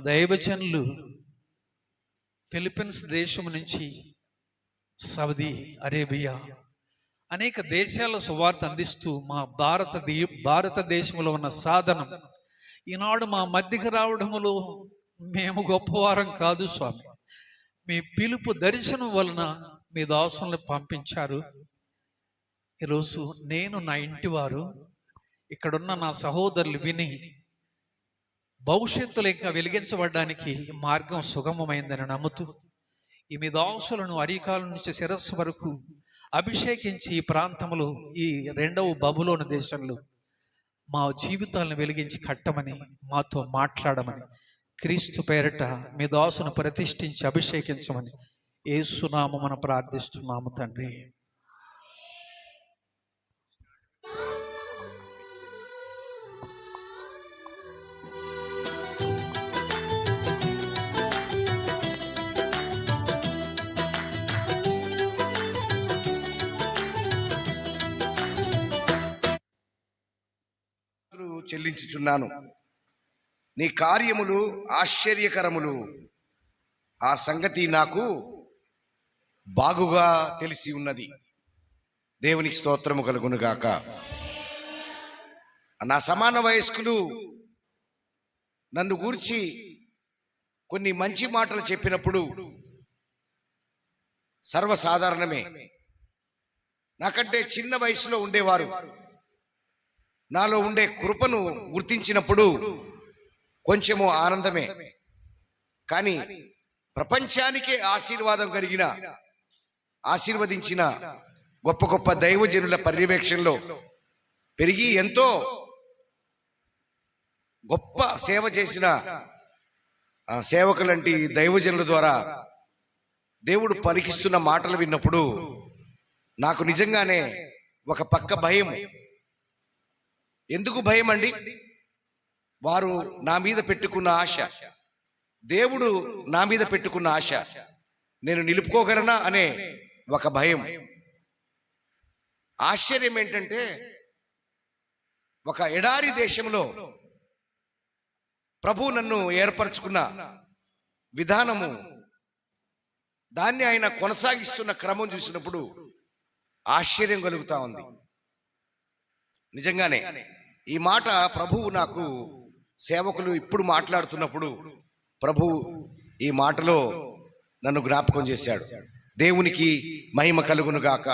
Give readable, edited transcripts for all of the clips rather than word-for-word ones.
దైవజనులు ఫిలిప్పీన్స్ దేశం నుంచి సౌదీ అరేబియా అనేక దేశాల సువార్త అందిస్తూ మా భారతదేశంలో ఉన్న సాధనం ఈనాడు మా మధ్యకి రావడములో మేము గొప్పవారం కాదు స్వామి. మీ పిలుపు దర్శనం వలన మీ దాసులను పంపించారు. ఈరోజు నేను, నా ఇంటి వారు, ఇక్కడున్న నా సహోదరులు విని భవిష్యత్తులో ఇంకా వెలిగించబడడానికి మార్గం సుగమమైందని నమ్ముతూ ఈ మీ దాసులను అరికాల నుంచి శిరస్సు వరకు అభిషేకించి ఈ ప్రాంతంలో, ఈ రెండవ బబులోను దేశంలో మా జీవితాలను వెలిగించి కట్టమని, మాతో మాట్లాడమని, క్రీస్తు పేరట మీ దాసును ప్రతిష్ఠించి అభిషేకించమని యేసు నామమున ప్రార్థిస్తున్నాము తండ్రి. చెల్లించుచున్నాను. నీ కార్యములు ఆశ్చర్యకరములు, ఆ సంగతి నాకు బాగుగా తెలిసి ఉన్నది. దేవునికి స్తోత్రము కలుగునుగాక. నా సమాన వయస్కులు నన్ను గూర్చి కొన్ని మంచి మాటలు చెప్పినప్పుడు సర్వసాధారణమే. నాకంటే చిన్న వయసులో ఉండేవారు నాలో ఉండే కృపను గుర్తించినప్పుడు కొంచెము ఆనందమే. కానీ ప్రపంచానికే ఆశీర్వదించిన గొప్ప గొప్ప దైవజనుల పర్యవేక్షణలో పెరిగి ఎంతో గొప్ప సేవ చేసిన సేవకులంటి దైవజనుల ద్వారా దేవుడు పలికిస్తున్న మాటలు విన్నప్పుడు నాకు నిజంగానే ఒక పక్క భయం. ఎందుకు భయం అండి? వారు నా మీద పెట్టుకున్న ఆశ, దేవుడు నా మీద పెట్టుకున్న ఆశ నేను నిలుపుకోగలనా అనే ఒక భయం. ఆశ్చర్యం ఏంటంటే, ఒక ఎడారి దేశంలో ప్రభు నన్ను ఏర్పరచుకున్న విధానము, దాన్ని ఆయన కొనసాగిస్తున్న క్రమం చూసినప్పుడు ఆశ్చర్యం కలుగుతా ఉంది. నిజంగానే ఈ మాట ప్రభువు నాకు, సేవకులు ఇప్పుడు మాట్లాడుతున్నప్పుడు ప్రభువు ఈ మాటలో నన్ను జ్ఞాపకం చేశాడు. దేవునికి మహిమ కలుగునుగాక.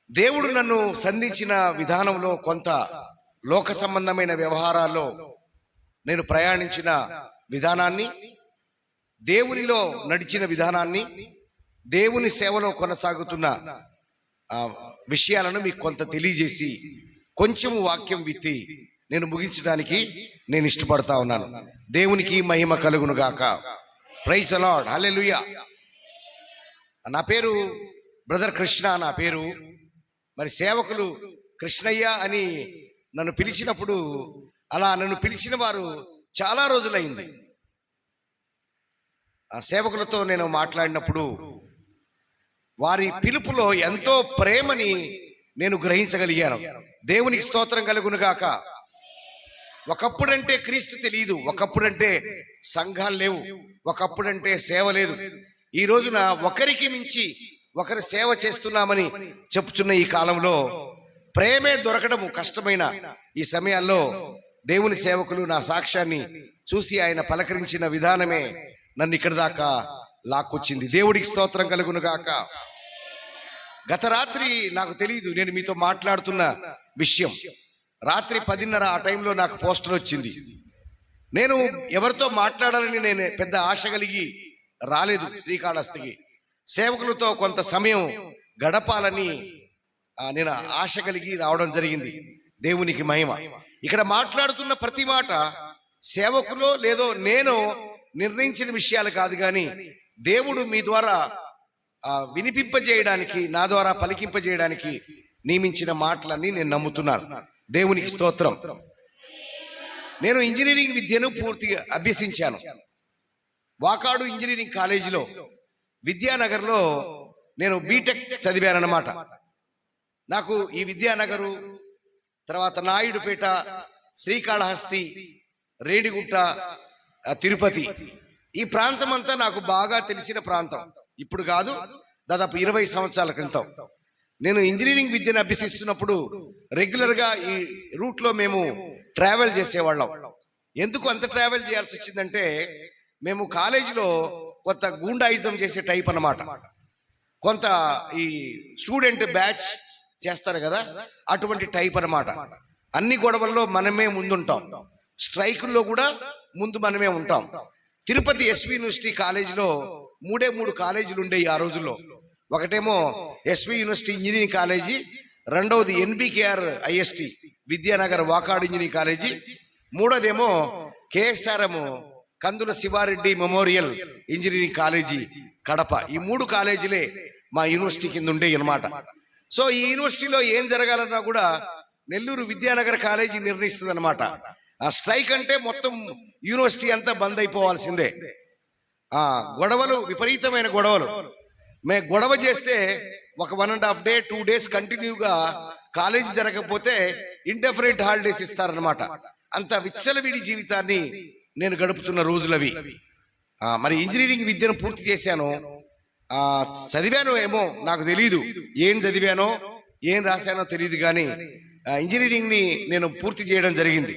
దేవుడు నన్ను సంధించిన విధానంలో కొంత లోక సంబంధమైన వ్యవహారాల్లో నేను ప్రయాణించిన విధానాన్ని, దేవునిలో నడిచిన విధానాన్ని, దేవుని సేవలో కొనసాగుతున్న విషయాలను మీకు కొంత తెలియజేసి కొంచెం వాక్యం విత్తి నేను ముగించడానికి నేను ఇష్టపడతా ఉన్నాను. దేవునికి మహిమ కలుగునుగాక. Praise the Lord. హల్లెలూయా. నా పేరు బ్రదర్ కృష్ణ. నా పేరు మరి సేవకులు కృష్ణయ్య అని నన్ను పిలిచినప్పుడు, అలా నన్ను పిలిచిన వారు చాలా రోజులైంది. ఆ సేవకులతో నేను మాట్లాడినప్పుడు వారి పిలుపులో ఎంతో ప్రేమని నేను గ్రహించగలిగాను. దేవునికి స్తోత్రం కలుగునుగాక. ఒకప్పుడంటే క్రీస్తు తెలియదు, ఒకప్పుడంటే సంఘాలు లేవు, ఒకప్పుడంటే సేవ లేదు. ఈ రోజున ఒకరికి మించి ఒకరు సేవ చేస్తున్నామని చెప్పుచున్న ఈ కాలంలో ప్రేమే దొరకడము కష్టమైన ఈ సమయాల్లో దేవుని సేవకులు నా సాక్ష్యాన్ని చూసి ఆయన పలకరించిన విధానమే నన్ను ఇక్కడి దాకా లాక్కొచ్చింది. దేవుడికి స్తోత్రం కలుగునుగాక. గత రాత్రి నాకు తెలియదు నేను మీతో మాట్లాడుతున్న విషయం. రాత్రి 10:30 ఆ టైంలో నాకు పోస్టర్ వచ్చింది. నేను ఎవరితో మాట్లాడాలని నేను పెద్ద ఆశ కలిగి రాలేదు. శ్రీకాళహస్తికి సేవకులతో కొంత సమయం గడపాలని నేను ఆశ కలిగి రావడం జరిగింది. దేవునికి మహిమ. ఇక్కడ మాట్లాడుతున్న ప్రతి మాట సేవకులో లేదో నేను నిర్ణయించిన విషయాలు కాదు, కానీ దేవుడు మీ ద్వారా వినిపింపజేయడానికి, నా ద్వారా పలికింపజేయడానికి నియమించిన మాటలన్నీ నేను నమ్ముతున్నాను. దేవునికి స్తోత్రం. నేను ఇంజనీరింగ్ విద్యను పూర్తిగా అభ్యసించాను. వాకాడు ఇంజనీరింగ్ కాలేజీలో, విద్యానగర్లో నేను బీటెక్ చదివానన్నమాట. నాకు ఈ విద్యానగరు, తర్వాత నాయుడుపేట, శ్రీకాళహస్తి, రేణిగుంట, తిరుపతి, ఈ ప్రాంతం అంతా నాకు బాగా తెలిసిన ప్రాంతం. ఇప్పుడు కాదు, దాదాపు 20 సంవత్సరాల క్రితం నేను ఇంజనీరింగ్ విద్యను అభ్యసిస్తున్నప్పుడు రెగ్యులర్గా ఈ రూట్లో మేము ట్రావెల్ చేసేవాళ్ళం. ఎందుకు అంత ట్రావెల్ చేయాల్సి వచ్చిందంటే, మేము కాలేజీలో కొంత గూండాయిజం చేసే టైప్ అన్నమాట. కొంత ఈ స్టూడెంట్ బ్యాచ్ చేస్తారు కదా, అటువంటి టైప్ అన్నమాట. అన్ని గొడవల్లో మనమే ముందుంటాం, స్ట్రైకుల్లో కూడా ముందు మనమే ఉంటాం. తిరుపతి ఎస్వి యూనివర్సిటీ కాలేజీలో 3 కాలేజీలు ఉండేవి ఆ రోజుల్లో. ఒకటేమో ఎస్వి యూనివర్సిటీ ఇంజనీరింగ్ కాలేజీ, రెండవది NBKR IST Vidyanagar Vakadu engineering college, మూడోదేమో KSRM Kandula Sivareddy memorial engineering college Kadapa. ఈ 3 కాలేజీలే మా యూనివర్సిటీ కింద ఉండేవి అనమాట. సో ఈ యూనివర్సిటీలో ఏం జరగాలన్నా కూడా నెల్లూరు విద్యానగర్ కాలేజీ నిర్ణయిస్తుంది అనమాట. ఆ స్ట్రైక్ అంటే మొత్తం యూనివర్సిటీ అంతా బంద్ అయిపోవాల్సిందే. గొడవలు, విపరీతమైన గొడవలు. మేము గొడవ చేస్తే ఒక 1.5 డే 2 డేస్ కంటిన్యూగా కాలేజీ జరగకపోతే ఇండెఫినెట్ హాలిడేస్ ఇస్తారనమాట. అంత విచ్చలవిడి జీవితాన్ని నేను గడుపుతున్న రోజులవి. మరి ఇంజనీరింగ్ విద్యను పూర్తి చేశాను, చదివాను ఏమో నాకు తెలీదు, ఏం చదివానో ఏం రాశానో తెలియదు, కానీ ఇంజనీరింగ్ని నేను పూర్తి చేయడం జరిగింది.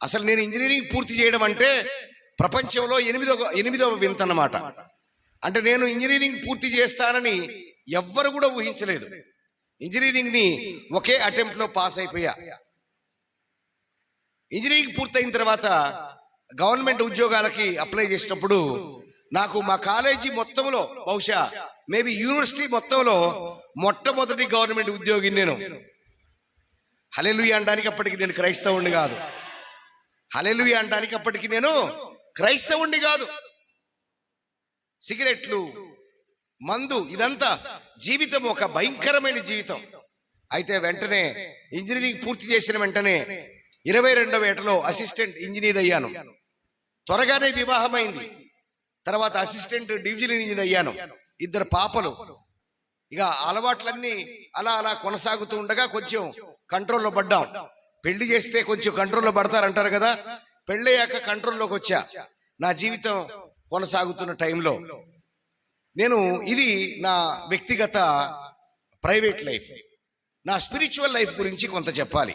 అసలు నేను ఇంజనీరింగ్ పూర్తి చేయడం అంటే ప్రపంచంలో 8వ వింత అన్నమాట. అంటే నేను ఇంజనీరింగ్ పూర్తి చేస్తానని ఎవ్వరు కూడా ఊహించలేదు. ఇంజనీరింగ్ని ఒకే అటెంప్ట్లో పాస్ అయిపోయా. ఇంజనీరింగ్ పూర్తయిన తర్వాత గవర్నమెంట్ ఉద్యోగాలకి అప్లై చేసినప్పుడు నాకు మా కాలేజీ మొత్తంలో, బహుశా మేబీ యూనివర్సిటీ మొత్తంలో మొట్టమొదటి గవర్నమెంట్ ఉద్యోగి నేను. హల్లెలూయా అనడానికి అప్పటికి నేను క్రైస్తవుణ్ణి కాదు. హల్లెలూయా అనడానికి అప్పటికి నేను క్రైస్తవుణ్ణి కాదు. సిగరెట్లు, మందు, ఇదంతా జీవితం ఒక భయంకరమైన జీవితం. అయితే వెంటనే ఇంజనీరింగ్ పూర్తి చేసిన వెంటనే 22వ ఏటలో అసిస్టెంట్ ఇంజనీర్ అయ్యాను. త్వరగానే వివాహమైంది. తర్వాత అసిస్టెంట్ డివిజన్ ఇంజనీర్ అయ్యాను. 2 పాపలు. ఇక అలవాట్లన్నీ అలా అలా కొనసాగుతూ ఉండగా కొంచెం కంట్రోల్లో పడ్డాం. పెళ్లి చేస్తే కొంచెం కంట్రోల్లో పడతారంటారు కదా, పెళ్ళయ్యాక కంట్రోల్లోకి వచ్చా. నా జీవితం కొనసాగుతున్న టైంలో ఇది నా వ్యక్తిగత ప్రైవేట్ లైఫ్. నా స్పిరిచువల్ లైఫ్ గురించి కొంత చెప్పాలి.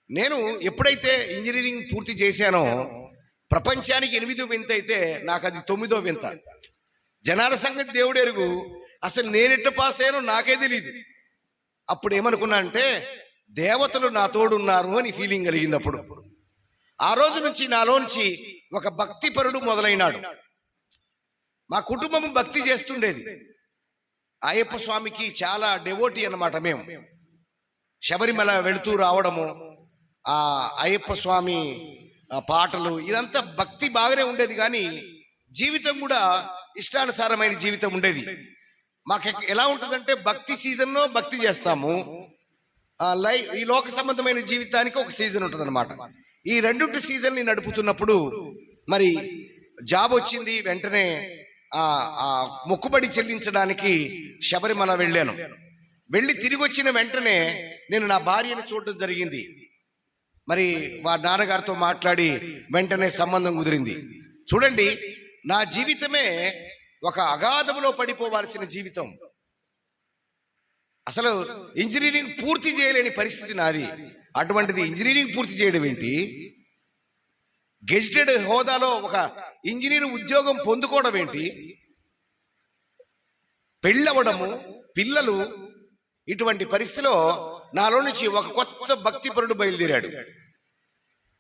నేను ఎప్పుడైతే ఇంజనీరింగ్ పూర్తి చేశానో, ప్రపంచానికి 8వ వింత అయితే నాకు అది 9వ వింత. జనాల సంగతి దేవుడు ఎరుగు, అసలు నేనెట్ట పాస్ అయ్యానో నాకే తెలియదు. అప్పుడు ఏమనుకున్నా అంటే, దేవతలు నా తోడున్నారు అని ఫీలింగ్ కలిగింది. అప్పుడు ఆ రోజు నుంచి నాలోంచి ఒక భక్తిపరుడు మొదలైనాడు. మా కుటుంబం భక్తి చేస్తుండేది. అయ్యప్ప స్వామికి చాలా డెవోటీ అన్నమాట. మేము శబరిమల వెళుతూ రావడము, ఆ అయ్యప్ప స్వామి పాటలు, ఇదంతా భక్తి బాగానే ఉండేది, కానీ జీవితం కూడా ఇష్టానుసారమైన జీవితం ఉండేది. మాకు ఎలా ఉంటుందంటే, భక్తి సీజన్లో భక్తి చేస్తాము, ఈ లోక సంబంధమైన జీవితానికి ఒక సీజన్ ఉంటుంది అనమాట. ఈ 2 సీజన్ని నడుపుతున్నప్పుడు మరి జాబ్ వచ్చింది. వెంటనే మొక్కుబడి చెల్లించడానికి శబరిమల వెళ్ళాను. వెళ్ళి తిరిగి వచ్చిన వెంటనే నేను నా భార్యని చూడడం జరిగింది. మరి వారి నాన్నగారితో మాట్లాడి వెంటనే సంబంధం కుదిరింది. చూడండి, నా జీవితమే ఒక అగాధములో పడిపోవాల్సిన జీవితం. అసలు ఇంజనీరింగ్ పూర్తి చేయలేని పరిస్థితి నాది. అటువంటిది ఇంజనీరింగ్ పూర్తి చేయడం ఏంటి, గెజిటెడ్ హోదాలో ఒక ఇంజనీర్ ఉద్యోగం పొందుకోవడం ఏంటి, పెళ్ళవడము, పిల్లలు, ఇటువంటి పరిస్థితిలో నాలో నుంచి ఒక కొత్త భక్తిపరుడు బయలుదేరాడు.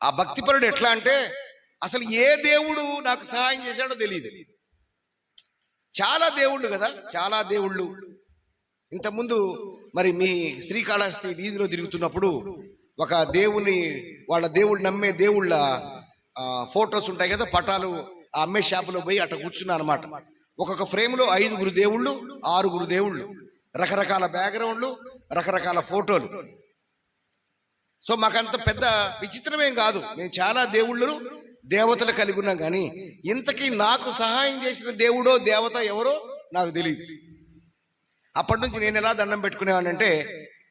ఆ భక్తిపరుడు ఎట్లా అంటే, అసలు ఏ దేవుడు నాకు సహాయం చేశాడో తెలియదు. చాలా దేవుళ్ళు కదా, చాలా దేవుళ్ళు. ఇంతకుముందు మరి మీ శ్రీకాళహస్తి వీధిలో తిరుగుతున్నప్పుడు ఒక దేవుని, వాళ్ళ దేవుళ్ళు నమ్మే దేవుళ్ళ ఫొటోస్ ఉంటాయి కదా, పటాలు, ఆ అమ్మే షాపులో పోయి అట్లా కూర్చున్నా అనమాట. ఒక్కొక్క ఫ్రేమ్లో 5 దేవుళ్ళు, 6 దేవుళ్ళు, రకరకాల బ్యాక్గ్రౌండ్లు, రకరకాల ఫోటోలు. సో మాకంత పెద్ద విచిత్రమేం కాదు. మేము చాలా దేవుళ్ళు, దేవతలు కలిగి ఉన్నాం, కానీ ఇంతకీ నాకు సహాయం చేసిన దేవుడో దేవత ఎవరో నాకు తెలియదు. అప్పటి నుంచి నేను ఎలా దండం పెట్టుకునేవాడినంటే,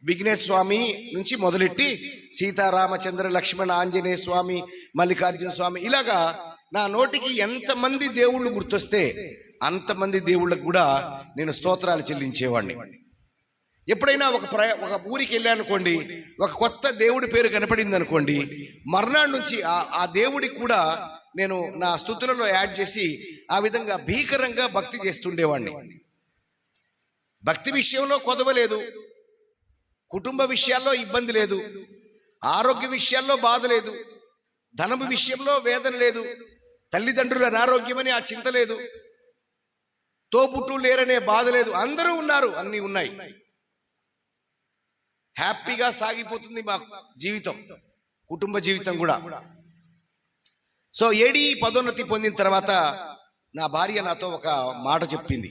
విఘ్నేశ్వర స్వామి నుంచి మొదలెట్టి సీతారామచంద్ర లక్ష్మణ ఆంజనేయ స్వామి, మల్లికార్జున స్వామి, ఇలాగా నా నోటికి ఎంతమంది దేవుళ్ళు గుర్తొస్తే అంతమంది దేవుళ్ళకు కూడా నేను స్తోత్రాలు చెల్లించేవాడిని. ఎప్పుడైనా ఒక ఊరికి వెళ్ళానుకోండి, ఒక కొత్త దేవుడి పేరు కనపడింది అనుకోండి, మర్నాడు నుంచి ఆ దేవుడికి కూడా నేను నా స్తుతులలో యాడ్ చేసి ఆ విధంగా భీకరంగా భక్తి చేస్తుండేవాడిని. భక్తి విషయంలో కొదవలేదు, కుటుంబ విషయాల్లో ఇబ్బంది లేదు, ఆరోగ్య విషయాల్లో బాధ లేదు, ధనము విషయంలో వేదన లేదు, తల్లిదండ్రుల అనారోగ్యమని ఆ చింత లేదు, తోబుట్టు లేరనే బాధ లేదు. అందరూ ఉన్నారు, అన్నీ ఉన్నాయి. హ్యాపీగా సాగిపోతుంది మా జీవితం, కుటుంబ జీవితం కూడా. సో ఏడీ పదోన్నతి పొందిన తర్వాత నా భార్య నాతో ఒక మాట చెప్పింది.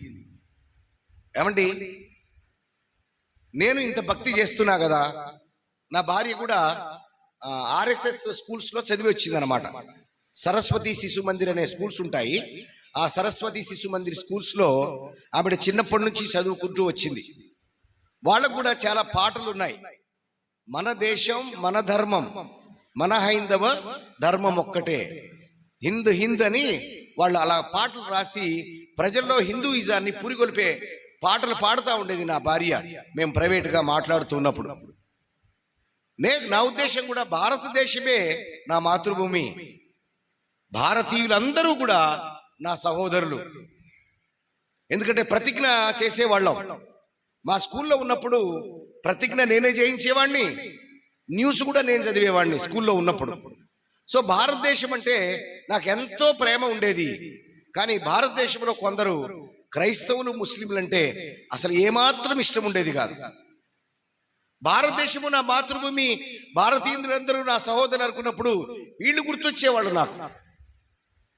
ఏమండి, నేను ఇంత భక్తి చేస్తున్నా కదా, నా భార్య కూడా ఆర్ఎస్ఎస్ స్కూల్స్లో చదివి వచ్చిందనమాట. సరస్వతి శిశు మందిర్ అనే స్కూల్స్ ఉంటాయి. ఆ సరస్వతి శిశు మందిర్ స్కూల్స్లో ఆవిడ చిన్నప్పటి నుంచి చదువుకుంటూ వచ్చింది. వాళ్ళకు కూడా చాలా పాటలు ఉన్నాయి. మన దేశం మన ధర్మం, మన హైందవ ధర్మం ఒక్కటే, హింద్ హింద్ అని వాళ్ళు అలా పాటలు రాసి ప్రజల్లో హిందూయిజాన్ని పురిగొల్పే పాటలు పాడుతూ ఉండేది నా భార్య, మేము ప్రైవేట్గా మాట్లాడుతున్నప్పుడు. నా ఉద్దేశం కూడా భారతదేశమే నా మాతృభూమి, భారతీయులందరూ కూడా నా సహోదరులు. ఎందుకంటే ప్రతిజ్ఞ చేసేవాళ్ళం. మా స్కూల్లో ఉన్నప్పుడు ప్రతిజ్ఞ నేనే చేయించేవాడిని, న్యూస్ కూడా నేను చదివేవాడిని స్కూల్లో ఉన్నప్పుడు. సో భారతదేశం అంటే నాకు ఎంతో ప్రేమ ఉండేది. కానీ భారతదేశంలో కొందరు క్రైస్తవులు, ముస్లింలు అంటే అసలు ఏమాత్రం ఇష్టం ఉండేది కాదు. భారతదేశము నా మాతృభూమి, భారతీయులందరూ నా సహోదరులు అనుకున్నప్పుడు వీళ్ళు గుర్తొచ్చేవాళ్ళు నాకు.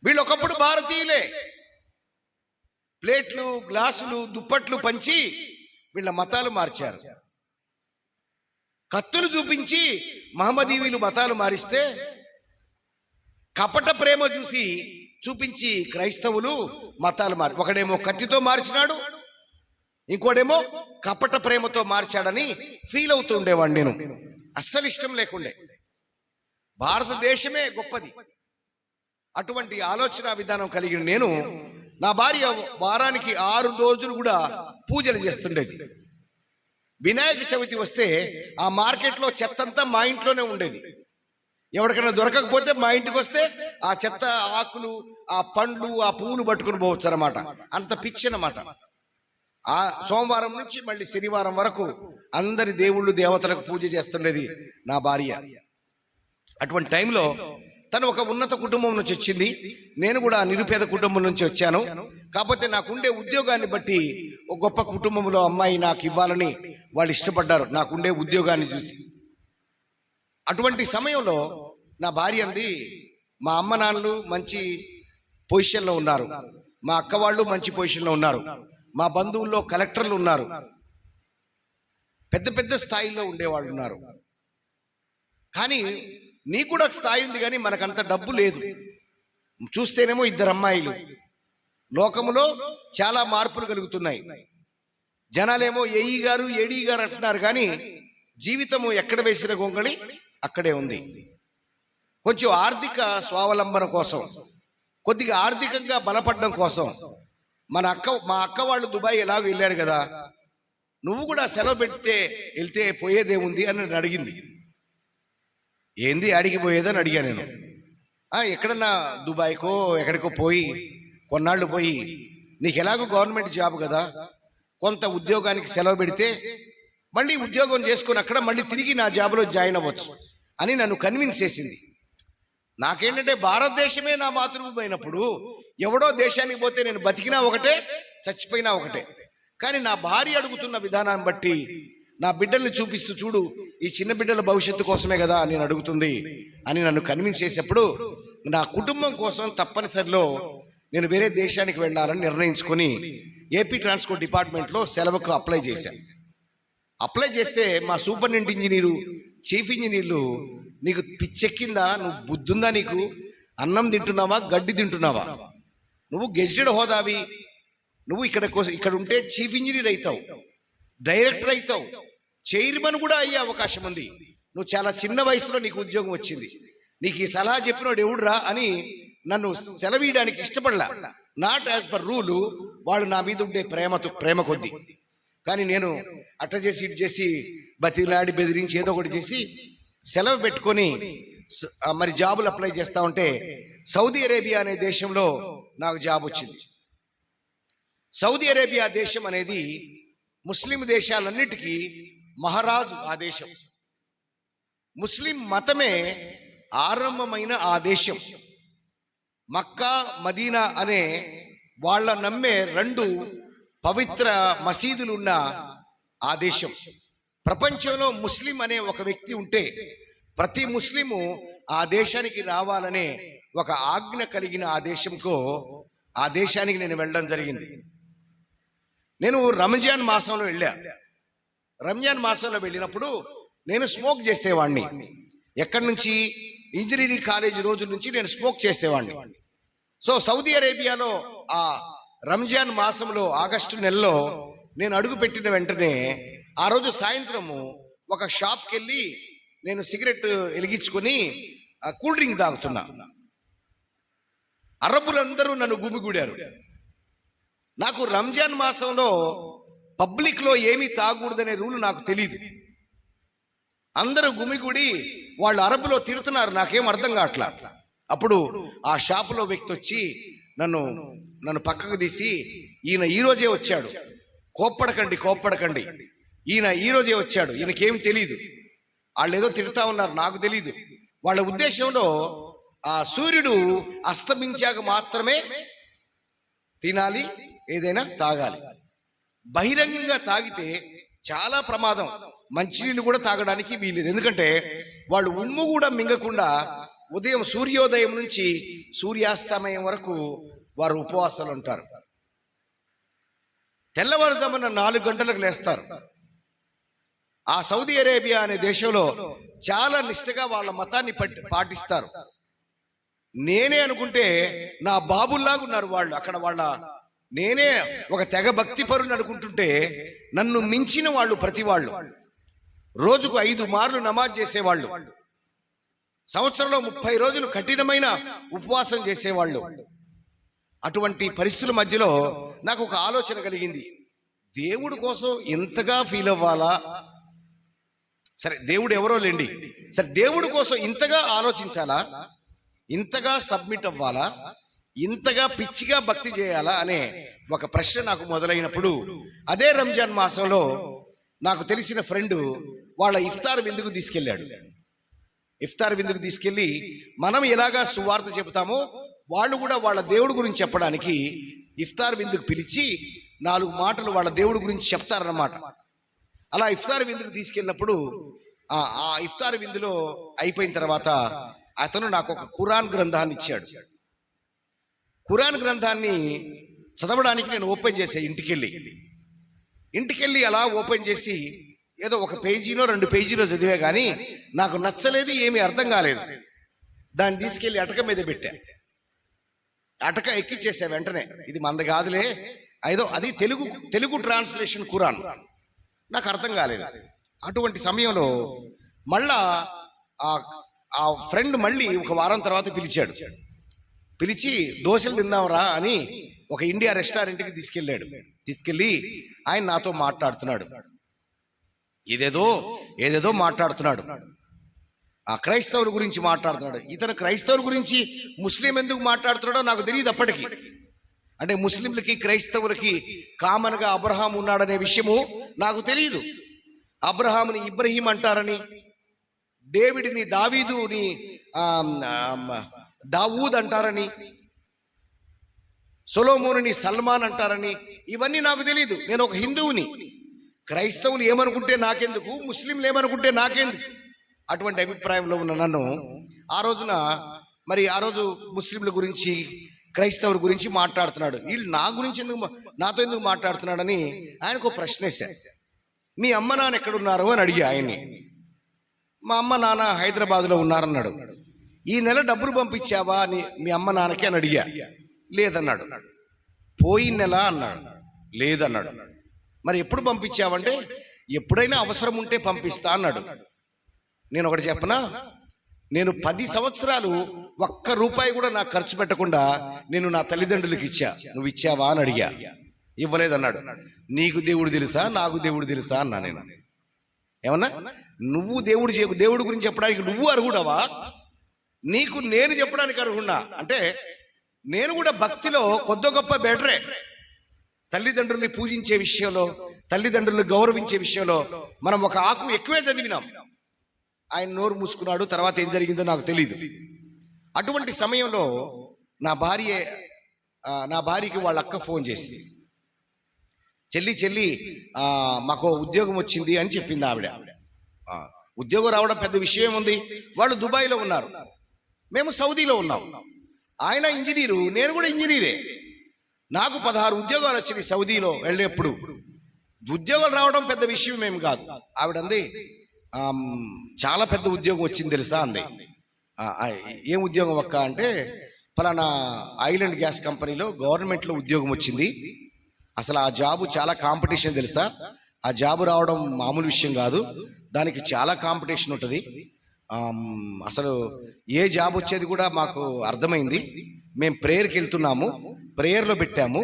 వీళ్ళు ఒకప్పుడు భారతీయులే. ప్లేట్లు, గ్లాసులు, దుప్పట్లు పంచి వీళ్ళ మతాలు మార్చారు. కత్తులు చూపించి మహమ్మదీయులు మతాలు మారిస్తే, కపట ప్రేమ చూపించి క్రైస్తవులు మతాలు ఒకడేమో కత్తితో మార్చినాడు, ఇంకోడేమో కపట ప్రేమతో మార్చాడని ఫీల్ అవుతూ ఉండేవాడు. నేను అస్సలు ఇష్టం లేకుండే. భారతదేశమే గొప్పది. అటువంటి ఆలోచన విధానం కలిగిన నేను, నా భార్య వారానికి 6 రోజులు కూడా పూజలు చేస్తుండేది. వినాయక చవితి వస్తే ఆ మార్కెట్లో చెత్తంతా మా ఇంట్లోనే ఉండేది. ఎవరికైనా దొరకకపోతే మా ఇంటికి వస్తే ఆ చెత్త, ఆకులు, ఆ పండ్లు, ఆ పువ్వులు పట్టుకుని పోవచ్చు అనమాట. అంత పిచ్చి అనమాట. ఆ సోమవారం నుంచి మళ్ళీ శనివారం వరకు అందరి దేవుళ్ళు, దేవతలకు పూజ చేస్తుండేది నా భార్య. అటువంటి టైంలో తను ఒక ఉన్నత కుటుంబం నుంచి వచ్చింది, నేను కూడా నిరుపేద కుటుంబం నుంచి వచ్చాను. కాకపోతే నాకుండే ఉద్యోగాన్ని బట్టి ఒక గొప్ప కుటుంబంలో అమ్మాయి నాకు ఇవ్వాలని వాళ్ళు ఇష్టపడ్డారు, నాకుండే ఉద్యోగాన్ని చూసి. అటువంటి సమయంలో నా భార్య అంది, మా అమ్మ నాన్నలు మంచి పొజిషన్లో ఉన్నారు, మా అక్క వాళ్ళు మంచి పొజిషన్లో ఉన్నారు, మా బంధువుల్లో కలెక్టర్లు ఉన్నారు, పెద్ద పెద్ద స్థాయిలో ఉండేవాళ్ళు ఉన్నారు. కానీ నీకు కూడా స్థాయి ఉంది, కానీ మనకంత డబ్బు లేదు. చూస్తేనేమో 2 అమ్మాయిలు. లోకములో చాలా మార్పులు కలుగుతున్నాయి. జనాలేమో ఏఈ గారు, ఏడీ గారు అంటున్నారు, కానీ జీవితము ఎక్కడ వేసిన గొంగళి అక్కడే ఉంది. కొంచెం ఆర్థిక స్వావలంబన కోసం, కొద్దిగా ఆర్థికంగా బలపడడం కోసం మా అక్క వాళ్ళు దుబాయ్ ఎలాగో వెళ్ళారు కదా, నువ్వు కూడా సెలవు వెళ్తే పోయేదేముంది అని నన్ను అడిగింది. ఏంది అడిగిపోయేదని అడిగా నేను. ఎక్కడన్నా దుబాయ్కో ఎక్కడికో పోయి కొన్నాళ్ళు పోయి, నీకు ఎలాగో గవర్నమెంట్ జాబ్ కదా, కొంత ఉద్యోగానికి సెలవు పెడితే మళ్ళీ ఉద్యోగం చేసుకుని అక్కడ మళ్ళీ తిరిగి నా జాబ్లో జాయిన్ అవ్వచ్చు అని నన్ను కన్విన్స్ చేసింది. నాకేంటంటే భారతదేశమే నా మాతృభూమి అయినప్పుడు ఎవడో దేశానికి పోతే నేను బతికినా ఒకటే, చచ్చిపోయినా ఒకటే. కానీ నా భార్య అడుగుతున్న విధానాన్ని బట్టి, నా బిడ్డల్ని చూపిస్తూ, చూడు ఈ చిన్న బిడ్డల భవిష్యత్తు కోసమే కదా నేను అడుగుతుంది అని నన్ను కన్విన్స్ చేసేప్పుడు, నా కుటుంబం కోసం తప్పనిసరిలో నేను వేరే దేశానికి వెళ్ళాలని నిర్ణయించుకొని ఏపీ ట్రాన్స్పోర్ట్ డిపార్ట్మెంట్లో సెలవుకు అప్లై చేశాను. అప్లై చేస్తే మా సూపరింటెండెంట్ ఇంజనీరు, చీఫ్ ఇంజనీర్లు, నీకు పిచ్చెక్కిందా, నువ్వు బుద్ధుందా, నీకు అన్నం తింటున్నావా, గడ్డి తింటున్నావా, నువ్వు గెజిటెడ్ హోదావి, నువ్వు ఇక్కడ ఉంటే చీఫ్ ఇంజనీర్ అవుతావు, డైరెక్టర్ అవుతావు, చైర్మన్ కూడా అయ్యే అవకాశం ఉంది, నువ్వు చాలా చిన్న వయసులో నీకు ఉద్యోగం వచ్చింది, నీకు ఈ సలహా చెప్పినోడు ఎవడురా అని నన్ను సెలవీయడానికి ఇష్టపడలా. నాట్ యాజ్ పర్ రూలు, వాళ్ళు నా మీద ఉండే ప్రేమ కొద్దీ. కానీ నేను అట్ట చేసి ఇటు చేసి బతిలాడి బెదిరించి ఏదో ఒకటి చేసి సెలవు పెట్టుకొని మరి జాబులు అప్లై చేస్తా ఉంటే సౌదీ అరేబియా అనే దేశంలో నాకు జాబ్ వచ్చింది. సౌదీ అరేబియా దేశం అనేది ముస్లిం దేశాలన్నిటికీ మహారాజు ఆ దేశం. ముస్లిం మతమే ఆరంభమైన ఆ దేశం. మక్కా మదీనా అనే వాళ్ళ నమ్మే 2 పవిత్ర మసీదులు ఉన్న ఆ దేశం. ప్రపంచంలో ముస్లిం అనే ఒక వ్యక్తి ఉంటే ప్రతి ముస్లిము ఆ దేశానికి రావాలనే ఒక ఆజ్ఞ కలిగిన ఆ దేశానికి నేను వెళ్ళడం జరిగింది. నేను రంజాన్ మాసంలో వెళ్ళా. రంజాన్ మాసంలో వెళ్ళినప్పుడు నేను స్మోక్ చేసేవాడిని. ఎక్కడి నుంచి? ఇంజనీరింగ్ కాలేజీ రోజుల నుంచి నేను స్మోక్ చేసేవాడిని. సో సౌదీ అరేబియాలో ఆ రంజాన్ మాసంలో ఆగస్టు నెలలో నేను అడుగు పెట్టిన వెంటనే ఆ రోజు సాయంత్రము ఒక షాప్కి వెళ్ళి నేను సిగరెట్ వెలిగించుకొని కూల్ డ్రింక్ తాగుతున్నా. అరబ్బులందరూ నన్ను గుమిగూడారు. నాకు రంజాన్ మాసంలో పబ్లిక్లో ఏమీ తాగకూడదనే రూలు నాకు తెలియదు. అందరూ గుమిగూడి వాళ్ళు అరబ్బులో తిడుతున్నారు, నాకేం అర్థం కావట్లా. అప్పుడు ఆ షాపులో వ్యక్తి వచ్చి నన్ను పక్కకు తీసి, ఈయన ఈరోజే వచ్చాడు, కోప్పడకండి, ఈయన ఈరోజే వచ్చాడు, ఈయనకేం తెలీదు, వాళ్ళు ఏదో తిడుతా ఉన్నారు, నాకు తెలీదు. వాళ్ళ ఉద్దేశంలో ఆ సూర్యుడు అస్తమించాక మాత్రమే తినాలి, ఏదైనా తాగాలి. బహిరంగంగా తాగితే చాలా ప్రమాదం. మంచినీళ్ళు కూడా తాగడానికి వీలేదు. ఎందుకంటే వాళ్ళు ఉమ్ము కూడా మింగకుండా ఉదయం సూర్యోదయం నుంచి సూర్యాస్తమయం వరకు వారు ఉపవాసాలు ఉంటారు. తెల్లవారుజామున 4 గంటలకు లేస్తారు. ఆ సౌదీ అరేబియా అనే దేశంలో చాలా నిష్ఠగా వాళ్ళ మతాన్ని పాటిస్తారు. నేనే అనుకుంటే నా బాబుల్లాగా ఉన్నారు వాళ్ళు అక్కడ. నేనే ఒక తెగ భక్తి పరుని అనుకుంటుంటే నన్ను మించిన వాళ్ళు ప్రతి వాళ్ళు. రోజుకు 5 మార్లు నమాజ్ చేసేవాళ్ళు. సంవత్సరంలో 30 రోజులు కఠినమైన ఉపవాసం చేసేవాళ్ళు. అటువంటి పరిస్థితుల మధ్యలో నాకు ఒక ఆలోచన కలిగింది. దేవుడి కోసం ఇంతగా ఫీల్ అవ్వాలా? సరే, దేవుడు ఎవరో లేండి. సరే, దేవుడి కోసం ఇంతగా ఆలోచించాలా? ఇంతగా సబ్మిట్ అవ్వాలా? ఇంతగా పిచ్చిగా భక్తి చేయాలా అనే ఒక ప్రశ్న నాకు మొదలైనప్పుడు అదే రంజాన్ మాసంలో నాకు తెలిసిన ఫ్రెండ్ వాళ్ళ ఇఫ్తార్ విందుకు తీసుకెళ్ళాడు. ఇఫ్తార్ విందుకు తీసుకెళ్ళి మనం ఎలాగా సువార్త చెబుతామో వాళ్ళు కూడా వాళ్ళ దేవుడి గురించి చెప్పడానికి ఇఫ్తార్ విందుకు పిలిచి 4 మాటలు వాళ్ళ దేవుడి గురించి చెప్తారన్నమాట. అలా ఇఫ్తార్ విందుకు తీసుకెళ్ళినప్పుడు ఆ ఇఫ్తార్ విందులో అయిపోయిన తర్వాత అతను నాకు ఒక ఖురాన్ గ్రంథాన్ని ఇచ్చాడు. ఖురాన్ గ్రంథాన్ని చదవడానికి నేను ఓపెన్ చేశాను. ఇంటికెళ్ళి అలా ఓపెన్ చేసి ఏదో 1 పేజీనో 2 పేజీలో చదివే కానీ నాకు నచ్చలేదు, ఏమీ అర్థం కాలేదు. దాన్ని తీసుకెళ్ళి అటక మీద పెట్టా. అటక ఎక్కిచ్చేసా వెంటనే. ఇది మంద కాదులే, అది తెలుగు ట్రాన్స్లేషన్ ఖురాన్, నాకు అర్థం కాలేదు. అటువంటి సమయంలో మళ్ళా ఆ ఫ్రెండ్ మళ్ళీ 1 వారం తర్వాత పిలిచాడు. పిలిచి దోశలు తిందాంరా అని ఒక ఇండియా రెస్టారెంట్కి తీసుకెళ్ళి ఆయన నాతో మాట్లాడుతున్నాడు. ఏదేదో మాట్లాడుతున్నాడు. ఆ క్రైస్తవుల గురించి మాట్లాడుతున్నాడు. ఇతను క్రైస్తవుల గురించి ముస్లిం ఎందుకు మాట్లాడుతున్నాడో నాకు తెలియదు అప్పటికి. అంటే ముస్లింలకి క్రైస్తవులకి కామన్గా అబ్రహాం ఉన్నాడనే విషయము నాకు తెలియదు. అబ్రహాముని ఇబ్రహీం అంటారని, డేవిడ్ని దావీదుని దావూద్ అంటారని, సొలొమోనుని సల్మాన్ అంటారని, ఇవన్నీ నాకు తెలియదు. నేను ఒక హిందువుని. క్రైస్తవులు ఏమనుకుంటే నాకెందుకు, ముస్లింలు ఏమనుకుంటే నాకెందుకు, అటువంటి అభిప్రాయంలో ఉన్న నన్ను ఆ రోజు ముస్లింల గురించి క్రైస్తవుల గురించి మాట్లాడుతున్నాడు. వీళ్ళు నా గురించి నాతో ఎందుకు మాట్లాడుతున్నాడని ఆయనకు ప్రశ్న వేశాను. మీ అమ్మ నాన్న ఎక్కడున్నారు అని అడిగా ఆయన్ని. మా అమ్మ నాన్న హైదరాబాద్లో ఉన్నారన్నాడు. ఈ నెల డబ్బులు పంపించావా అని మీ అమ్మ నాన్నకి అని అడిగా. లేదన్నాడు. పోయిన నెల అన్నాడు. లేదన్నాడు. మరి ఎప్పుడు పంపించావంటే ఎప్పుడైనా అవసరం ఉంటే పంపిస్తా అన్నాడు. నేను ఒకటి చెప్పనా, నేను 10 సంవత్సరాలు ఒక్క రూపాయి కూడా నాకు ఖర్చు పెట్టకుండా నేను నా తల్లిదండ్రులకు ఇచ్చా. నువ్వు ఇచ్చావా అని అడిగా. ఇవ్వలేదన్నాడు. నీకు దేవుడు తెలుసా, నాకు దేవుడు తెలుసా అన్నా నేను. ఏమన్నా, నువ్వు దేవుడి గురించి చెప్పడానికి నువ్వు అర్హుడవా? నీకు నేను చెప్పడానికి అర్హున్నా? అంటే నేను కూడా భక్తిలో కొద్ది గొప్ప బెటరే. తల్లిదండ్రుల్ని పూజించే విషయంలో, తల్లిదండ్రుల్ని గౌరవించే విషయంలో మనం ఒక ఆకు ఎక్కువే చదివినాం. ఆయన నోరు మూసుకున్నాడు. తర్వాత ఏం జరిగిందో నాకు తెలియదు. అటువంటి సమయంలో నా భార్యకి వాళ్ళ అక్క ఫోన్ చేసింది. చెల్లి మాకు ఉద్యోగం వచ్చింది అని చెప్పింది ఆవిడ. ఉద్యోగం రావడం పెద్ద విషయం ఉంది. వాళ్ళు దుబాయ్లో ఉన్నారు, మేము సౌదీలో ఉన్నాం. ఆయన ఇంజనీరు, నేను కూడా ఇంజనీరే. నాకు 16 ఉద్యోగాలు వచ్చినాయి సౌదీలో వెళ్ళేప్పుడు. ఉద్యోగాలు రావడం పెద్ద విషయం ఏం కాదు. ఆవిడ అంది, చాలా పెద్ద ఉద్యోగం వచ్చింది తెలుసా అంది. ఏం ఉద్యోగం అక్క అంటే, ఫలానా ఐలాండ్ గ్యాస్ కంపెనీలో గవర్నమెంట్లో ఉద్యోగం వచ్చింది. అసలు ఆ జాబు చాలా కాంపిటీషన్ తెలుసా. ఆ జాబు రావడం మామూలు విషయం కాదు, దానికి చాలా కాంపిటీషన్ ఉంటుంది. అసలు ఏ జాబ్ వచ్చేది కూడా మాకు అర్థమైంది. మేము ప్రేయర్కి వెళ్తున్నాము, ప్రేయర్లో పెట్టాము.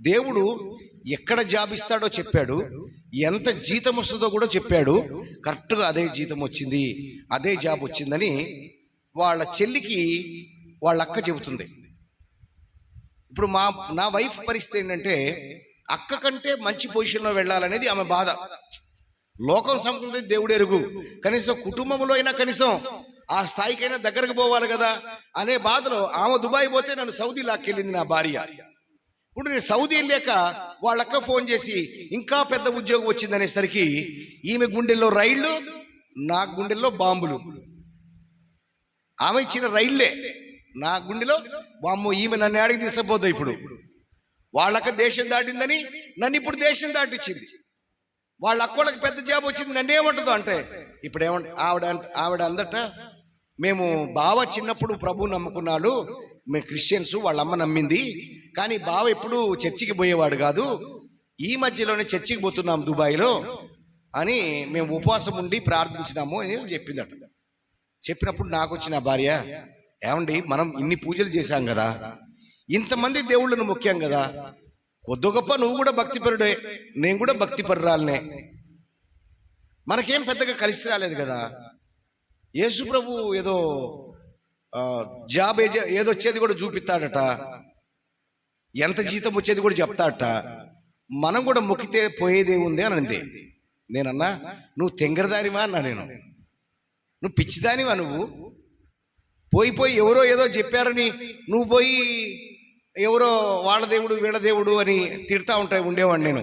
దేవుడు ఎక్కడ జాబ్ ఇస్తాడో చెప్పాడు, ఎంత జీతం వస్తుందో కూడా చెప్పాడు. కరెక్ట్గా అదే జీతం వచ్చింది, అదే జాబ్ వచ్చిందని వాళ్ళ చెల్లికి వాళ్ళ అక్క చెబుతుంది. ఇప్పుడు నా వైఫ్ పరిస్థితి ఏంటంటే, అక్క కంటే మంచి పొజిషన్లో వెళ్ళాలనేది ఆమె బాధ. లోకం సంబంధించి దేవుడు ఎరుగు, కనీసం కుటుంబంలో అయినా కనీసం ఆ స్థాయికైనా దగ్గరకు పోవాలి కదా అనే బాధలో ఆమె దుబాయ్ పోతే నన్ను సౌదీ లాక్కెళ్ళింది నా భార్య. ఇప్పుడు నేను సౌదీ వెళ్ళాక వాళ్ళక్క ఫోన్ చేసి ఇంకా పెద్ద ఉద్యోగం వచ్చిందనేసరికి ఈమె గుండెల్లో రైళ్లు, నా గుండెల్లో బాంబులు. ఆమె ఇచ్చిన రైళ్లే నా గుండెలో బాంబు. ఈమె నన్ను ఏడికి తీసుకుపోతాయి. ఇప్పుడు వాళ్ళక్క దేశం దాటిందని నన్ను ఇప్పుడు దేశం దాటిచ్చింది. వాళ్ళ అక్కోళ్ళకి పెద్ద జాబ్ వచ్చింది, నన్ను ఏమంటుందో అంటే, ఇప్పుడు ఆవిడ అందట, మేము బావ చిన్నప్పుడు ప్రభు నమ్ముకున్నాడు, మేము క్రిస్టియన్స్, వాళ్ళ అమ్మ నమ్మింది, కానీ బావ ఎప్పుడు చర్చికి పోయేవాడు కాదు, ఈ మధ్యలోనే చర్చికి పోతున్నాం దుబాయ్లో అని మేము ఉపవాసం ఉండి ప్రార్థించినాము అని చెప్పిందట. చెప్పినప్పుడు నాకు వచ్చిన భార్య, ఏమండి మనం ఇన్ని పూజలు చేశాం కదా, ఇంతమంది దేవుళ్ళను ముఖ్యం కదా, కొద్ది గొప్ప నువ్వు కూడా భక్తిపరుడే, నేను కూడా భక్తిపరురాలనే, మనకేం పెద్దగా కలిసి రాలేదు కదా. యేసు ప్రభు ఏదో జాబ్ ఏదొచ్చేది కూడా చూపిస్తాడట, ఎంత జీతం వచ్చేది కూడా చెప్తాడట, మనం కూడా మొక్కితే పోయేదే ఉంది అని అంది. నేనన్నా, నువ్వు తెంగరదానివా అన్నా, నువ్వు పిచ్చిదానివా, నువ్వు పోయి ఎవరో ఏదో చెప్పారని నువ్వు పోయి ఎవరో వాళ్ళ దేవుడు వీళ్ళ దేవుడు అని తిడతా ఉండేవాడిని నేను.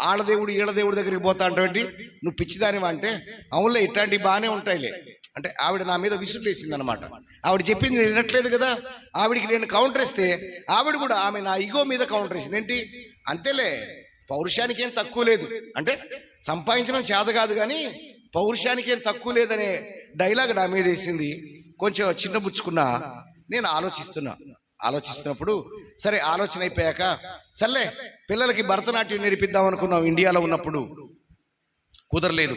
వాళ్ళ దేవుడు వీళ్ళ దేవుడి దగ్గరికి పోతా అంటే నువ్వు పిచ్చిదానివా అంటే, అవునులే ఇట్లాంటివి బాగానే ఉంటాయిలే అంటే ఆవిడ నా మీద విసురులేసింది అనమాట. ఆవిడ చెప్పింది నేను వినట్లేదు కదా, ఆవిడికి నేను కౌంటర్ ఇస్తే ఆవిడ కూడా ఆమె నా ఈగో మీద కౌంటర్ ఇస్తుంది. ఏంటి అంతేలే, పౌరుషానికి ఏం తక్కువ లేదు అంటే, సంపాదించడం చేత కాదు కానీ పౌరుషానికి ఏం తక్కువ లేదనే డైలాగ్ నా మీద వేసింది. కొంచెం చిన్నబుచ్చుకున్నా. నేను ఆలోచిస్తున్నప్పుడు సరే ఆలోచన అయిపోయాక, సర్లే పిల్లలకి భరతనాట్యం నేర్పిద్దాం అనుకున్నాం ఇండియాలో ఉన్నప్పుడు, కుదరలేదు.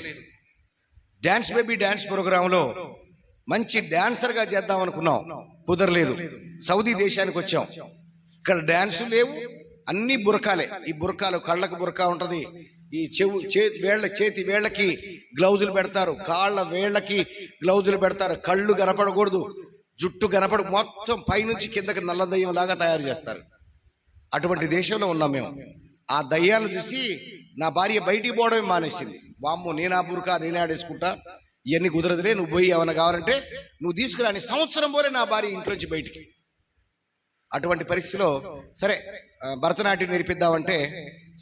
డ్యాన్స్ బేబీ డ్యాన్స్ ప్రోగ్రాంలో మంచి డాన్సర్గా చేద్దాం అనుకున్నాం, కుదరలేదు. సౌదీ దేశానికి వచ్చాం, ఇక్కడ డ్యాన్సు లేవు, అన్ని బురకాలే. ఈ బురకాలు, కళ్ళకు బురకా ఉంటుంది, ఈ చేతి వేళ్ళకి గ్లౌజులు పెడతారు, కాళ్ళ వేళ్ళకి గ్లౌజులు పెడతారు, కళ్ళు కనపడకూడదు, జుట్టు కనపడ, మొత్తం పైనుంచి కిందకి నల్ల దయ్యం లాగా తయారు చేస్తారు. అటువంటి దేశంలో ఉన్నాం మేము. ఆ దయ్యాన్ని చూసి నా భార్య బయటికి పోవడమే మానేసింది. వామ్మో, నేను ఆ బురకా నేనే ఆడేసుకుంటా, ఇవన్నీ కుదరదులే, నువ్వు పోయి ఏమైనా కావాలంటే నువ్వు తీసుకురాని సంవత్సరం పోలే నా భార్య ఇంట్లోంచి బయటికి. అటువంటి పరిస్థితిలో సరే భరతనాట్యం నేర్పిద్దామంటే,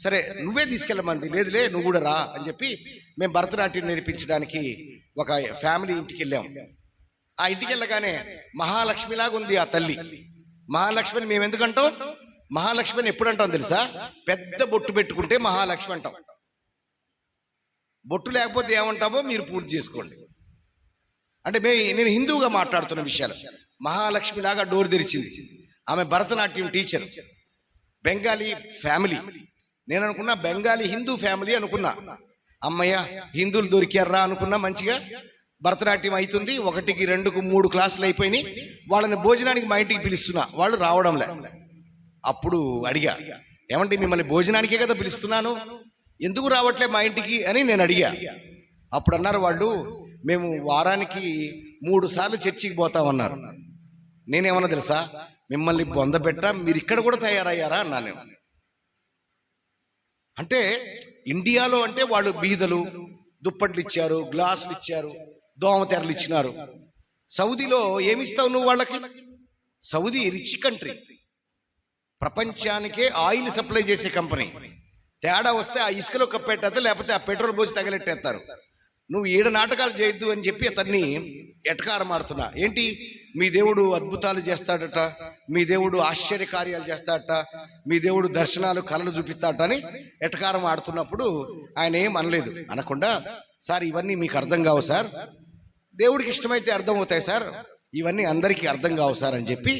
సరే నువ్వే తీసుకెళ్ళమంది. లేదులే నువ్వు కూడా రా అని చెప్పి మేము భరతనాట్యం నేర్పించడానికి ఒక ఫ్యామిలీ ఇంటికి వెళ్ళాం. ఆ ఇంటికి వెళ్ళగానే మహాలక్ష్మిలాగా ఉంది ఆ తల్లి. మహాలక్ష్మిని మేము ఎందుకంటాం, మహాలక్ష్మిని ఎప్పుడు అంటాం తెలుసా, పెద్ద బొట్టు పెట్టుకుంటే మహాలక్ష్మి అంటాం. బొట్టు లేకపోతే ఏమంటామో మీరు పూర్తి చేసుకోండి. అంటే నేను హిందువుగా మాట్లాడుతున్న విషయాలు. మహాలక్ష్మి లాగా డోర్ తెరిచింది. ఆమె భరతనాట్యం టీచర్, బెంగాలీ ఫ్యామిలీ. నేను అనుకున్నా బెంగాలీ హిందూ ఫ్యామిలీ అనుకున్నా. అమ్మయ్య హిందువులు దొరికారా అనుకున్నా మంచిగా. భరతనాట్యం అవుతుంది, 1కి 2కు 3 క్లాసులు అయిపోయినాయి. వాళ్ళని భోజనానికి మా ఇంటికి పిలుస్తున్నా, వాళ్ళు రావడంలే. అప్పుడు అడిగా, ఏమంటే మిమ్మల్ని భోజనానికే కదా పిలుస్తున్నాను, ఎందుకు రావట్లే మా ఇంటికి అని నేను అడిగా. అప్పుడు అన్నారు వాళ్ళు, మేము వారానికి 3 సార్లు చర్చికి పోతామన్నారు. నేనేమన్నా తెలుసా, మిమ్మల్ని బొందబెట్ట, మీరు ఇక్కడ కూడా తయారయ్యారా అన్నా నేను. అంటే ఇండియాలో అంటే వాళ్ళు బీదలు, దుప్పట్లు ఇచ్చారు, గ్లాసులు ఇచ్చారు, దోమతెరలు ఇచ్చినారు. సౌదీలో ఏమిస్తావు నువ్వు వాళ్ళకి? సౌదీ రిచ్ కంట్రీ, ప్రపంచానికే ఆయిల్ సప్లై చేసే కంపెనీ. తేడా వస్తే ఆ ఇసుకలో కప్పెట్టేస్తారు, లేకపోతే ఆ పెట్రోల్ పోసి తగలెట్టేస్తారు. నువ్వు 7 నాటకాలు చేయొద్దు అని చెప్పి అతన్ని ఎటకారం ఆడుతున్నా. ఏంటి, మీ దేవుడు అద్భుతాలు చేస్తాడట, మీ దేవుడు ఆశ్చర్యకార్యాలు చేస్తాడట, మీ దేవుడు దర్శనాలు కళలు చూపిస్తాడట అని ఎటకారం ఆడుతున్నప్పుడు ఆయన ఏం అనలేదు. అనకుండా, సార్ ఇవన్నీ మీకు అర్థం కావు సార్, దేవుడికి ఇష్టమైతే అర్థం అవుతాయి సార్, ఇవన్నీ అందరికీ అర్థం కావు సార్ అని చెప్పి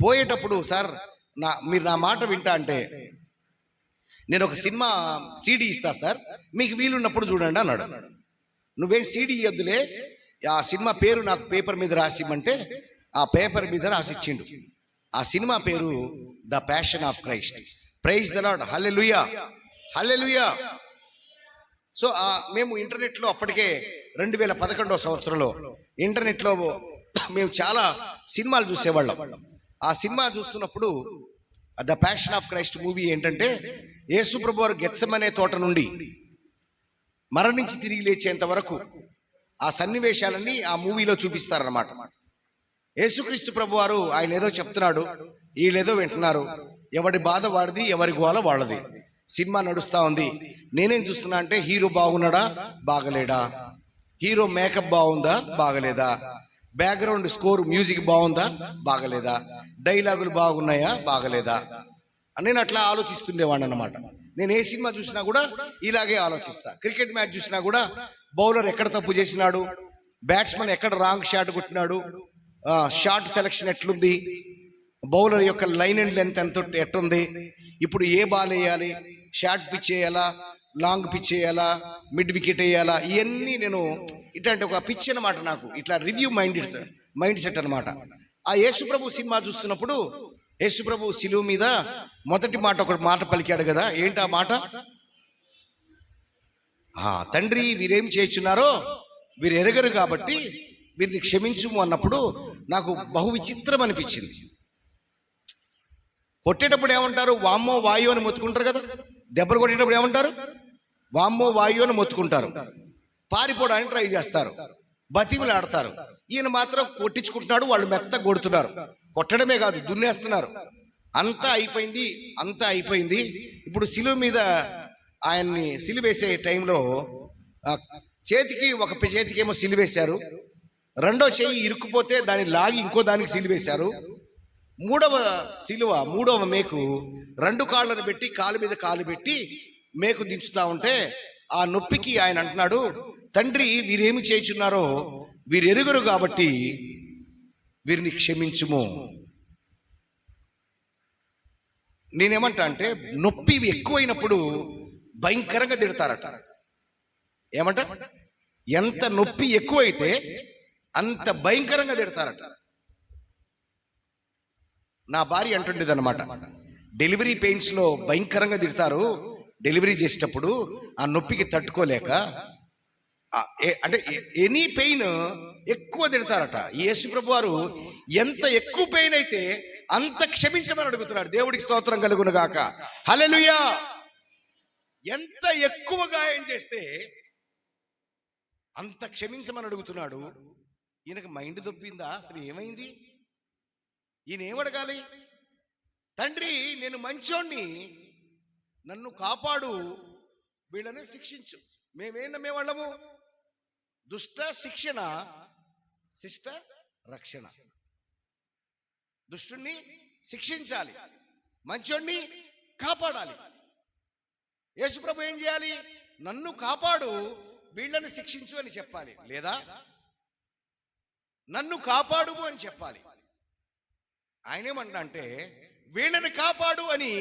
పోయేటప్పుడు, సార్ మీరు నా మాట వింటా అంటే నేను ఒక సినిమా సీడీ ఇస్తా సార్, మీకు వీలున్నప్పుడు చూడండి అన్నాడు. నువ్వేం సీడీ ఇవ్వద్దులే, ఆ సినిమా పేరు నాకు పేపర్ మీద రాసిమ్మంటే ఆ పేపర్ మీద రాసిచ్చిండు. ఆ సినిమా పేరు the passion of Christ. Praise the Lord, hallelujah, hallelujah. So మేము ఇంటర్నెట్లో అప్పటికే 2011 సంవత్సరంలో ఇంటర్నెట్లో మేము చాలా సినిమాలు చూసేవాళ్ళం. ఆ సినిమా చూస్తున్నప్పుడు the passion of Christ movie ఏంటంటే, యేసు ప్రభు వారు గెత్సెమనే తోట నుండి మరణించి తిరిగి లేచేంత వరకు ఆ సన్నివేశాలన్నీ ఆ మూవీలో చూపిస్తారన్నమాట. యేసుక్రీస్తు ప్రభు వారు ఆయన ఏదో చెప్తున్నాడు, వీళ్ళేదో వింటున్నారు, ఎవడి బాధ వాడిది, ఎవరి గోల వాళ్ళది. సినిమా నడుస్తూ ఉంది. నేనేం చూస్తున్నా అంటే, హీరో బాగున్నాడా, బాగలేడా, హీరో మేకప్ బాగుందా, బాగలేదా, బ్యాక్గ్రౌండ్ స్కోర్ మ్యూజిక్ బాగుందా, బాగలేదా, డైలాగులు బాగున్నాయా, బాగలేదా, నేను అట్లా ఆలోచిస్తుండేవాడిని అన్నమాట. నేను ఏ సినిమా చూసినా కూడా ఇలాగే ఆలోచిస్తా. క్రికెట్ మ్యాచ్ చూసినా కూడా బౌలర్ ఎక్కడ తప్పు చేసినాడు, బ్యాట్స్మెన్ ఎక్కడ రాంగ్ షాట్ కొట్టినాడు, షాట్ సెలక్షన్ ఎట్లుంది, బౌలర్ యొక్క లైన్ అండ్ లెంత్ ఎట్టుంది, ఇప్పుడు ఏ బాల్ వేయాలి, షార్ట్ పిచ్ వేయాలా, లాంగ్ పిచ్ వేయాలా, మిడ్ వికెట్ వేయాలా, ఇవన్నీ నేను ఇట్లాంటి ఒక పిచ్ అనమాట. నాకు ఇట్లా రివ్యూ మైండ్ సెట్ అనమాట. ఆ యేసుప్రభు సినిమా చూస్తున్నప్పుడు యేసుప్రభు శిలువ మీద మొదటి మాట ఒక మాట పలికాడు కదా. ఏంటి ఆ మాట? తండ్రి వీరేం చేయుచున్నారో వీరు ఎరగరు కాబట్టి వీరిని క్షమించుము అన్నప్పుడు నాకు బహు విచిత్రం అనిపించింది. కొట్టేటప్పుడు ఏమంటారు? వామ్మో వాయు అని మొత్తుకుంటారు కదా. దెబ్బలు కొట్టేటప్పుడు ఏమంటారు? వామ్మో వాయు అని మొత్తుకుంటారు. పారిపోవడానికి ట్రై చేస్తారు, బతివులు ఆడతారు. ఈయన మాత్రం కొట్టించుకుంటున్నాడు, వాళ్ళు మెత్త కొడుతున్నారు. కొట్టడమే కాదు, దున్నేస్తున్నారు. అంతా అయిపోయింది. ఇప్పుడు శిలువ మీద ఆయన్ని సిలువేసే టైంలో చేతికి ఒక చేతికేమో సిలువేశారు, రెండో చెయ్యి ఇరుక్కుపోతే దాన్ని లాగి ఇంకో దానికి సిలువేశారు. మూడవ మేకు 2 కాళ్ళను పెట్టి కాలు మీద కాలు పెట్టి మేకు దించుతా ఉంటే ఆ నొప్పికి ఆయన అంటున్నాడు, తండ్రి వీరేమి చేయుచున్నారో వీరు ఎరుగరు కాబట్టి వీరిని క్షమించుము. నేనేమంటా అంటే, నొప్పి ఎక్కువైనప్పుడు భయంకరంగా తిడతారట. ఏమంట? ఎంత నొప్పి ఎక్కువైతే అంత భయంకరంగా తిడతారట. నా భార్య అంటుండేది అనమాట, డెలివరీ పెయిన్స్ లో భయంకరంగా తిడతారు, డెలివరీ చేసేటప్పుడు ఆ నొప్పికి తట్టుకోలేక, అంటే ఎనీ పెయిన్ ఎక్కువ తిడతారట. యేసుప్రభు వారు ఎంత ఎక్కువ పెయిన్ అయితే అంత క్షమించమని అడుగుతున్నాడు. దేవుడికి స్తోత్రం కలుగును గాక, హల్లెలూయా. ఎంత ఎక్కువ గాయం చేస్తే అంత క్షమించమని అడుగుతున్నాడు. ఈయనకు మైండ్ దొబ్బిందా? అసలు ఏమైంది? ఈయన ఏమడగాలి? తండ్రి నేను మంచోణ్ణి, నన్ను కాపాడు, వీళ్ళని శిక్షించు. మేమేం నమ్మేవాళ్ళము? దుష్ట శిక్షణ, శిష్ట రక్షణ. దుష్టుణ్ణి శిక్షించాలి, మంచోణ్ణి కాపాడాలి. యేసుప్రభు ఏం చేయాలి? నన్ను కాపాడు, వీళ్ళని శిక్షించు అని చెప్పాలి, లేదా నన్ను కాపాడు అని చెప్పాలి. ఆయన ఏమంటా అంటే, వీళ్ళని కాపాడు అని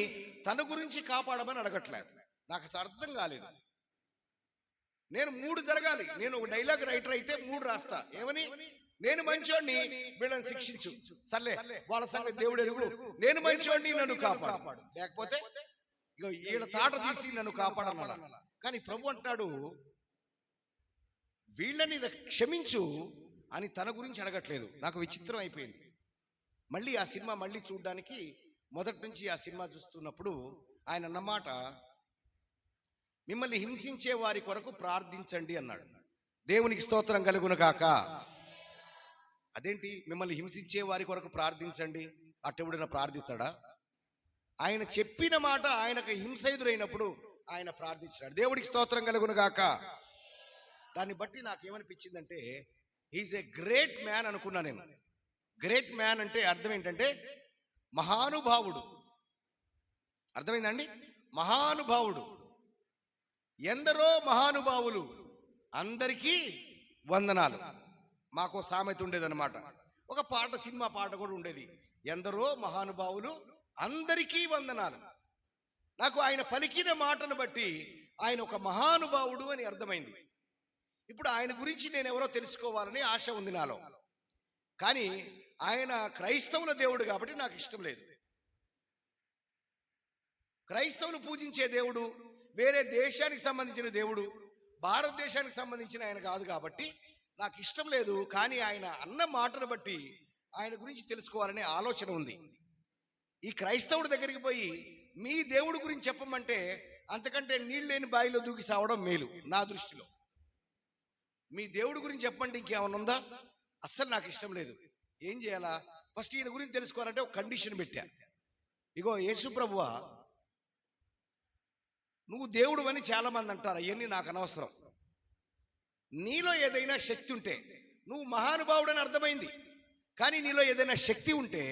తన గురించి కాపాడమని అడగట్లేదు. నాకు అసలు అర్థం కాలేదు. నేను 3 జరగాలి. నేను ఒక డైలాగ్ రైటర్ అయితే 3 రాస్తా. ఏమని? నేను మంచోడిని, వీళ్ళని శిక్షించు. సర్లే, వాళ్ళ సంగతి దేవుడు ఎరుగు. నేను మంచోడిని, నన్ను కాపాడు. లేకపోతే ఇగో వీళ్ళ తాట తీసి నన్ను కాపాడన్నాడు. కానీ ప్రభు అంటున్నాడు, వీళ్ళని క్షమించు అని తన గురించి అడగట్లేదు. నాకు విచిత్రం అయిపోయింది. మళ్ళీ ఆ సినిమా చూడడానికి మొదటి నుంచి ఆ సినిమా చూస్తున్నప్పుడు ఆయన అన్నమాట, మిమ్మల్ని హింసించే వారి కొరకు ప్రార్థించండి అన్నాడు. దేవునికి స్తోత్రం కలుగును గాక. అదేంటి మిమ్మల్ని హింసించే వారి కొరకు ప్రార్థించండి? అట్టెవడైనా ప్రార్థిస్తాడా? ఆయన చెప్పిన మాట ఆయనకు హింస ఎదురైనప్పుడు ఆయన ప్రార్థించాడు. దేవుడికి స్తోత్రం కలుగును గాక. దాన్ని బట్టి నాకేమనిపించిందంటే, హీఈస్ ఏ గ్రేట్ మ్యాన్ అనుకున్నా నేను. గ్రేట్ మ్యాన్ అంటే అర్థం ఏంటంటే మహానుభావుడు. అర్థమైందండి? మహానుభావుడు. ఎందరో మహానుభావులు, అందరికీ వందనాలు. మాకు సామెత ఉండేదన్నమాట. ఒక పాట, సినిమా పాట కూడా ఉండేది, ఎందరో మహానుభావులు అందరికీ వందనాలు. నాకు ఆయన పలికిన మాటను బట్టి ఆయన ఒక మహానుభావుడు అని అర్థమైంది. ఇప్పుడు ఆయన గురించి నేను ఎవరో తెలుసుకోవాలని ఆశ ఉంది నాలో. కానీ ఆయన క్రైస్తవుల దేవుడు కాబట్టి నాకు ఇష్టం లేదు. క్రైస్తవులు పూజించే దేవుడు వేరే దేశానికి సంబంధించిన దేవుడు, భారతదేశానికి సంబంధించిన ఆయన కాదు కాబట్టి నాకు ఇష్టం లేదు. కానీ ఆయన అన్న మాటను బట్టి ఆయన గురించి తెలుసుకోవాలనే ఆలోచన ఉంది. ఈ క్రైస్తవుడి దగ్గరికి పోయి మీ దేవుడి గురించి చెప్పమంటే అంతకంటే నీళ్ళు లేని బావిలో దూకి సావడం మేలు నా దృష్టిలో. మీ దేవుడి గురించి చెప్పండి, ఇంకేమైనా ఉందా? అస్సలు నాకు ఇష్టం లేదు. ఏం చేయాలా? ఫస్ట్ ఈయన గురించి తెలుసుకోవాలంటే ఒక కండిషన్ పెట్టా. ఇగో యేసు ప్రభువా, నువ్వు దేవుడు అని చాలా మంది అంటారు. అవన్నీ నాకు అనవసరం. నీలో ఏదైనా శక్తి ఉంటే, నువ్వు మహానుభావుడు అని అర్థమైంది, కానీ నీలో ఏదైనా శక్తి ఉంటే,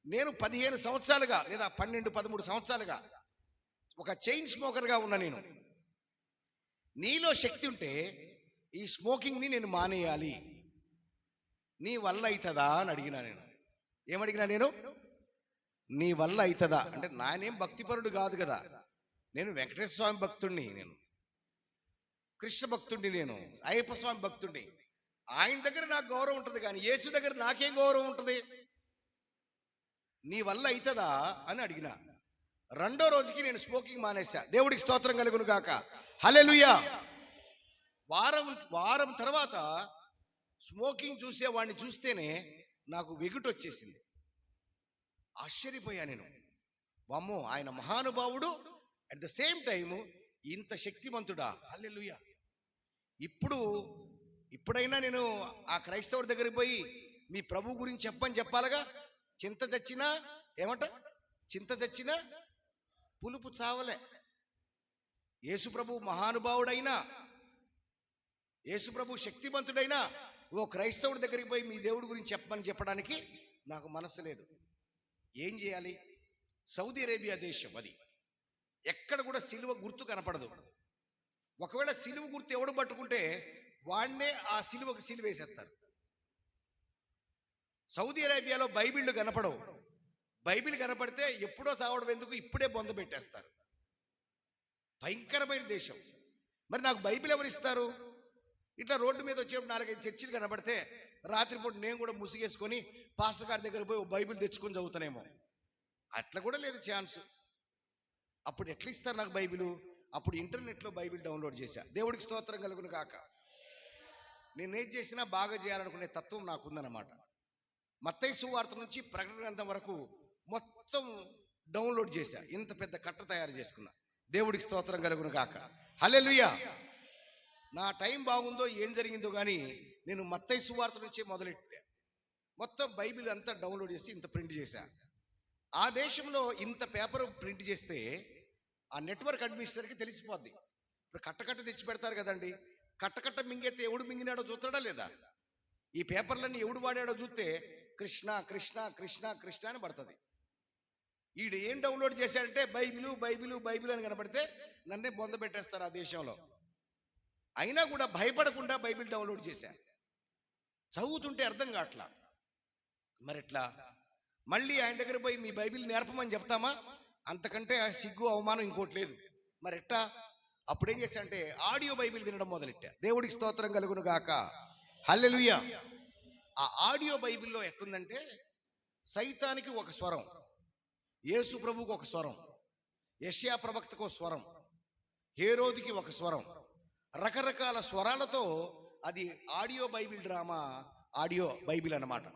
నేను 15 సంవత్సరాలుగా లేదా 12-13 సంవత్సరాలుగా ఒక చైన్ స్మోకర్గా ఉన్నా. నేను నీలో శక్తి ఉంటే ఈ స్మోకింగ్ని నేను మానేయాలి, నీ వల్ల అవుతుందా అని అడిగినా. నేను ఏమడిగినా? నేను నీ వల్ల అవుతుందా అంటే, నానేం భక్తిపరుడు కాదు కదా. నేను వెంకటేశ్వర స్వామి భక్తుడిని, నేను కృష్ణ భక్తుడిని, నేను అయ్యప్ప స్వామి భక్తుడిని. ఆయన దగ్గర నాకు గౌరవం ఉంటుంది, కానీ యేసు దగ్గర నాకేం గౌరవం ఉంటుంది? నీ వల్ల అవుతుందా అని అడిగిన. 2వ రోజుకి నేను స్మోకింగ్ మానేసా. దేవుడికి స్తోత్రం కలుగును గాక. హల్లెలూయా. వారం తర్వాత స్మోకింగ్ చూసేవాడిని చూస్తేనే నాకు వెగుటు వచ్చేసింది. ఆశ్చర్యపోయా నేను. వామ్మో, ఆయన మహానుభావుడు, అట్ ద సేమ్ టైము ఇంత శక్తిమంతుడా. హల్లెలూయా. ఇప్పుడైనా నేను ఆ క్రైస్తవుడి దగ్గరికి పోయి మీ ప్రభు గురించి చెప్పాలిగా. చింత చచ్చినా పులుపు చావలే. యేసు ప్రభు మహానుభావుడైనా, యేసు ప్రభు శక్తిమంతుడైనా ఓ క్రైస్తవుడి దగ్గరికి పోయి మీ దేవుడి గురించి చెప్పడానికి నాకు మనసు లేదు. ఏం చేయాలి? సౌదీ అరేబియా దేశం అది. ఎక్కడ కూడా సిలువ గుర్తు కనపడదు. ఒకవేళ సిలువ గుర్తు ఎవడు పట్టుకుంటే వాడినే ఆ సిలువకు సిలువేసేస్తారు. సౌదీ అరేబియాలో బైబిళ్ళు కనపడవు. బైబిల్ కనపడితే ఎప్పుడో సావడం ఎందుకు, ఇప్పుడే బొంద పెట్టేస్తారు. భయంకరమైన దేశం. మరి నాకు బైబిల్ ఎవరు ఇస్తారు? ఇట్లా రోడ్డు మీద వచ్చేప్పుడు 4-5 చర్చిలు కనపడితే రాత్రిపూట నేను కూడా ముసిగేసుకొని పాస్టర్ గారి దగ్గర పోయి బైబిల్ తెచ్చుకొని చదువుతానేమో. అట్లా కూడా లేదు ఛాన్స్. అప్పుడు ఎట్లా ఇస్తారు నాకు బైబిలు? అప్పుడు ఇంటర్నెట్లో బైబిల్ డౌన్లోడ్ చేశా. దేవుడికి స్తోత్రం కలుగును కాక. నేనేం చేసినా బాగా చేయాలనుకునే తత్వం నాకుందన్నమాట. మత్తయి సువార్త నుంచి ప్రకటన గ్రంథం వరకు మొత్తం డౌన్లోడ్ చేశా. ఇంత పెద్ద కట్ట తయారు చేసుకున్నా. దేవుడికి స్తోత్రం కలుగును కాక. హల్లెలూయా. నా టైం బాగుందో ఏం జరిగిందో కానీ నేను మత్తయి సువార్త నుంచే మొదలెట్టా. మొత్తం బైబిల్ అంతా డౌన్లోడ్ చేసి ఇంత ప్రింట్ చేశా. ఆ దేశంలో ఇంత పేపర్ ప్రింట్ చేస్తే ఆ నెట్వర్క్ అడ్మినిస్ట్రేటర్కి తెలిసిపోద్ది. ఇప్పుడు కట్ట తెచ్చి పెడతారు కదండి. కట్ట మింగేస్తే ఎవడు మింగినాడో చూస్తాడా లేదా? ఈ పేపర్లన్నీ ఎవడు వాడాడో చూస్తే కృష్ణ కృష్ణ కృష్ణ కృష్ణ అని పడుతుంది. ఈడు ఏం డౌన్లోడ్ చేశాడంటే బైబిల్ అని కనపడితే నన్నే బొంద పెట్టేస్తారు ఆ దేశంలో. అయినా కూడా భయపడకుండా బైబిల్ డౌన్లోడ్ చేశా. చదువుతుంటే అర్థం కావట్లా. మరి ఎట్లా? మళ్ళీ ఆయన దగ్గర పోయి మీ బైబిల్ నేర్పమని చెప్తామా? అంతకంటే సిగ్గు అవమానం ఇంకోటి లేదు. మరి ఎట్టా? అప్పుడేం చేశానంటే ఆడియో బైబిల్ వినడం మొదలెట్టా. దేవుడికి స్తోత్రం కలుగును గాక. హల్లెలూయా. ఆ ఆడియో బైబిల్లో ఎట్లుందంటే సైతానికి ఒక స్వరం, యేసు ప్రభువుకు ఒక స్వరం, యెషయా ప్రవక్తకు ఒక స్వరం, హేరోదికి ఒక స్వరం, రకరకాల స్వరాలతో అది audio Bible drama, audio Bible అన్నమాట.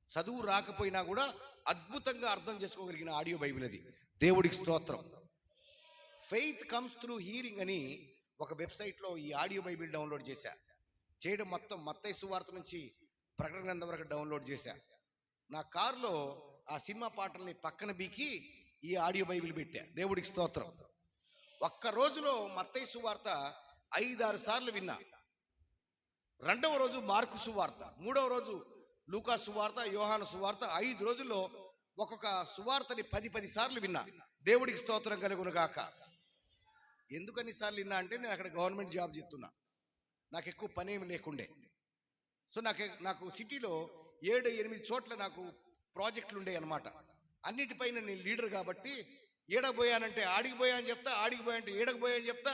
చదువు రాకపోయినా కూడా అద్భుతంగా అర్థం చేసుకోగలిగిన ఆడియో బైబిల్ అది. దేవుడికి స్తోత్రం. ఫెయిత్ కమ్స్ త్రూ హీరింగ్ అని ఒక వెబ్సైట్లో ఈ ఆడియో బైబిల్ డౌన్లోడ్ చేశా. చేయడం మొత్తం మత్తయి సువార్త నుంచి ప్రకటన గ్రంథం వరకు డౌన్లోడ్ చేశా. నా కారులో ఆ సినిమా పాటల్ని పక్కన బీకి ఈ ఆడియో బైబిల్ పెట్టా. దేవుడికి స్తోత్రం. ఒక్క రోజులో మత్తయి సువార్త 5-6 సార్లు విన్నా. రెండవ రోజు మార్కు సువార్త, మూడవ రోజు లూకా సువార్త, యోహాను సువార్త, 5 రోజుల్లో ఒక్కొక్క సువార్తని 10 సార్లు విన్నా. దేవుడికి స్తోత్రం కలుగును గాక. ఎందుకు అన్నిసార్లు విన్నా అంటే నేను అక్కడ గవర్నమెంట్ జాబ్ చేస్తున్నా, నాకు ఎక్కువ పనేమి లేకుండే. సో నాకు సిటీలో 7-8 చోట్ల నాకు ప్రాజెక్టులు ఉండే అన్నమాట. అన్నిటిపైన నేను లీడర్ కాబట్టి ఏడకపోయానంటే ఆడికి పోయా అని చెప్తా, ఆడికి పోయా అంటే ఏడకపోయా అని చెప్తా,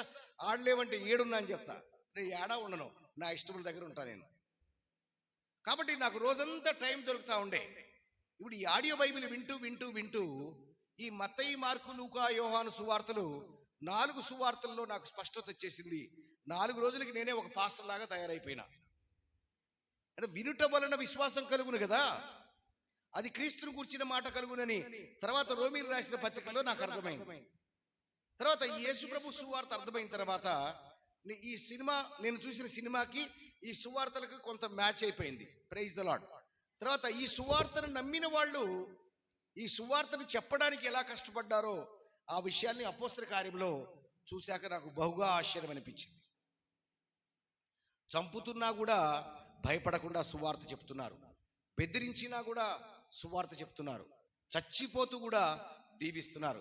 ఆడలేవంటే ఏడున్నా అని చెప్తా. నేను ఏడా ఉండను, నా ఇష్టముల దగ్గర ఉంటా నేను. కాబట్టి నాకు రోజంతా టైం దొరుకుతా ఉండే. ఇప్పుడు ఈ ఆడియో బైబిల్ వింటూ వింటూ వింటూ ఈ మత్తయి, మార్కు, లూకా, యోహాను సువార్తలు 4 సువార్తల్లో నాకు స్పష్టత వచ్చేసింది. 4 రోజులకి నేనే ఒక పాస్టర్ లాగా తయారైపోయినా. అంటే వినుట వలన విశ్వాసం కలుగును కదా, అది క్రీస్తును కూర్చిన మాట కలుగునని తర్వాత రోమీలు రాసిన పత్రికలో నాకు అర్థమైంది. తర్వాత యేసు ప్రభు సువార్త అర్థమైన తర్వాత ఈ సినిమా, నేను చూసిన సినిమాకి ఈ సువార్తలకు కొంత మ్యాచ్ అయిపోయింది. Praise the Lord. తర్వాత ఈ సువార్తను నమ్మిన వాళ్ళు ఈ సువార్తను చెప్పడానికి ఎలా కష్టపడ్డారో ఆ విషయాన్ని అపోస్తల కార్యంలో చూశాక నాకు బహుగా ఆశ్చర్యం అనిపించింది. చంపుతున్నా కూడా భయపడకుండా సువార్త చెప్తున్నారు, బెదిరించినా కూడా సువార్త చెప్తున్నారు, చచ్చిపోతూ కూడా దీవిస్తున్నారు.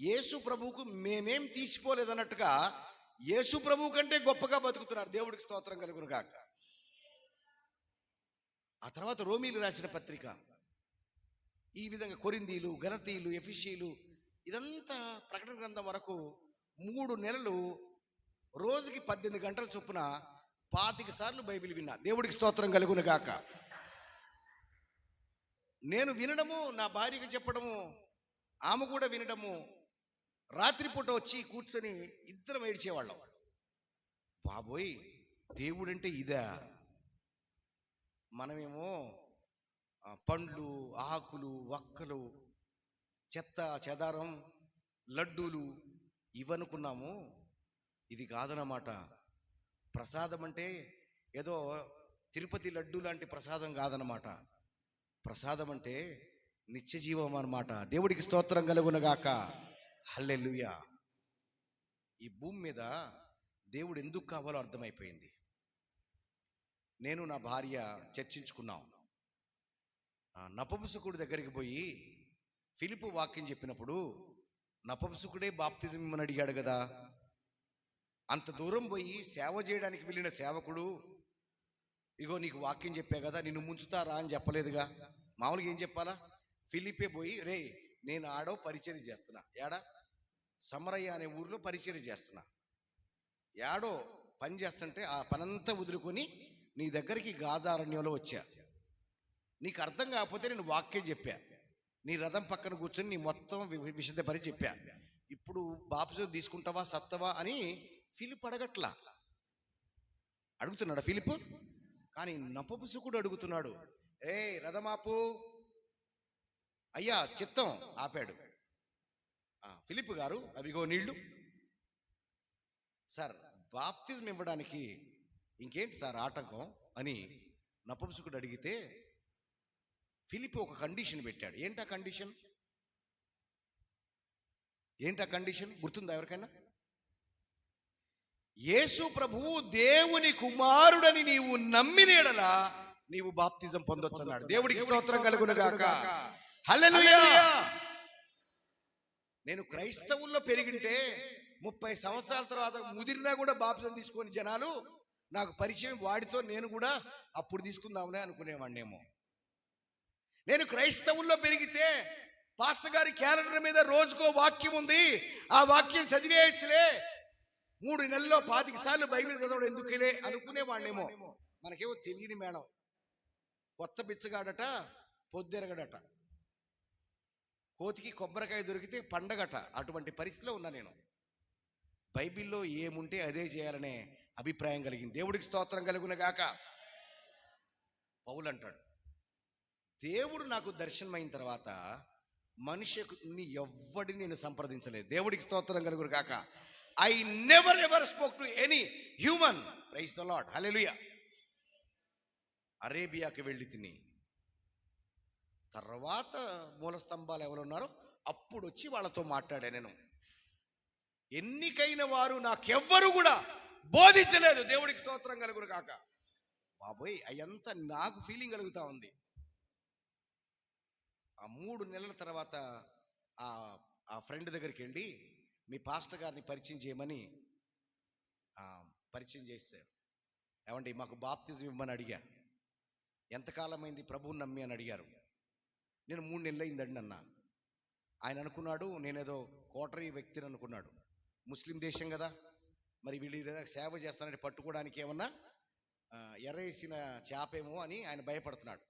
యేసు ప్రభువుకు మేమేం తీసిపోలేదన్నట్టుగా యేసు ప్రభువు కంటే గొప్పగా బతుకుతున్నారు. దేవుడికి స్తోత్రం కలుగును గాక. ఆ తర్వాత రోమీలు రాసిన పత్రిక, ఈ విధంగా కొరింథీలు, గలతీలు, ఎఫెసీయులు, ఇదంతా ప్రకటన గ్రంథం వరకు 3 నెలలు రోజుకి 18 గంటల చొప్పున 25 సార్లు బైబిల్ విన్నా. దేవుడికి స్తోత్రం కలుగును గాక. నేను వినడము, నా భార్యకి చెప్పడము, ఆమె కూడా వినడము, రాత్రిపూట వచ్చి కూర్చొని ఇద్దరం ఏడ్చేవాళ్ళం. బాబోయ్, దేవుడంటే ఇదా? మనమేమో పండ్లు, ఆకులు, వక్కలు, చెత్త చెదారం, లడ్డూలు ఇవనుకున్నాము. ఇది కాదన్నమాట. ప్రసాదం అంటే ఏదో తిరుపతి లడ్డు లాంటి ప్రసాదం కాదన్నమాట. ప్రసాదం అంటే నిత్య జీవం అన్నమాట. దేవుడికి స్తోత్రం కలుగునగాక. హల్లెలూయా. ఈ భూమి మీద దేవుడు ఎందుకు కావాలో అర్థమైపోయింది. నేను నా భార్య చర్చించుకున్నాం. నపుంసకుడి దగ్గరికి పోయి ఫిలిపు వాక్యం చెప్పినప్పుడు నపుంసకుడే బాప్తిజం ఇమ్మని అడిగాడు కదా. అంత దూరం పోయి సేవ చేయడానికి వెళ్ళిన సేవకుడు, ఇగో నీకు వాక్యం చెప్పా కదా, నిన్ను ముంచుతారా అని చెప్పలేదుగా. మామూలుగా ఏం చెప్పాలా? ఫిలిపే పోయి, రే నేను ఆడో పరిచర్య చేస్తున్నా, ఏడా సమరయ్య అనే ఊరిలో పరిచర్య చేస్తున్నా, ఏడో పని చేస్తుంటే ఆ పనంతా వదులుకొని నీ దగ్గరికి గాజారణ్యంలో వచ్చా. నీకు అర్థం కాకపోతే నేను వాక్యం చెప్పా, నీ రథం పక్కన కూర్చొని నీ మొత్తం విషదపరి చెప్పా. ఇప్పుడు బాప్తిజం తీసుకుంటావా సత్తవా అని ఫిలిప్ అడగట్లా. అడుగుతున్నాడు ఫిలిప్, కానీ నపుంసకుడు అడుగుతున్నాడు. రథమాపు అయ్యా, చిత్తం ఆపాడు. ఫిలిప్ గారు అవిగో నీళ్లు. సార్, బాప్తిజం ఇవ్వడానికి ఇంకేంటి సార్ ఆటంకం అని నపుంసకుడు అడిగితే ఫిలిప్ ఒక కండిషన్ పెట్టాడు. ఏంటా కండిషన్? గుర్తుందా ఎవరికైనా? యేసు ప్రభువు దేవుని కుమారుడని నీవు నమ్మినేడలా నీవు బాప్తిజం పొందొచ్చు అన్నాడు. దేవుడికి స్తోత్రం కలుగునుగాక. హల్లెలూయా. నేను క్రైస్తవుల్లో పెరిగింటే 30 సంవత్సరాల తర్వాత ముదిరినా కూడా బాప్తిజం తీసుకొని జనాలు నాకు పరిచయం, వాడితో నేను కూడా అప్పుడు తీసుకుందామనే అనుకునేవాడినేమో. నేను క్రైస్తవుల్లో పెరిగితే పాస్టర్ గారి క్యాలెండర్ మీద రోజుకో వాక్యం ఉంది, ఆ వాక్యం చదివేయచ్చులే, 3 నెలల్లో 25 సార్లు బైబిల్ చదవడం ఎందుకులే అనుకునేవాడినేమో. మనకేమో తెలియని మేడం. కొత్త బిచ్చగాడట, పొద్దెరగడట, కోతికి కొబ్బరికాయ దొరికితే పండగట. అటువంటి పరిస్థితిలో ఉన్నా నేను. బైబిల్లో ఏముంటే అదే చేయాలనే అభిప్రాయం కలిగింది. దేవుడికి స్తోత్రం కలుగును గాక. పౌలు అంటాడు, దేవుడు నాకు దర్శనమైన తర్వాత మనిషిని ఎవ్వడిని నేను సంప్రదించలేదు. దేవుడికి స్తోత్రం కలుగును గాక. I never ever spoke to any human. Praise the Lord, hallelujah. అరేబియాకి వెళ్ళి తిని తర్వాత మూల స్తంభాలు ఎవరు ఉన్నారో అప్పుడు వచ్చి వాళ్ళతో మాట్లాడా నేను. ఎన్నికైన వారు నాకెవ్వరు కూడా బోధించలేదు. దేవుడికి స్తోత్రం కలుగును కాక. బాబోయ్, అయ్యంతా నాకు ఫీలింగ్ కలుగుతా ఉంది. ఆ 3 నెలల తర్వాత ఆ ఫ్రెండ్ దగ్గరికి వెళ్ళి మీ పాస్టర్ గారిని పరిచయం చేయమని పరిచయం చేశారు. ఏమండి, మాకు బాప్తిజం ఇవ్వమని అడిగా. ఎంతకాలమైంది ప్రభువుని నమ్మి అని అడిగారు. నేను 3 నెలలు అయిందండి అన్నా. ఆయన అనుకున్నాడు నేనేదో కోటరీ వ్యక్తిని అనుకున్నాడు. ముస్లిం దేశం కదా, మరి వీళ్ళు సేవ చేస్తానంటే పట్టుకోవడానికి ఏమన్నా ఎర్రేసిన చేపేమో అని ఆయన భయపడుతున్నాడు.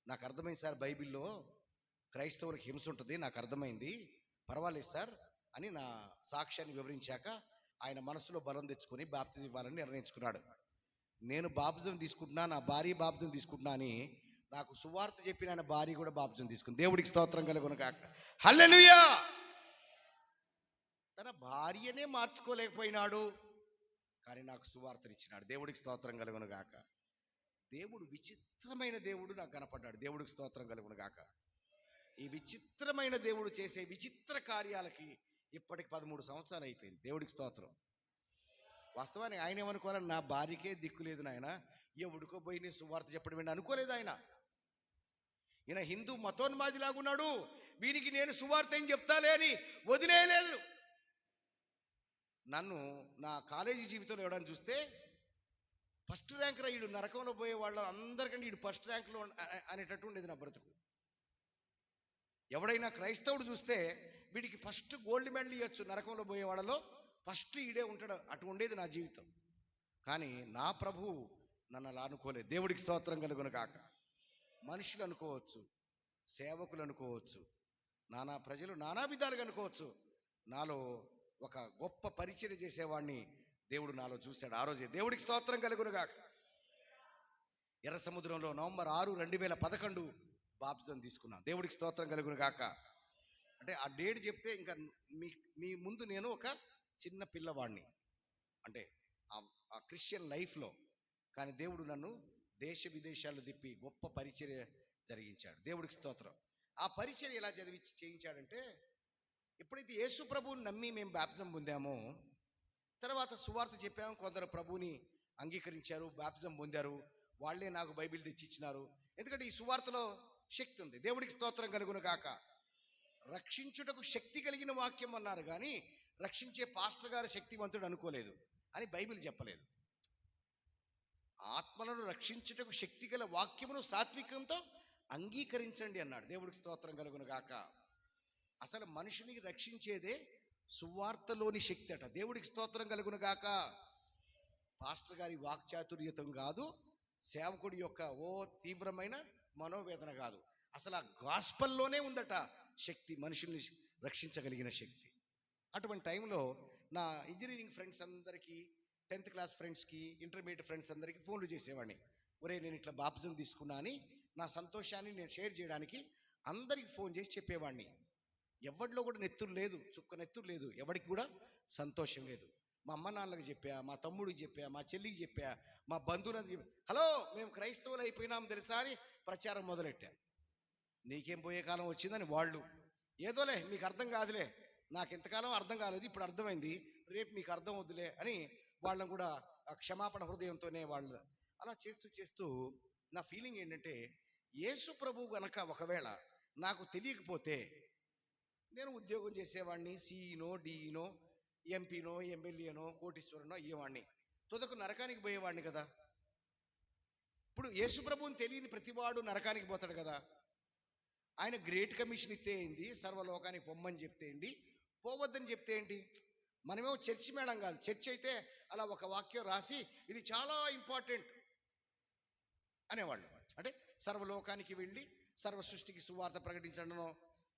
నాకు అర్థమైంది సార్, బైబిల్లో క్రైస్తవులకు హింస ఉంటుంది, నాకు అర్థమైంది, పర్వాలేదు సార్ అని నా సాక్ష్యాన్ని వివరించాక ఆయన మనసులో బలం తెచ్చుకొని బాప్తిజం ఇవ్వాలని నిర్ణయించుకున్నాడు. నేను బాప్తిజం తీసుకుంటున్నా, నా భార్య బాప్తిజం తీసుకుంటున్నా అని నాకు సువార్త చెప్పిన ఆయన భార్య కూడా బాప్తిజం తీసుకుంది. దేవుడికి స్తోత్రం కలుగును గాక. హల్లెలూయా. తన భార్యనే మార్చుకోలేకపోయినాడు, కానీ నాకు సువార్తనిచ్చినాడు. దేవుడికి స్తోత్రం కలుగును గాక. దేవుడు విచిత్రమైన దేవుడు నాకు కనపడ్డాడు. దేవుడికి స్తోత్రం కలుగును గాక. ఈ విచిత్రమైన దేవుడు చేసే విచిత్ర కార్యాలకి ఇప్పటికి 13 సంవత్సరాలు అయిపోయింది. దేవుడికి స్తోత్రం. వాస్తవానికి ఆయన ఏమనుకోవాలని, నా భార్యకే దిక్కు లేదు నాయన, ఎవడికో పోయి నేను సువార్త చెప్పడం ఏంటి అనుకోలేదు ఆయన. ఈయన హిందూ మతోన్మాదిలాగున్నాడు, వీనికి నేను సువార్త ఏం చెప్తాలే అని వదిలేయలేదు. నన్ను నా కాలేజీ జీవితంలో ఎవడని చూస్తే ఫస్ట్ ర్యాంక్ రా, వీడు నరకంలో పోయే వాళ్ళు అందరికంటే వీడు ఫస్ట్ ర్యాంక్లో అనేటట్టు ఉండేది నా బ్రతుకు. ఎవడైనా క్రైస్తవుడు చూస్తే వీడికి ఫస్ట్ గోల్డ్ మెడల్ ఇవ్వచ్చు, నరకంలో పోయే వాళ్ళలో ఫస్ట్ ఈడే ఉంటాడు, అటు ఉండేది నా జీవితం. కానీ నా ప్రభువు నన్ను అలా అనుకోలేదు. దేవుడికి స్తోత్రం కలుగును కాక. మనుషులు అనుకోవచ్చు, సేవకులు అనుకోవచ్చు, నానా ప్రజలు నానా విధాలుగా అనుకోవచ్చు, నాలో ఒక గొప్ప పరిచయం చేసేవాడిని దేవుడు నాలో చూశాడు ఆ రోజే. దేవుడికి స్తోత్రం కలుగును గాక. ఎర్ర సముద్రంలో నవంబర్ 6, 2011 బాప్తిజం తీసుకున్నాను. దేవుడికి స్తోత్రం కలుగును గాక. అంటే ఆ డేట్ చెప్తే ఇంకా మీ ముందు నేను ఒక చిన్న పిల్లవాడిని, అంటే ఆ క్రిస్టియన్ లైఫ్లో. కానీ దేవుడు నన్ను దేశ విదేశాలు తిప్పి గొప్ప పరిచర్య జరిగించాడు. దేవుడికి స్తోత్రం. ఆ పరిచర్య ఎలా చేయించాడంటే, ఎప్పుడైతే యేసు ప్రభువుని నమ్మి మేము బాప్తిజం పొందామో, తర్వాత సువార్త చెప్పాము, కొందరు ప్రభువుని అంగీకరించారు, బాప్తిజం పొందారు, వాళ్ళే నాకు బైబిల్ తెచ్చి ఇచ్చినారు. ఎందుకంటే ఈ సువార్తలో శక్తి ఉంది. దేవుడికి స్తోత్రం కలుగును గాక. రక్షించుటకు శక్తి కలిగిన వాక్యం అన్నారు, కానీ రక్షించే పాస్టర్ గారు శక్తివంతుడు అనుకోలేదు అని బైబిల్ చెప్పలేదు. ఆత్మలను రక్షించుటకు శక్తి గల వాక్యమును సాత్వికంతో అంగీకరించండి అన్నాడు. దేవుడికి స్తోత్రం కలుగును గాక. అసలు మనుషుని రక్షించేదే సువార్తలోని శక్తి అట. దేవుడికి స్తోత్రం కలుగును గాక. పాస్టర్ గారి వాక్చాతుర్యతం కాదు, సేవకుడి యొక్క తీవ్రమైన మనోవేదన కాదు, అసలు ఆ గాస్పల్లోనే ఉందట శక్తి, మనుషుల్ని రక్షించగలిగిన శక్తి. అటువంటి టైంలో నా ఇంజనీరింగ్ ఫ్రెండ్స్ అందరికీ, 10th క్లాస్ ఫ్రెండ్స్కి, ఇంటర్మీడియట్ ఫ్రెండ్స్ అందరికీ ఫోన్లు చేసేవాడిని. ఒరే, నేను ఇట్లా బాప్తిజం తీసుకున్నా అని నా సంతోషాన్ని నేను షేర్ చేయడానికి అందరికి ఫోన్ చేసి చెప్పేవాడిని. ఎవరిలో కూడా నెత్తురు లేదు, చుక్క నెత్తురు లేదు, ఎవరికి కూడా సంతోషం లేదు. మా అమ్మ నాన్నలకు చెప్పా, మా తమ్ముడికి చెప్పా, మా చెల్లికి చెప్పా, మా బంధువులకు చెప్పా, హలో మేము క్రైస్తవులు అయిపోయినాం తెలుసా అని ప్రచారం మొదలెట్టా. నీకేం పోయే కాలం వచ్చిందని వాళ్ళు, ఏదోలే మీకు అర్థం కాదులే, నాకు ఇంతకాలం అర్థం కాలేదు, ఇప్పుడు అర్థమైంది, రేపు మీకు అర్థం వద్దులే అని వాళ్ళని కూడా క్షమాపణ హృదయంతోనే వాళ్ళు అలా చేస్తూ చేస్తూ నా ఫీలింగ్ ఏంటంటే, యేసు ప్రభు గనక ఒకవేళ నాకు తెలియకపోతే నేను ఉద్యోగం చేసేవాడిని, సిఈనో, డిఈనో, ఎంపీనో, ఎమ్మెల్యేనో, కోటీశ్వరనో అయ్యేవాడిని, తుదకు నరకానికి పోయేవాడిని కదా. ఇప్పుడు యేసు ప్రభువుని తెలియని ప్రతివాడు నరకానికి పోతాడు కదా. ఆయన గ్రేట్ కమిషన్ ఇస్తే ఏంది, సర్వలోకానికి పొమ్మని చెప్తే ఏంటి, పోవద్దని చెప్తే ఏంటి? మనమేమో చర్చి మేడం కాదు. చర్చి అయితే అలా ఒక వాక్యం రాసి ఇది చాలా ఇంపార్టెంట్ అనేవాళ్ళు. అంటే సర్వలోకానికి వెళ్ళి సర్వ సృష్టికి సువార్త ప్రకటించడనో,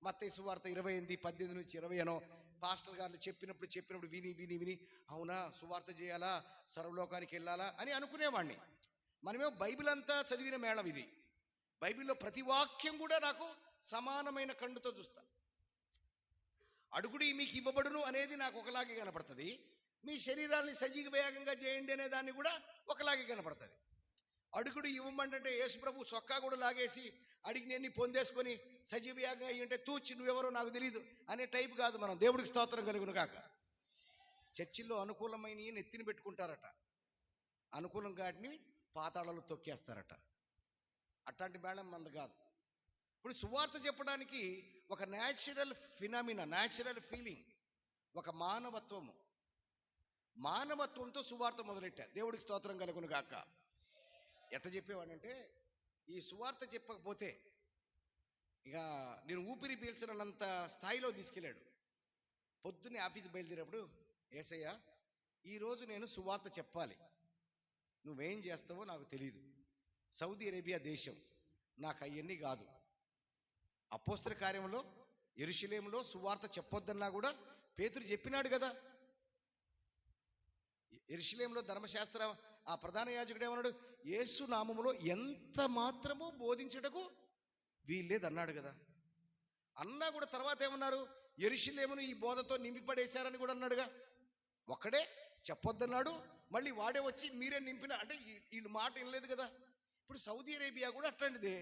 మత్తయి సువార్త 28:18-20 అనో పాస్టర్ గారు చెప్పినప్పుడు విని విని విని అవునా సువార్త చేయాలా, సర్వలోకానికి వెళ్ళాలా అని అనుకునేవాడిని. మనమేమో బైబిల్ అంతా చదివిన మేళం ఇది. బైబిల్లో ప్రతి వాక్యం కూడా నాకు సమానమైన కన్నుతో చూస్తా. అడుగుడి మీకు ఇవ్వబడును అనేది నాకు ఒకలాగే కనపడుతుంది. మీ శరీరాన్ని సజీవంగా చేయండి అనే దాన్ని కూడా ఒకలాగే కనపడుతుంది. అడుగుడు ఇవ్వమంటే యేసుప్రభు చొక్కా కూడా లాగేసి అడిగి నేను పొందేసుకొని సజీవయాగంగా అయ్యింటే తూచి నువ్వెవరో నాకు తెలియదు అనే టైప్ కాదు మనం. దేవుడికి స్తోత్రం కలుగును కాక. చర్చిల్లో అనుకూలమైన నెత్తిని పెట్టుకుంటారట, అనుకూలం కాటిని పాతాళాలు తొక్కేస్తారట. అట్లాంటి మేళం మంది కాదు. ఇప్పుడు సువార్త చెప్పడానికి ఒక న్యాచురల్ ఫినామినా, న్యాచురల్ ఫీలింగ్, ఒక మానవత్వంతో సువార్త మొదలెట్టా. దేవుడికి స్తోత్రం కలుగును గాక. ఎట్ట చెప్పేవాడంటే ఈ సువార్త చెప్పకపోతే ఇక నేను ఊపిరి పీల్చనంత స్థాయిలో తీసుకెళ్ళాడు. పొద్దున్నే ఆఫీస్ బయలుదేరేప్పుడు, ఏసయ్య ఈరోజు నేను సువార్త చెప్పాలి, నువ్వేం చేస్తావో నాకు తెలియదు. సౌదీ అరేబియా దేశం, నాకు అవన్నీ కాదు. అపోస్తల కార్యంలో యెరూషలేములో సువార్త చెప్పొద్దన్నా కూడా పేతురు చెప్పినాడు కదా. యెరూషలేములో ధర్మశాస్త్రం ఆ ప్రధాన యాజకుడు ఏమన్నాడు, యేసు నామములో ఎంత మాత్రమూ బోధించుటకు వీల్లేదన్నాడు కదా. అన్నా కూడా తర్వాత ఏమన్నారు, యెరూషలేమును ఈ బోధతో నింపిపడేశారని కూడా అన్నాడుగా. ఒక్కడే చెప్పొద్దన్నాడు, మళ్ళీ వాడే వచ్చి మీరే నింపిన అంటే వీళ్ళు మాట వినలేదు కదా. ఇప్పుడు సౌదీ అరేబియా కూడా అట్లాంటిదే.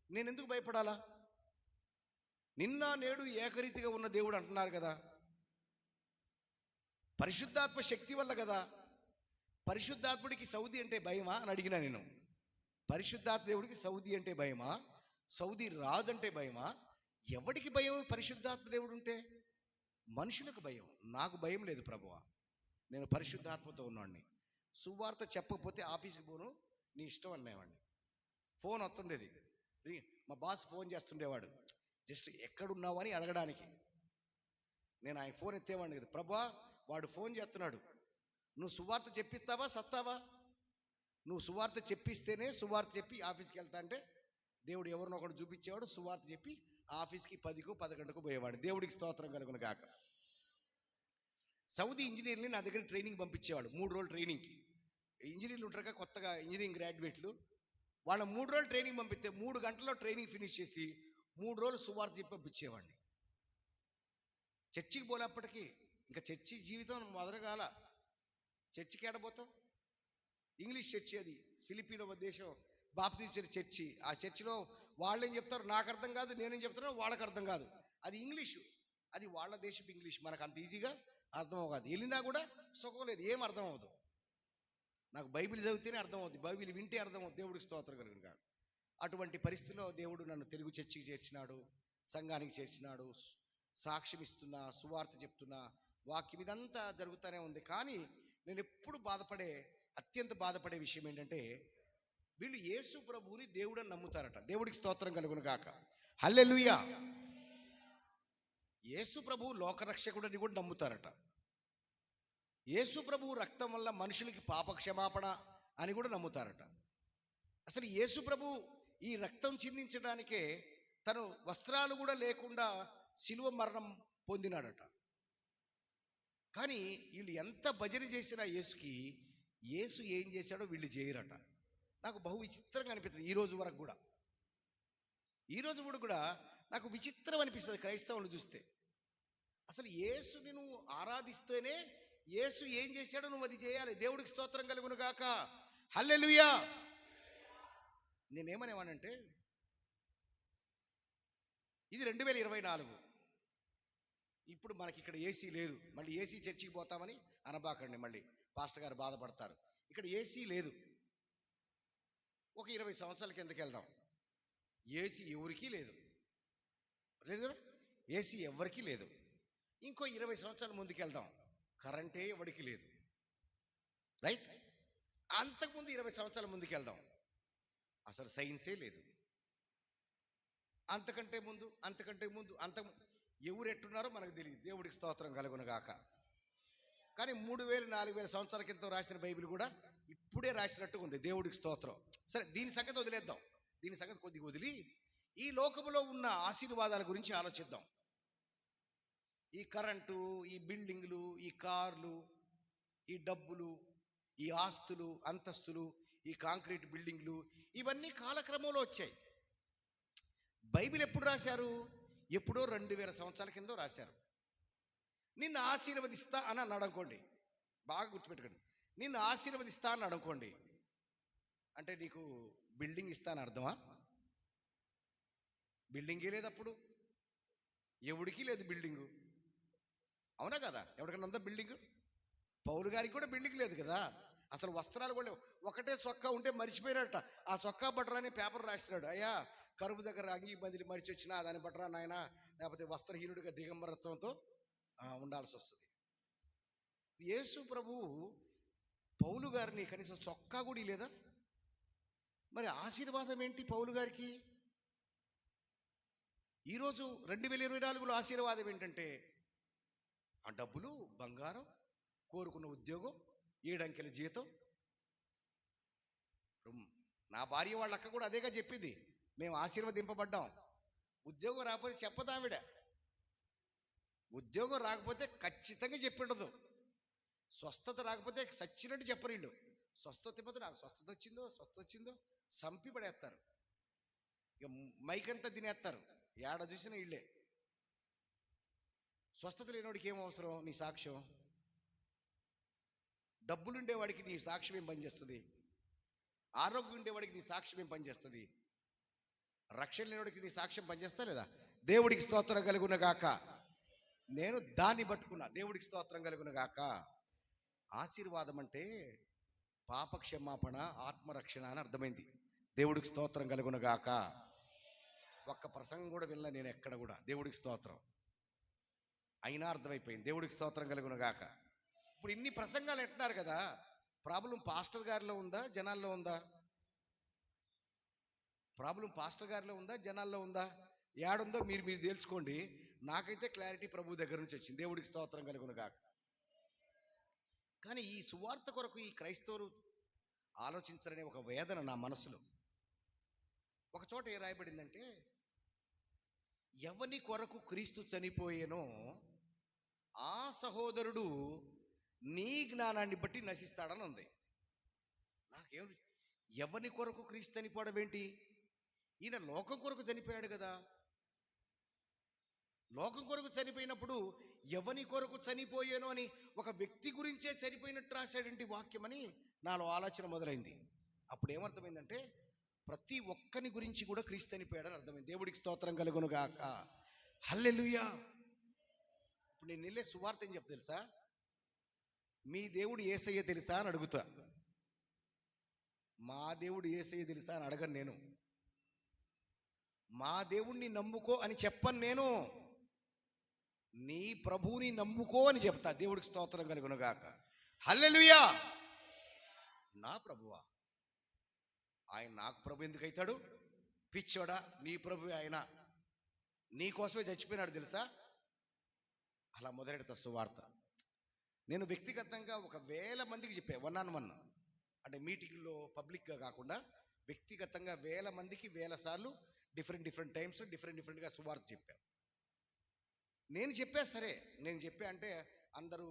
నేను ఎందుకు భయపడాలా? నిన్న నేడు ఏకరీతిగా ఉన్న దేవుడు అంటున్నారు కదా. పరిశుద్ధాత్మ శక్తి వల్ల కదా. పరిశుద్ధాత్ముడికి సౌదీ అంటే భయమా అని అడిగినా నేను. పరిశుద్ధాత్మ దేవుడికి సౌదీ అంటే భయమా, సౌదీ రాజు అంటే భయమా? ఎవడికి భయం? పరిశుద్ధాత్మ దేవుడు ఉంటే మనుషులకు భయం. నాకు భయం లేదు ప్రభువా, నేను పరిశుద్ధాత్మతో ఉన్నవాడిని. సువార్త చెప్పకపోతే ఆఫీస్కి పోను, నీ ఇష్టం అనేవాడిని. ఫోన్ వస్తుండేది, మా బాస్ ఫోన్ చేస్తుండేవాడు జస్ట్ ఎక్కడున్నావు అని అడగడానికి. నేను ఆయన ఫోన్ ఎత్తేవాడిని కదా. ప్రభువా వాడు ఫోన్ చేస్తున్నాడు, నువ్వు సువార్త చెప్పిస్తావా సత్తావా? నువ్వు సువార్త చెప్పిస్తేనే సువార్త చెప్పి ఆఫీస్కి వెళ్తా అంటే దేవుడు ఎవరినో ఒకటి చూపించేవాడు. సువార్త చెప్పి ఆఫీస్కి 10కో 11కో పోయేవాడు. దేవుడికి స్తోత్రం కలుగును గాక. సౌదీ ఇంజనీర్ని నా దగ్గర ట్రైనింగ్ పంపించేవాడు. 3 రోజులు ట్రైనింగ్కి. ఇంజనీర్లు ఉంటారుగా కొత్తగా ఇంజనీరింగ్ గ్రాడ్యుయేట్లు, వాళ్ళ 3 రోజులు ట్రైనింగ్ పంపిస్తే 3 గంటల్లో ట్రైనింగ్ ఫినిష్ చేసి 3 రోజులు సువార్త చెప్పి పంపించేవాడిని. చర్చికి పోలేప్పటికీ ఇంకా చర్చి జీవితం మొదలగాల. చర్చికి ఏడబోతాం? ఇంగ్లీష్ చర్చి, అది ఫిలిప్పీలో దేశం బాప్తిస్మ చర్చి. ఆ చర్చిలో వాళ్ళేం చెప్తారు నాకు అర్థం కాదు, నేనేం చెప్తానో వాళ్ళకి అర్థం కాదు. అది ఇంగ్లీషు, అది వాళ్ళ దేశపు ఇంగ్లీష్, మనకు అంత ఈజీగా అర్థం అవ్వదు. వెళ్ళినా కూడా సుఖం లేదు, ఏం అర్థం అవ్వదు. నాకు బైబిల్ చదివితేనే అర్థం అవుతుంది, బైబిల్ వింటే అర్థం అవుతుంది. దేవుడికి స్తోత్రం కలుగును గాక. అటువంటి పరిస్థితిలో దేవుడు నన్ను తెలుగు చర్చికి చేర్చినాడు, సంఘానికి చేర్చినాడు. సాక్ష్యం ఇస్తున్నా, సువార్త చెప్తున్నా, వాక్యం ఇదంతా జరుగుతూనే ఉంది. కానీ నేను ఎప్పుడు అత్యంత బాధపడే విషయం ఏంటంటే, వీళ్ళు యేసు ప్రభువుని దేవుడని నమ్ముతారట. దేవుడికి స్తోత్రం కలుగును గాక. హల్లెలూయా. యేసు ప్రభువు లోకరక్షకుడని కూడా నమ్ముతారట. యేసు ప్రభువు రక్తం వల్ల మనుషులకి పాప క్షమాపణ అని కూడా నమ్ముతారట. అసలు యేసు ప్రభు ఈ రక్తం చిందించడానికే తను వస్త్రాలు కూడా లేకుండా శిలువ మరణం పొందినాడట. కానీ వీళ్ళు ఎంత భజన చేసినా యేసుకి, యేసు ఏం చేశాడో వీళ్ళు చేయరట. నాకు బహు విచిత్రంగా అనిపిస్తుంది. ఈ రోజు కూడా నాకు విచిత్రం అనిపిస్తుంది క్రైస్తవులు చూస్తే. అసలు యేసుని నువ్వు ఆరాధిస్తేనే యేసు ఏం చేశాడో నువ్వు అది చేయాలి. దేవుడికి స్తోత్రం కలుగును గాక. హల్లెలూయా. నేనేమనేవానంటే, ఇది 2024. ఇప్పుడు మనకి ఇక్కడ ఏసీ లేదు. మళ్ళీ ఏసీ చర్చికి పోతామని అనబాకండి, మళ్ళీ పాస్టర్ గారు బాధపడతారు. ఇక్కడ ఏసీ లేదు. ఒక 20 సంవత్సరాల కిందకి వెళ్దాం, ఏసీ ఎవరికీ లేదు కదా, ఏసీ ఎవరికీ లేదు. ఇంకో 20 సంవత్సరాల ముందుకు వెళ్దాం, కరెంటే ఎవరికి లేదు. రైట్? అంతకుముందు 20 సంవత్సరాల ముందుకు వెళ్దాం, అసలు సైన్సే లేదు. అంతకంటే ముందు ఎవరు ఎట్టున్నారో మనకు తెలియదు. దేవుడికి స్తోత్రం కలుగును గాక. కానీ 3000-4000 సంవత్సరాల క్రితం రాసిన బైబిల్ కూడా ఇప్పుడే రాసినట్టుగా ఉంది. దేవుడికి స్తోత్రం. సరే, దీని సంగతి వదిలేద్దాం. దీని సంగతి కొద్దిగా వదిలి ఈ లోకములో ఉన్న ఆశీర్వాదాల గురించి ఆలోచిద్దాం. ఈ కరెంటు, ఈ బిల్డింగ్లు, ఈ కార్లు, ఈ డబ్బులు, ఈ ఆస్తులు, అంతస్తులు, ఈ కాంక్రీట్ బిల్డింగ్లు, ఇవన్నీ కాలక్రమంలో వచ్చాయి. బైబిల్ ఎప్పుడు రాశారు? ఎప్పుడో 2000 సంవత్సరాల కింద రాశారు. నిన్ను ఆశీర్వదిస్తా అని అన్నాడు అనుకోండి, బాగా గుర్తుపెట్టుకోండి. నిన్ను ఆశీర్వదిస్తా అని అనుకోండి, అంటే నీకు బిల్డింగ్ ఇస్తా అని అర్థమా? బిల్డింగే లేదు, అప్పుడు ఎవడికి లేదు బిల్డింగు, అవునా కదా? ఎవరికైనా ఉందా బిల్డింగు? పౌలు గారికి కూడా బిల్డింగ్ లేదు కదా. అసలు వస్త్రాలు కూడా లేవు. ఒకటే చొక్కా ఉంటే మర్చిపోయినట్ట. ఆ చొక్కా బట్టరాని పేపర్ రాసినాడు, అయ్యా కరుపు దగ్గర అంగి బదిలి మడిచి వచ్చినా దాన్ని బట్టరా నాయన, లేకపోతే వస్త్రహీనుడిగా దిగంబరత్వంతో ఉండాల్సి వస్తుంది. యేసు ప్రభువు పౌలు గారిని కనీసం చొక్కా కూడా లేదా? మరి ఆశీర్వాదం ఏంటి పౌలు గారికి? ఈరోజు 2024లో ఆశీర్వాదం ఏంటంటే ఆ డబ్బులు, బంగారం, కోరుకున్న ఉద్యోగం, 7 అంకెల జీతం. నా భార్య వాళ్ళ అక్క కూడా అదేగా చెప్పింది, మేము ఆశీర్వదింపబడ్డాం. ఉద్యోగం రాకపోతే చెప్పదావిడ. ఉద్యోగం రాకపోతే ఖచ్చితంగా చెప్పిండదు. స్వస్థత రాకపోతే సచ్చినట్టు చెప్పరు వీళ్ళు. స్వస్థత ఇవ్వదు, నాకు స్వస్థత వచ్చిందో సంపి పడేస్తారు. ఇక మైకంతా తినేస్తారు. ఏడ చూసినా వీళ్ళే. స్వస్థత లేనివాడికి ఏం అవసరం నీ సాక్ష్యం? డబ్బులుండేవాడికి నీ సాక్ష్యం ఏం పనిచేస్తుంది? ఆరోగ్యం ఉండేవాడికి నీ సాక్ష్యం ఏం పనిచేస్తుంది? రక్షణ లేనివాడికి నీ సాక్ష్యం పనిచేస్తా లేదా? దేవుడికి స్తోత్రం కలుగున గాక. నేను దాన్ని పట్టుకున్నా. దేవుడికి స్తోత్రం కలుగున గాక. ఆశీర్వాదం అంటే పాప క్షమాపణ, ఆత్మరక్షణ అని అర్థమైంది. దేవుడికి స్తోత్రం కలుగున గాక. ఒక్క ప్రసంగం కూడా వినలే నేను ఎక్కడ కూడా. దేవుడికి స్తోత్రం అయినా అర్థమైపోయింది. దేవుడికి స్తోత్రం కలుగున గాక. ఇప్పుడు ఇన్ని ప్రసంగాలు అంటున్నారు కదా, ప్రాబ్లం పాస్టర్ గారిలో ఉందా, జనాల్లో ఉందా? ప్రాబ్లం పాస్టర్ గారిలో ఉందా, జనాల్లో ఉందా? ఏడుందో మీరు తెలుసుకోండి. నాకైతే క్లారిటీ ప్రభు దగ్గర నుంచి వచ్చింది. దేవుడికి స్తోత్రం కలుగును గాక. కానీ ఈ సువార్త కొరకు ఈ క్రైస్తవులు ఆలోచించరనే ఒక వేదన నా మనసులో. ఒక చోట ఏ రాయబడిందంటే, ఎవని కొరకు క్రీస్తు చనిపోయేనో ఆ సహోదరుడు నీ జ్ఞానాన్ని బట్టి నశిస్తాడని ఉంది. నాకేం, ఎవని కొరకు క్రీస్తు చనిపోవడం ఏంటి? ఈయన లోకం కొరకు చనిపోయాడు కదా. లోకం కొరకు చనిపోయినప్పుడు ఎవని కొరకు చనిపోయాను అని ఒక వ్యక్తి గురించే చనిపోయినట్టు రాశాడంటి వాక్యం అని నాలో ఆలోచన మొదలైంది. అప్పుడు ఏమర్థమైందంటే, ప్రతి ఒక్కని గురించి కూడా క్రీస్తు చనిపోయాడని అర్థమైంది. దేవుడికి స్తోత్రం కలుగును గాక. హల్లెలూయా. ఇప్పుడు నేను వెళ్ళే సువార్త ఏం చెప్తా తెలుసా? మీ దేవుడు యేసయ్య తెలుసా అని అడుగుతా. మా దేవుడు యేసయ్య తెలుసా అని అడగను నేను. మా దేవుణ్ణి నమ్ముకో అని చెప్పను నేను. నీ ప్రభువుని నమ్ముకో అని చెప్తా. దేవుడికి స్తోత్రం కలుగును గాక. హల్లెలూయా. నా ప్రభువా? ఆయన నాకు ప్రభు ఎందుకు అవుతాడు? పిచ్చోడా, నీ ప్రభు ఆయన. నీ కోసమే చచ్చిపోయినాడు తెలుసా? అలా మొదలెడతా సువార్త. నేను వ్యక్తిగతంగా 1000 మందికి చెప్పా, 1-on-1, అంటే మీటింగ్లో పబ్లిక్గా కాకుండా వ్యక్తిగతంగా 1000 మందికి 1000 సార్లు డిఫరెంట్ టైమ్స్ డిఫరెంట్గా సువార్త చెప్పా. నేను చెప్పా, సరే నేను చెప్పా అంటే అందరూ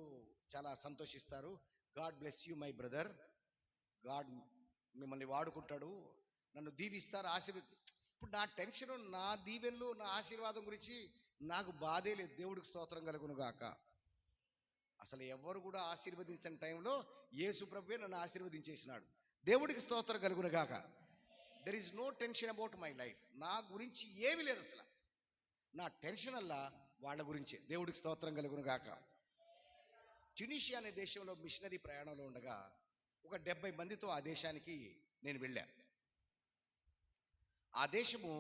చాలా సంతోషిస్తారు. God bless you my brother, God మిమ్మల్ని వాడుకుంటాడు, నన్ను దీవిస్తారు, ఇప్పుడు నా టెన్షన్, నా దీవెనలు, నా ఆశీర్వాదం గురించి నాకు బాధే లేదు. దేవుడికి స్తోత్రం కలుగును గాక. అసలు ఎవరు కూడా ఆశీర్వదించని టైంలో యేసు ప్రభువే నన్ను ఆశీర్వదించేసినాడు. దేవుడికి స్తోత్రం కలుగును గాక. There is no tension about my life. నా గురించి ఏమీ లేదు అసలు. నా టెన్షన్ అల్లా వాళ్ళ గురించే. దేవుడికి స్తోత్రం కలుగును గాక. ట్యునీషియా అనే దేశంలో మిషనరీ ప్రయాణంలో ఉండగా ఒక 70 మందితో ఆ దేశానికి నేను వెళ్ళా. ఆ దేశము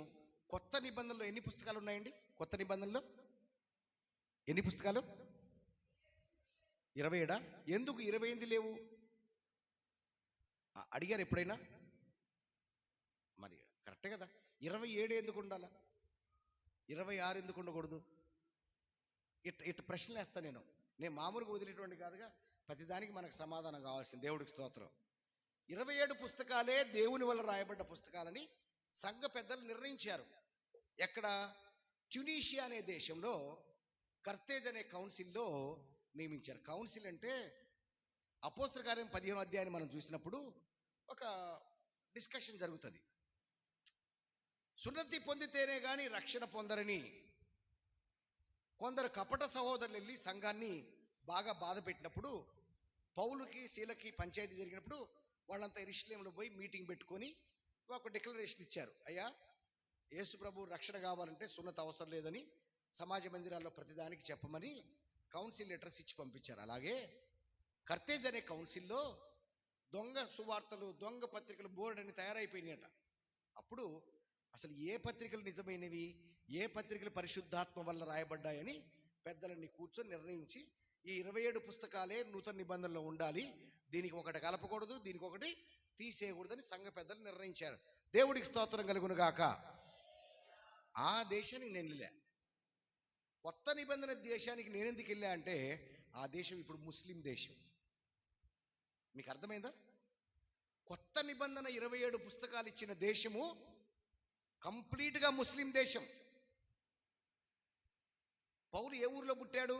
కొత్త నిబంధనలో ఎన్ని పుస్తకాలు ఉన్నాయండి? కొత్త నిబంధనలో ఎన్ని పుస్తకాలు? 27. ఎందుకు 28 లేవు అడిగారు ఎప్పుడైనా? మరి కరెక్టే కదా. 27 ఎందుకు ఉండాలా? 26 ఎందుకు ఉండకూడదు? ఇట్ ప్రశ్నలు వేస్తా నేను మామూలుగా వదిలేటువంటి కాదుగా. ప్రతిదానికి మనకు సమాధానం కావాల్సింది. దేవుడికి స్తోత్రం. 27 పుస్తకాలే దేవుని వల్ల రాయబడ్డ పుస్తకాలని సంఘ పెద్దలు నిర్ణయించారు. ఎక్కడ? ట్యునీషియా అనే దేశంలో కర్తేజ్ అనే కౌన్సిల్లో నియమించారు. కౌన్సిల్ అంటే అపోస్తల కార్యం 15వ అధ్యాయాన్ని మనం చూసినప్పుడు ఒక డిస్కషన్ జరుగుతుంది. సున్నతి పొందితేనే కానీ రక్షణ పొందరని కొందరు కపట సహోదరులు వెళ్ళి సంఘాన్ని బాగా బాధ పెట్టినప్పుడు, పౌలుకి శీలకి పంచాయతీ జరిగినప్పుడు వాళ్ళంతా యెరూషలేములో పోయి మీటింగ్ పెట్టుకొని ఒక డిక్లరేషన్ ఇచ్చారు. అయ్యా, యేసు ప్రభు రక్షణ కావాలంటే సున్నత అవసరం లేదని సమాజ మందిరాల్లో ప్రతిదానికి చెప్పమని కౌన్సిల్ లెటర్స్ ఇచ్చి పంపించారు. అలాగే కర్తేజ్ అనే కౌన్సిల్లో దొంగ సువార్తలు, దొంగ పత్రికలు బోర్డు అని తయారైపోయినాయట. అప్పుడు అసలు ఏ పత్రికలు నిజమైనవి, ఏ పత్రికలు పరిశుద్ధాత్మ వల్ల రాయబడ్డాయని పెద్దలన్నీ కూర్చొని నిర్ణయించి ఈ 27 పుస్తకాలే నూతన నిబంధనలో ఉండాలి, దీనికి ఒకటి కలపకూడదు, దీనికి ఒకటి తీసేయకూడదని సంఘ పెద్దలు నిర్ణయించారు. దేవుడికి స్తోత్రం కలుగును గాక. ఆ దేశానికి నేను వెళ్ళా. కొత్త నిబంధన దేశానికి నేను ఎందుకు వెళ్ళా అంటే, ఆ దేశం ఇప్పుడు ముస్లిం దేశం. మీకు అర్థమైందా? కొత్త నిబంధన 27 పుస్తకాలు ఇచ్చిన దేశము కంప్లీట్గా ముస్లిం దేశం. పౌలు ఏ ఊరిలో పుట్టాడు?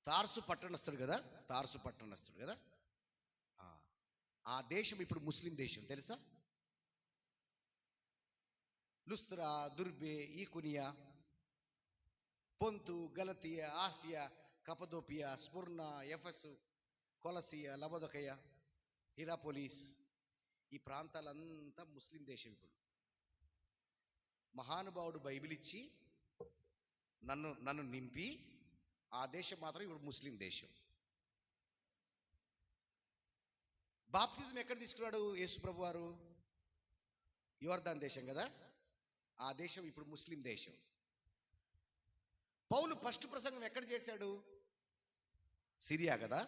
తార్సు పట్టణస్థుడు కదా, తార్సు పట్టణస్థుడు కదా. ఆ దేశం ఇప్పుడు ముస్లిం దేశం తెలుసా? లుస్త్రా, దుర్బే, ఈకునియా, పొంతు, గలతియా, ఆసియా, కపదోపియా, స్ముర్ణ, ఎఫెసు, కొలసియా, లబోదకయ, హిరాపోలిస్, ఈ ప్రాంతాలంతా ముస్లిం దేశం. ఇప్పుడు మహానుభావుడు బైబిల్ ఇచ్చి నన్ను నింపి ఆ దేశం మాత్రం ఇప్పుడు ముస్లిం దేశం. బాప్తిజం ఎక్కడ తీసుకున్నాడు యేసు ప్రభు వారు? యోర్దాన్ దేశం కదా, ఆ దేశం ఇప్పుడు ముస్లిం దేశం. పౌలు ఫస్ట్ ప్రసంగం ఎక్కడ చేశాడు? సిరియా కదా,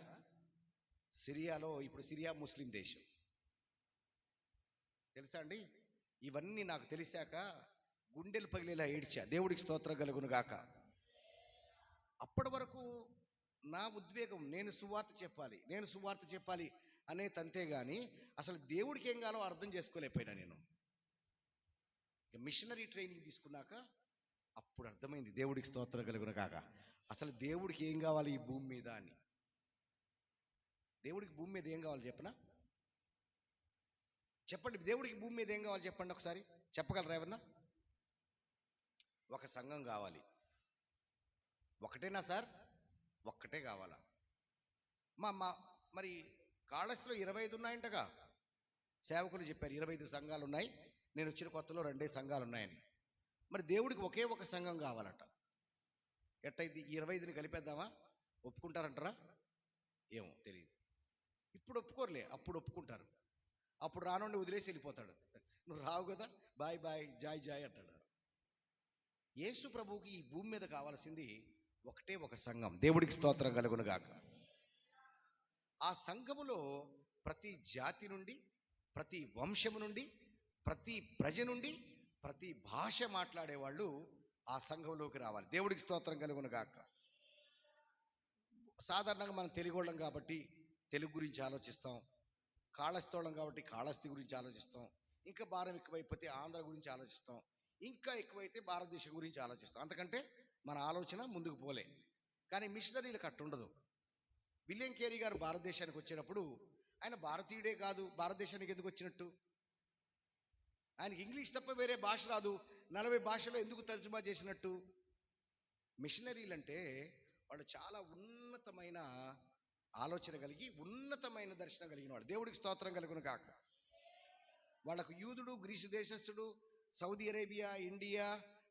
సిరియాలో ఇప్పుడు సిరియా ముస్లిం దేశం. తెలుసా అండి? ఇవన్నీ నాకు తెలిసాక గుండెలు పగిలేలా ఏడ్చా. దేవుడికి స్తోత్రం కలుగును గాక. అప్పటి వరకు నా ఉద్వేగం నేను సువార్త చెప్పాలి అనే తంతే కానీ అసలు దేవుడికి ఏం కావాలో అర్థం చేసుకోలేకపోయినా నేను. ఇక మిషనరీ ట్రైనింగ్ తీసుకున్నాక అప్పుడు అర్థమైంది దేవుడికి స్తోత్రం కలుగును గాక. అసలు దేవుడికి ఏం కావాలి ఈ భూమి మీద అని. దేవుడికి భూమి మీద ఏం కావాలి చెప్పనా? చెప్పండి, దేవుడికి భూమి మీద ఏం కావాలి చెప్పండి ఒకసారి. చెప్పగలరా ఎవరన్నా? ఒక సంఘం కావాలి. ఒకటేనా సార్? ఒక్కటే కావాలా? మరి కాళహస్తిలో 25 ఉన్నాయంటగా సేవకులు చెప్పారు. 25 సంఘాలు ఉన్నాయి, నేను వచ్చిన కొత్తలో 2 సంఘాలు ఉన్నాయని. మరి దేవుడికి ఒకే ఒక సంఘం కావాలట. ఎట్టయితే ఈ 25ని కలిపేద్దామా? ఒప్పుకుంటారంటారా? ఏమో తెలియదు. ఇప్పుడు ఒప్పుకోరులే, అప్పుడు ఒప్పుకుంటారు. అప్పుడు రానుండి వదిలేసి వెళ్ళిపోతాడు. నువ్వు రావు కదా, బాయ్ బాయ్, జాయ్ జాయ్ అంటాడు. యేసు ప్రభువుకి ఈ భూమి మీద కావాల్సింది ఒకటే ఒక సంఘం. దేవుడికి స్తోత్రం కలుగును గాక. ఆ సంఘములో ప్రతి జాతి నుండి, ప్రతి వంశము నుండి, ప్రతి ప్రజ నుండి, ప్రతి భాష మాట్లాడేవాళ్ళు ఆ సంఘంలోకి రావాలి. దేవుడికి స్తోత్రం కలుగును గాక. సాధారణంగా మనం తెలుగు వాళ్ళం కాబట్టి తెలుగు గురించి ఆలోచిస్తాం, కాళహస్తోళం కాబట్టి కాళహస్తి గురించి ఆలోచిస్తాం, ఇంకా భారం ఎక్కువైపోతే ఆంధ్ర గురించి ఆలోచిస్తాం, ఇంకా ఎక్కువైతే భారతదేశం గురించి ఆలోచిస్తాం. అంతకంటే మన ఆలోచన ముందుకు పోలే. కానీ మిషనరీలకు అట్టుండదు. విలియం కేరీ గారు భారతదేశానికి వచ్చేటప్పుడు ఆయన భారతీయుడే కాదు, భారతదేశానికి ఎందుకు వచ్చినట్టు? ఆయనకి ఇంగ్లీష్ తప్ప వేరే భాష రాదు, 40 భాషలో ఎందుకు తర్జుమా చేసినట్టు? మిషనరీలు అంటే వాళ్ళు చాలా ఉన్నతమైన ఆలోచన కలిగి, ఉన్నతమైన దర్శనం కలిగిన వాళ్ళు. దేవుడికి స్తోత్రం కలుగును కాక. వాళ్ళకు యూదుడు, గ్రీసు దేశస్థుడు, సౌదీ అరేబియా, ఇండియా,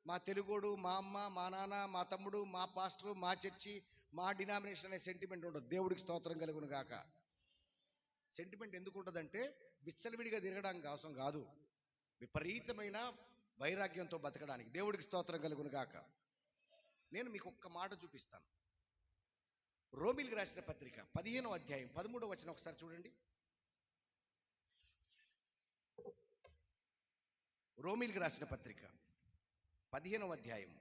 మా తెలుగోడు, మా అమ్మ, మా నాన్న, మా తమ్ముడు, మా పాస్టరు, మా చర్చి, మా డినామినేషన్ అనే సెంటిమెంట్ ఉండదు. దేవుడికి స్తోత్రం కలుగును గాక. సెంటిమెంట్ ఎందుకు ఉంటుందంటే విచ్చలవిడిగా తిరగడానికి అవసరం కాదు, విపరీతమైన వైరాగ్యంతో బతకడానికి. దేవుడికి స్తోత్రం కలుగును గాక. నేను మీకు ఒక్క మాట చూపిస్తాను. రోమీలకు రాసిన పత్రిక 15వ అధ్యాయం 13వ వచనం ఒకసారి చూడండి. రోమీలకు రాసిన పత్రిక 15వ అధ్యాయం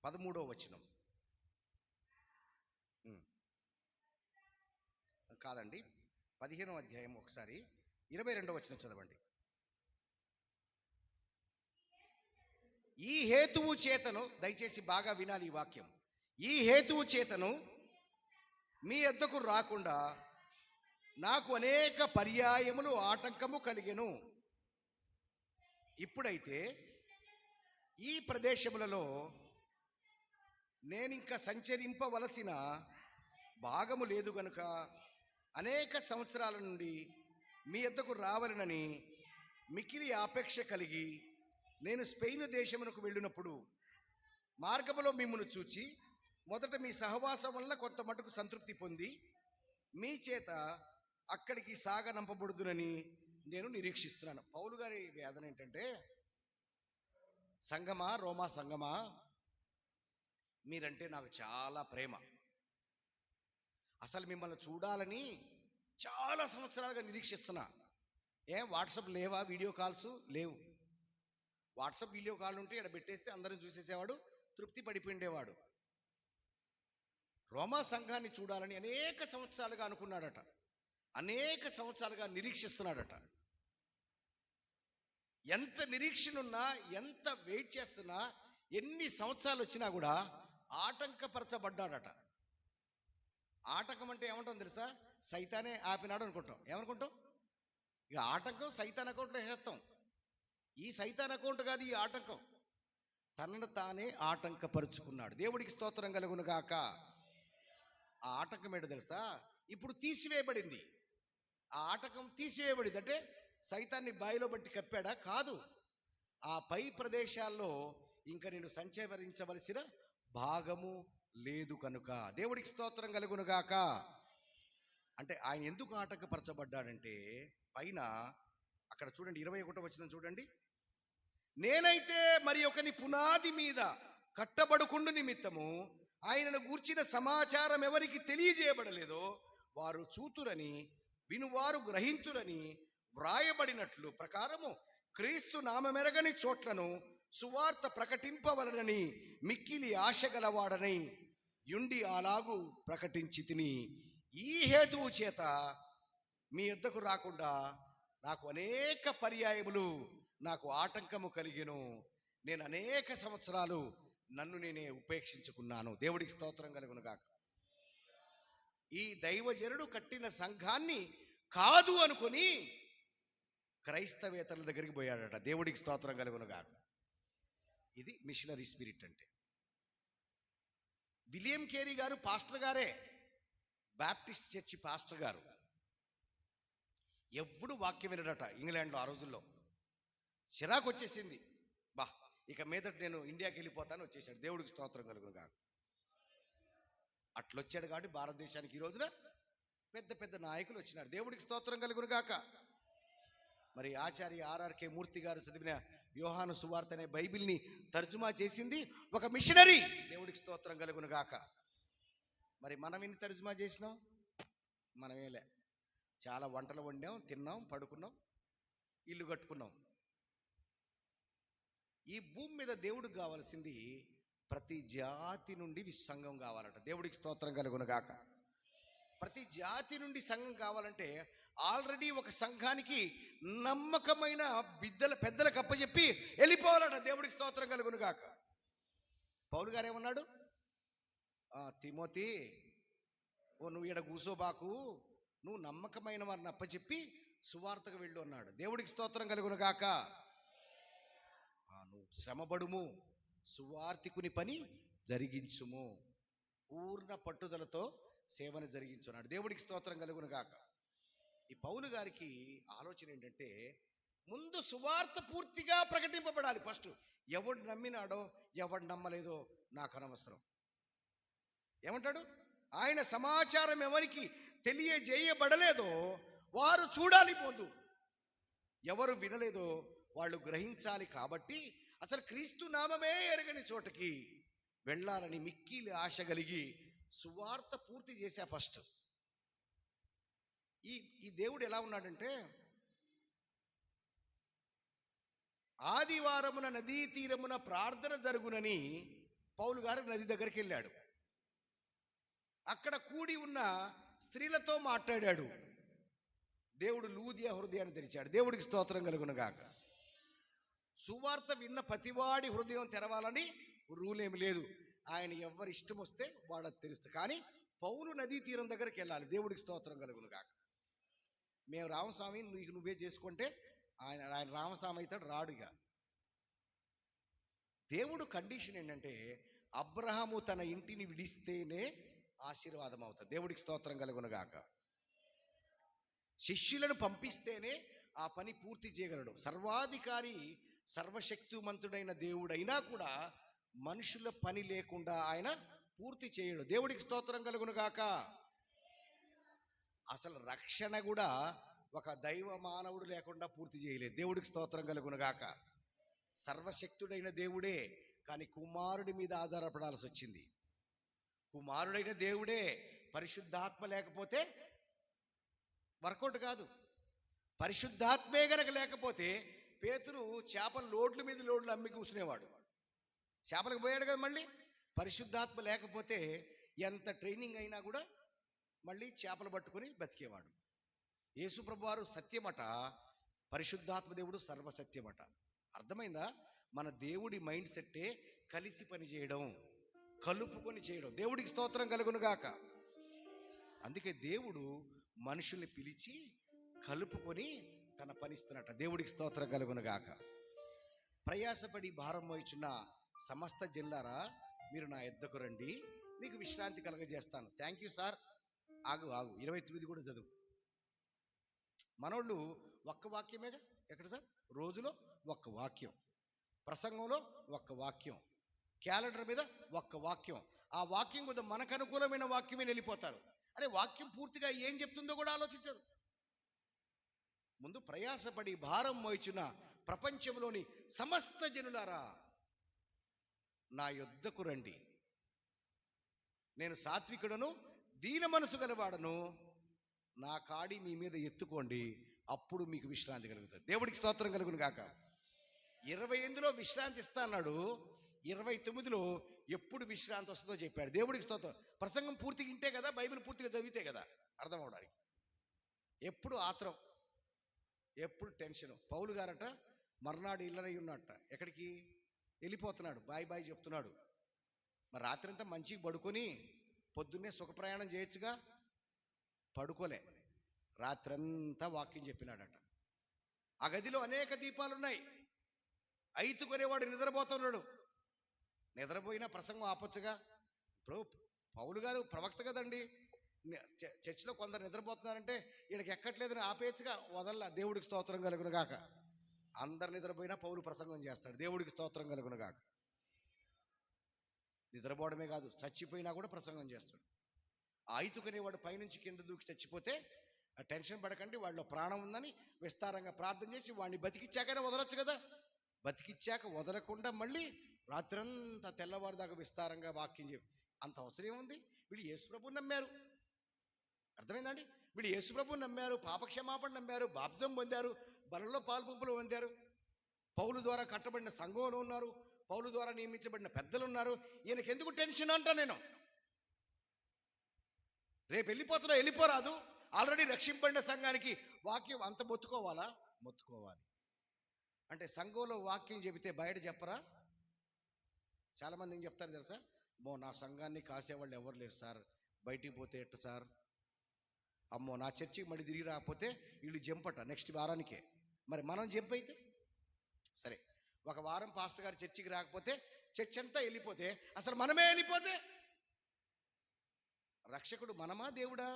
13వ వచనం. కాదండి, 15వ అధ్యాయం ఒకసారి 22వ వచనం చదవండి. ఈ హేతువు చేతను, దయచేసి బాగా వినాలి ఈ వాక్యం, ఈ హేతువు చేతను మీ యొద్దకు రాకుండా నాకు అనేక పర్యాయములు ఆటంకము కలిగెను. ఇప్పుడైతే ఈ ప్రదేశములలో నేనింక సంచరింపవలసిన భాగము లేదు గనుక అనేక సంవత్సరాల నుండి మీ యొద్దకు రావాలనని మిక్కిలి ఆపేక్ష కలిగి నేను స్పెయిన్ దేశమునకు వెళ్ళినప్పుడు మార్గములో మిమ్మును చూచి మొదట మీ సహవాసం వలన కొంత మటుకు సంతృప్తి పొంది మీ చేత అక్కడికి సాగనంపబడుదునని నేను నిరీక్షిస్తున్నాను. పౌలు గారి వేదన ఏంటంటే, సంగమా, రోమా సంగమా, మీరంటే నాకు చాలా ప్రేమ. అసలు మిమ్మల్ని చూడాలని చాలా సంవత్సరాలుగా నిరీక్షిస్తున్నా. వాట్సాప్ లేవా? వీడియో కాల్స్ లేవు. వాట్సాప్ వీడియో కాల్ ఉంటే ఇక్కడ పెట్టేస్తే అందరం చూసేసేవాడు, తృప్తి పడిపోయిండేవాడు. రోమా సంఘాన్ని చూడాలని అనేక సంవత్సరాలుగా అనుకున్నాడట, అనేక సంవత్సరాలుగా నిరీక్షిస్తున్నాడట. ఎంత నిరీక్షణ ఉన్నా, ఎంత వెయిట్ చేస్తున్నా, ఎన్ని సంవత్సరాలు వచ్చినా కూడా ఆటంకపరచబడ్డాడట. ఆటంకం అంటే ఏమంటాం తెలుసా? సైతానే ఆపినాడు అనుకుంటాం. ఏమనుకుంటాం? ఇక ఆటంకం సైతాన్ అకౌంట్లో వేస్తాం. ఈ సైతాన్ అకౌంట్ కాదు ఈ ఆటంకం, తనను తానే ఆటంకపరుచుకున్నాడు. దేవుడికి స్తోత్రం కలుగును గాక. ఆ ఆటంకం ఏంటో తెలుసా? ఇప్పుడు తీసివేయబడింది. ఆ ఆటంకం తీసివేయబడింది. అంటే సైతాన్ని బాయిలో బట్టి కప్పాడా? కాదు. ఆ పై ప్రదేశాల్లో ఇంకా నేను సంచరించవలసిన భాగము లేదు కనుక. దేవుడికి స్తోత్రం కలుగును గాక. అంటే ఆయన ఎందుకు ఆటంకపరచబడ్డాడంటే, పైన అక్కడ చూడండి, 21వ వచనం చూడండి. నేనైతే మరి ఒకని పునాది మీద కట్టబడుకుండు నిమిత్తము ఆయనను గూర్చిన సమాచారం ఎవరికి తెలియజేయబడలేదో వారు చూతురని, వినువారు గ్రహింతురని వ్రాయబడినట్లు ప్రకారము క్రీస్తు నామమెరగని చోట్లను సువార్త ప్రకటింపవలనని మిక్కిలి ఆశగలవాడనై యుండి అలాగు ప్రకటించి తిని, ఈ హేతువు చేత మీ యొద్దకు రాకుండా నాకు అనేక పర్యాయములు నాకు ఆటంకము కలిగెను. నేను అనేక సంవత్సరాలు నన్ను నేనే ఉపేక్షించుకున్నాను. దేవుడికి స్తోత్రం కలుగును గాక. ఈ దైవజనుడు కట్టిన సంఘాన్ని కాదు అనుకుని క్రైస్తవేతరుల దగ్గరికి పోయాడట. దేవుడికి స్తోత్రం కలుగును గాక. ఇది మిషనరీ స్పిరిట్ అంటే. విలియం కేరీ గారు పాస్టర్ గారే, బాప్టిస్ట్ చర్చి పాస్టర్ గారు. ఎప్పుడు వాక్యం వినడట ఇంగ్లాండ్లో. ఆ రోజుల్లో చిరాకు వచ్చేసింది. ఇక మీదట నేను ఇండియాకి వెళ్ళిపోతాను వచ్చేసాడు. దేవుడికి స్తోత్రం కలుగును గాక. అట్లొచ్చాడు కాబట్టి భారతదేశానికి ఈ రోజున పెద్ద పెద్ద నాయకులు వచ్చినారు. దేవుడికి స్తోత్రం కలుగును గాక. మరి ఆచార్య ఆర్ఆర్కే మూర్తి గారు చదివిన యోహాను సువార్త అనే బైబిల్ని తర్జుమా చేసింది ఒక మిషనరీ. దేవుడికి స్తోత్రం కలుగును గాక. మరి మనం ఎన్ని తర్జుమా చేసినాం? మనమేలే. చాలా వంటలు వండాం, తిన్నాం, పడుకున్నాం, ఇల్లు కట్టుకున్నాం. ఈ భూమి మీద దేవుడికి కావాల్సింది ప్రతి జాతి నుండి సంఘం కావాలట. దేవుడికి స్తోత్రం కలుగును గాక. ప్రతి జాతి నుండి సంఘం కావాలంటే ఆల్రెడీ ఒక సంఘానికి నమ్మకమైన పెద్దలకు అప్పచెప్పి వెళ్ళిపోవాలట. దేవుడికి స్తోత్రం కలుగును గాక. పౌలు గారు ఏమన్నాడు? తిమోతి, నువ్వు ఈడ కూసోబాకు, నువ్వు నమ్మకమైన వారిని అప్పచెప్పి సువార్తకు వెళ్ళు అన్నాడు. దేవుడికి స్తోత్రం కలుగును గాక. నువ్వు శ్రమపడుము, సువార్తికుని పని జరిగించుము, పూర్ణ పట్టుదలతో సేవను జరిగించున్నాడు. దేవుడికి స్తోత్రం కలుగును గాక. ఈ పౌలు గారికి ఆలోచన ఏంటంటే, ముందు సువార్త పూర్తిగా ప్రకటింపబడాలి. ఫస్ట్ ఎవడు నమ్మినాడో ఎవడు నమ్మలేదో నాకు అనవసరం. ఏమంటాడు? ఆయన సమాచారం ఎవరికి తెలియజేయబడలేదో వారు చూడాలి పోదు, ఎవరు వినలేదో వాళ్ళు గ్రహించాలి. కాబట్టి అసలు క్రీస్తు నామమే ఎరగని చోటకి వెళ్ళాలని మిక్కిలి ఆశ కలిగి సువార్త పూర్తి చేశా. ఫస్ట్ ఈ దేవుడు ఎలా ఉన్నాడంటే, ఆదివారమున నదీ తీరమున ప్రార్థన జరుగునని పౌలు గారు నది దగ్గరికి వెళ్ళాడు. అక్కడ కూడి ఉన్న స్త్రీలతో మాట్లాడాడు. దేవుడు లూదియా హృదయాన్ని తెరిచాడు. దేవుడికి స్తోత్రం కలుగును గాక. సువార్త విన్న ప్రతివాడి హృదయం తెరవాలని రూల్ ఏమి లేదు. ఆయన ఎవరి ఇష్టం వస్తే వాళ్ళకి తెలుస్తుంది. కానీ పౌలు నదీ తీరం దగ్గరికి వెళ్ళాలి. దేవుడికి స్తోత్రం కలుగును గాక. మేము రామస్వామి నువ్వే చేసుకుంటే ఆయన రామస్వామి అవుతాడు, రాడుగా. దేవుడు కండిషన్ ఏంటంటే అబ్రహాము తన ఇంటిని విడిస్తేనే ఆశీర్వాదం అవుతుంది. దేవుడికి స్తోత్రం కలుగును గాక. శిష్యులను పంపిస్తేనే ఆ పని పూర్తి చేయగలడు. సర్వాధికారి సర్వశక్తిమంతుడైన దేవుడైనా కూడా మనుషుల పని లేకుండా ఆయన పూర్తి చేయడు. దేవుడికి స్తోత్రం కలుగును గాక. అసలు రక్షణ కూడా ఒక దైవ మానవుడు లేకుండా పూర్తి చేయలేదు. దేవుడికి స్తోత్రం కలుగును గాక. సర్వశక్తుడైన దేవుడే, కానీ కుమారుడి మీద ఆధారపడాల్సి వచ్చింది. కుమారుడైన దేవుడే, పరిశుద్ధాత్మ లేకపోతే వర్కౌట్ కాదు. పరిశుద్ధాత్మే గనక లేకపోతే పేతురు చేపలు లోడ్ల మీద లోడ్లు అమ్మి కూర్చునేవాడు. చేపలకు పోయాడు కదా. మళ్ళీ పరిశుద్ధాత్మ లేకపోతే ఎంత ట్రైనింగ్ అయినా కూడా మళ్ళీ చేపలు పట్టుకొని బతికేవాడు. యేసుప్రభు వారు సత్యమట, పరిశుద్ధాత్మ దేవుడు సర్వసత్యమట. అర్థమైందా? మన దేవుడి మైండ్ సెట్టే కలిసి పని చేయడం, కలుపుకొని చేయడం. దేవుడికి స్తోత్రం కలుగును గాక. అందుకే దేవుడు మనుషుల్ని పిలిచి కలుపుకొని తన పనిస్తున్నట్ట. దేవుడికి స్తోత్రం కలుగును గాక. ప్రయాసపడి భారం మోయిచున్న సమస్త జిల్లారా, మీరు నా యొద్దకు రండి, మీకు విశ్రాంతి కలగజేస్తాను. Thank you sir. ఆగు 29 కూడా చదువు. మనోళ్ళు ఒక్క వాక్యమేగా. ఎక్కడ సార్? రోజులో ఒక్క వాక్యం, ప్రసంగంలో ఒక్క వాక్యం, క్యాలెండర్ మీద ఒక్క వాక్యం. ఆ వాక్యం కూడా మనకు అనుకూలమైన వాక్యమే వెళ్ళిపోతారు. అరే, వాక్యం పూర్తిగా ఏం చెప్తుందో కూడా ఆలోచించరు. ముందు ప్రయాసపడి భారం మోయిచున్న ప్రపంచంలోని సమస్త జనులారా, నా యొద్దకు రండి, నేను సాత్వికుడను, దీన మనసు గలవాడను, నా కాడి మీ మీద ఎత్తుకోండి, అప్పుడు మీకు విశ్రాంతి కలుగుతుంది. దేవుడికి స్తోత్రం కలుగును గాక. 28లో విశ్రాంతి ఇస్తా అన్నాడు, 29లో ఎప్పుడు విశ్రాంతి వస్తుందో చెప్పాడు. దేవుడికి స్తోత్రం. ప్రసంగం పూర్తిగా ఇంటే కదా, బైబిల్ పూర్తిగా చదివితే కదా అర్థం అవడానికి. ఎప్పుడు ఆత్రం, ఎప్పుడు టెన్షన్. పౌలు గారట మర్నాడు ఇళ్ళనై ఉన్నట్ట. ఎక్కడికి వెళ్ళిపోతున్నాడు, బాయ్ చెప్తున్నాడు. మరి రాత్రి అంతా మంచిగా పడుకొని పొద్దున్నే సుఖప్రయాణం చేయొచ్చుగా. పడుకోలే, రాత్రంతా వాక్యం చెప్పినాడట. ఆ గదిలో అనేక దీపాలున్నాయి. ఐతుకొనేవాడు నిద్రపోతున్నాడు. నిద్రపోయినా ప్రసంగం ఆపొచ్చుగా. ఇప్పుడు పౌలు గారు ప్రవక్త కదండి. చర్చిలో కొందరు నిద్రపోతున్నారంటే వీళ్ళకి ఎక్కట్లేదని ఆపేయచ్చుగా. వదల్లా. దేవుడికి స్తోత్రం కలుగును గాక. అందరు నిద్రపోయినా పౌలు ప్రసంగం చేస్తాడు. దేవుడికి స్తోత్రం కలుగును గాక. నిద్రపోవడమే కాదు, చచ్చిపోయినా కూడా ప్రసంగం చేస్తాడు. ఆయుతుకునేవాడు పైనుంచి కింద దూకి చచ్చిపోతే టెన్షన్ పడకండి, వాళ్ళలో ప్రాణం ఉందని విస్తారంగా ప్రార్థన చేసి వాడిని బతికిచ్చాకనే వదలొచ్చు కదా. బతికిచ్చాక వదలకుండా మళ్ళీ రాత్రంతా తెల్లవారుదాకా విస్తారంగా వాక్యం చెప్పి అంత అవసరం ఏముంది? వీళ్ళు యేసుప్రభుని నమ్మారు. అర్థమైందండి? వీళ్ళు యేసుప్రభుని నమ్మారు, పాపక్షమాపణ నమ్మారు, బాప్తిసం పొందారు, బలలో పాల్పంపులు పొందారు, పౌలు ద్వారా కట్టబడిన సంఘంలో ఉన్నారు, పౌలు ద్వారా నియమించబడిన పెద్దలు ఉన్నారు. ఈయనకి ఎందుకు టెన్షన్ అంటా నేను? రేపు వెళ్ళిపోరాదు. ఆల్రెడీ రక్షింపబడిన సంఘానికి వాక్యం అంత మొత్తుకోవాలా? మొత్తుకోవాలి. అంటే సంఘంలో వాక్యం చెబితే బయట చెప్పరా? చాలామంది ఏం చెప్తారు తెలుసా? నా సంఘాన్ని కాసేవాళ్ళు ఎవరు లేరు సార్, బయటికి పోతే ఎట్ట సార్, అమ్మో నా చర్చికి మళ్ళీ తిరిగి రాకపోతే వీళ్ళు జంపట నెక్స్ట్ వారానికే. మరి మనం జంప్ అయితే సరే, ఒక వారం పాస్టర్ గారు చర్చికి రాకపోతే చర్చ్ అంతా వెళ్ళిపోతే, అసలు మనమే వెళ్ళిపోతే రక్షకుడు మనమా దేవుడా?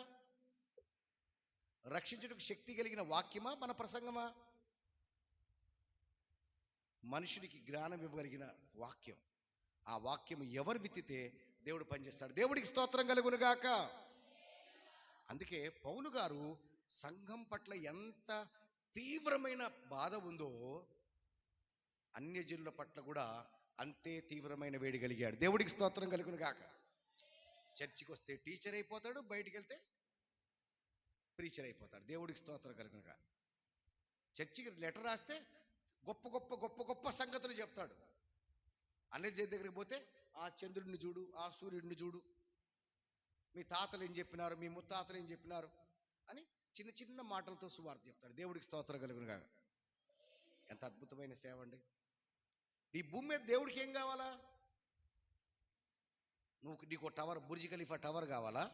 రక్షించుటకు శక్తి కలిగిన వాక్యమా మన ప్రసంగమా? మనుషుడికి జ్ఞానం ఇవ్వగలిగిన వాక్యం. ఆ వాక్యం ఎవరు విత్తితే దేవుడు పనిచేస్తాడు. దేవుడికి స్తోత్రం కలుగును గాక. అందుకే పౌలు గారు సంఘం పట్ల ఎంత తీవ్రమైన బాధ ఉందో అన్యజనుల పట్ల కూడా అంతే తీవ్రమైన వేడి కలిగాడు. దేవుడికి స్తోత్రం కలుగును గాక. చర్చికి వస్తే టీచర్ అయిపోతాడు, బయటికి వెళ్తే ప్రీచర్ అయిపోతాడు. దేవుడికి స్తోత్రం కలుగును గాక. చర్చికి లెటర్ రాస్తే గొప్ప గొప్ప గొప్ప గొప్ప సంగతులు చెప్తాడు. అన్య దగ్గరికి పోతే ఆ చంద్రుడిని చూడు, ఆ సూర్యుడిని చూడు, మీ తాతలు ఏం చెప్పినారు, మీ ముత్తాతలు ఏం చెప్పినారు అని చిన్న చిన్న మాటలతో సువార్త చెప్తాడు. దేవుడికి స్తోత్రం కలుగునుగా. ఎంత అద్భుతమైన సేవ అండి. ఈ భూమి మీద దేవుడికి ఏం కావాలా? నీకు టవర్, బుర్జ్ ఖలీఫా టవర్ కావాలా?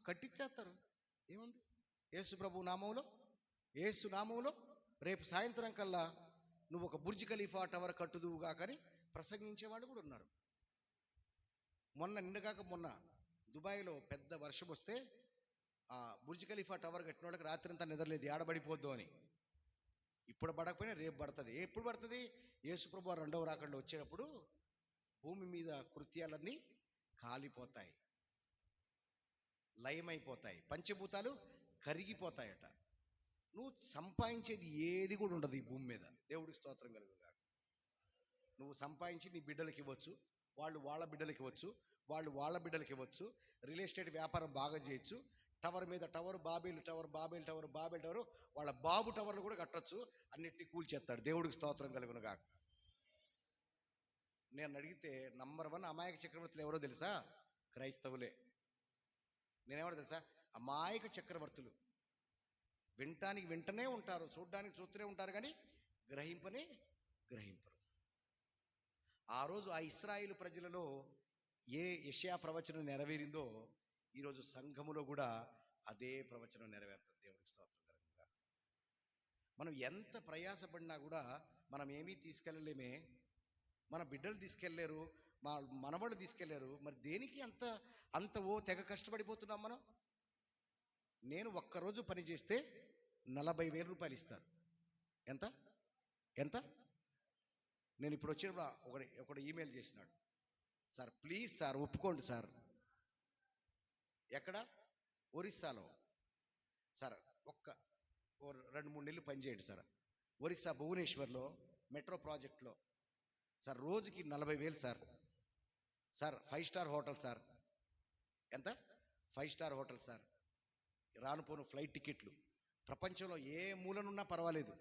కట్టించేస్తారు. ఏముంది? యేసు ప్రభు నామంలో, యేసు నామంలో రేపు సాయంత్రం కల్లా నువ్వు ఒక బుర్జ్ ఖలీఫా టవర్ కట్టుదువుగా కానీ ప్రసంగించేవాళ్ళు కూడా ఉన్నారు. నిన్నగాక మొన్న దుబాయ్లో పెద్ద వర్షం వస్తే ఆ బుర్జ్ ఖలీఫా టవర్ కట్టిన వాళ్ళకి రాత్రి అంతా నిద్రలేదు, ఏడబడిపోద్దు అని. ఇప్పుడు పడకపోయినా రేపు పడుతుంది. ఎప్పుడు పడుతుంది? యేసు ప్రభు రెండవ రాకడలో వచ్చేటప్పుడు భూమి మీద కృత్యాలన్నీ కాలిపోతాయి, లయమైపోతాయి, పంచభూతాలు కరిగిపోతాయట. నువ్వు సంపాదించేది ఏది కూడా ఉండదు ఈ భూమి మీద. దేవుడికి స్తోత్రం కలుగుగా. నువ్వు సంపాదించి నీ బిడ్డలకి ఇవ్వచ్చు, వాళ్ళు వాళ్ళ బిడ్డలకి ఇవ్వచ్చు, వాళ్ళు వాళ్ళ బిడ్డలకి ఇవ్వచ్చు. రియల్ ఎస్టేట్ వ్యాపారం బాగా చేయొచ్చు. టవర్ మీద tower, Babel tower, Babel tower, Babel tower, వాళ్ళ బాబు టవర్లు కూడా కట్టొచ్చు. అన్నిటినీ కూల్చేస్తాడు. దేవుడికి స్తోత్రం కలుగునుగా. నేను అడిగితే నంబర్ 1 అమాయక చక్రవర్తులు ఎవరో తెలుసా? క్రైస్తవులే. నేనేమో తెలుసా? అమాయక చక్రవర్తులు. వినటానికి వింటనే ఉంటారు, చూడడానికి చూస్తూనే ఉంటారు, కానీ గ్రహింపరు. ఆ రోజు ఆ ఇశ్రాయేలు ప్రజలలో ఏ యెషయా ప్రవచనం నెరవేరిందో ఈరోజు సంఘములో కూడా అదే ప్రవచనం నెరవేరుతుంది. దేవుడికి స్తోత్రం కలుగునుగా. మనం ఎంత ప్రయాసపడినా కూడా మనం ఏమీ తీసుకెళ్ళలేమే. మన బిడ్డలు తీసుకెళ్ళలేరు, మా మనవాళ్ళు తీసుకెళ్ళారు. మరి దేనికి అంత తెగ కష్టపడిపోతున్నాం మనం? నేను ఒక్కరోజు పని చేస్తే 40,000 రూపాయలు ఇస్తారు. ఎంత? నేను ఇప్పుడు వచ్చేటప్పుడు ఒకడు ఈమెయిల్ చేసినాడు, సార్ ప్లీజ్ సార్ ఒప్పుకోండి సార్. ఎక్కడ? ఒరిస్సాలో. సార్ 2-3 నెలలు పనిచేయండి సార్. ఒరిస్సా భువనేశ్వర్లో మెట్రో ప్రాజెక్ట్లో సార్ రోజుకి 40,000 సార్. 5 star hotel sir. ఎంత? 5 స్టార్ హోటల్ సార్. రానుపోను ఫ్లైట్ టికెట్లు. ప్రపంచంలో ఏ మూలనున్నా పర్వాలేదు,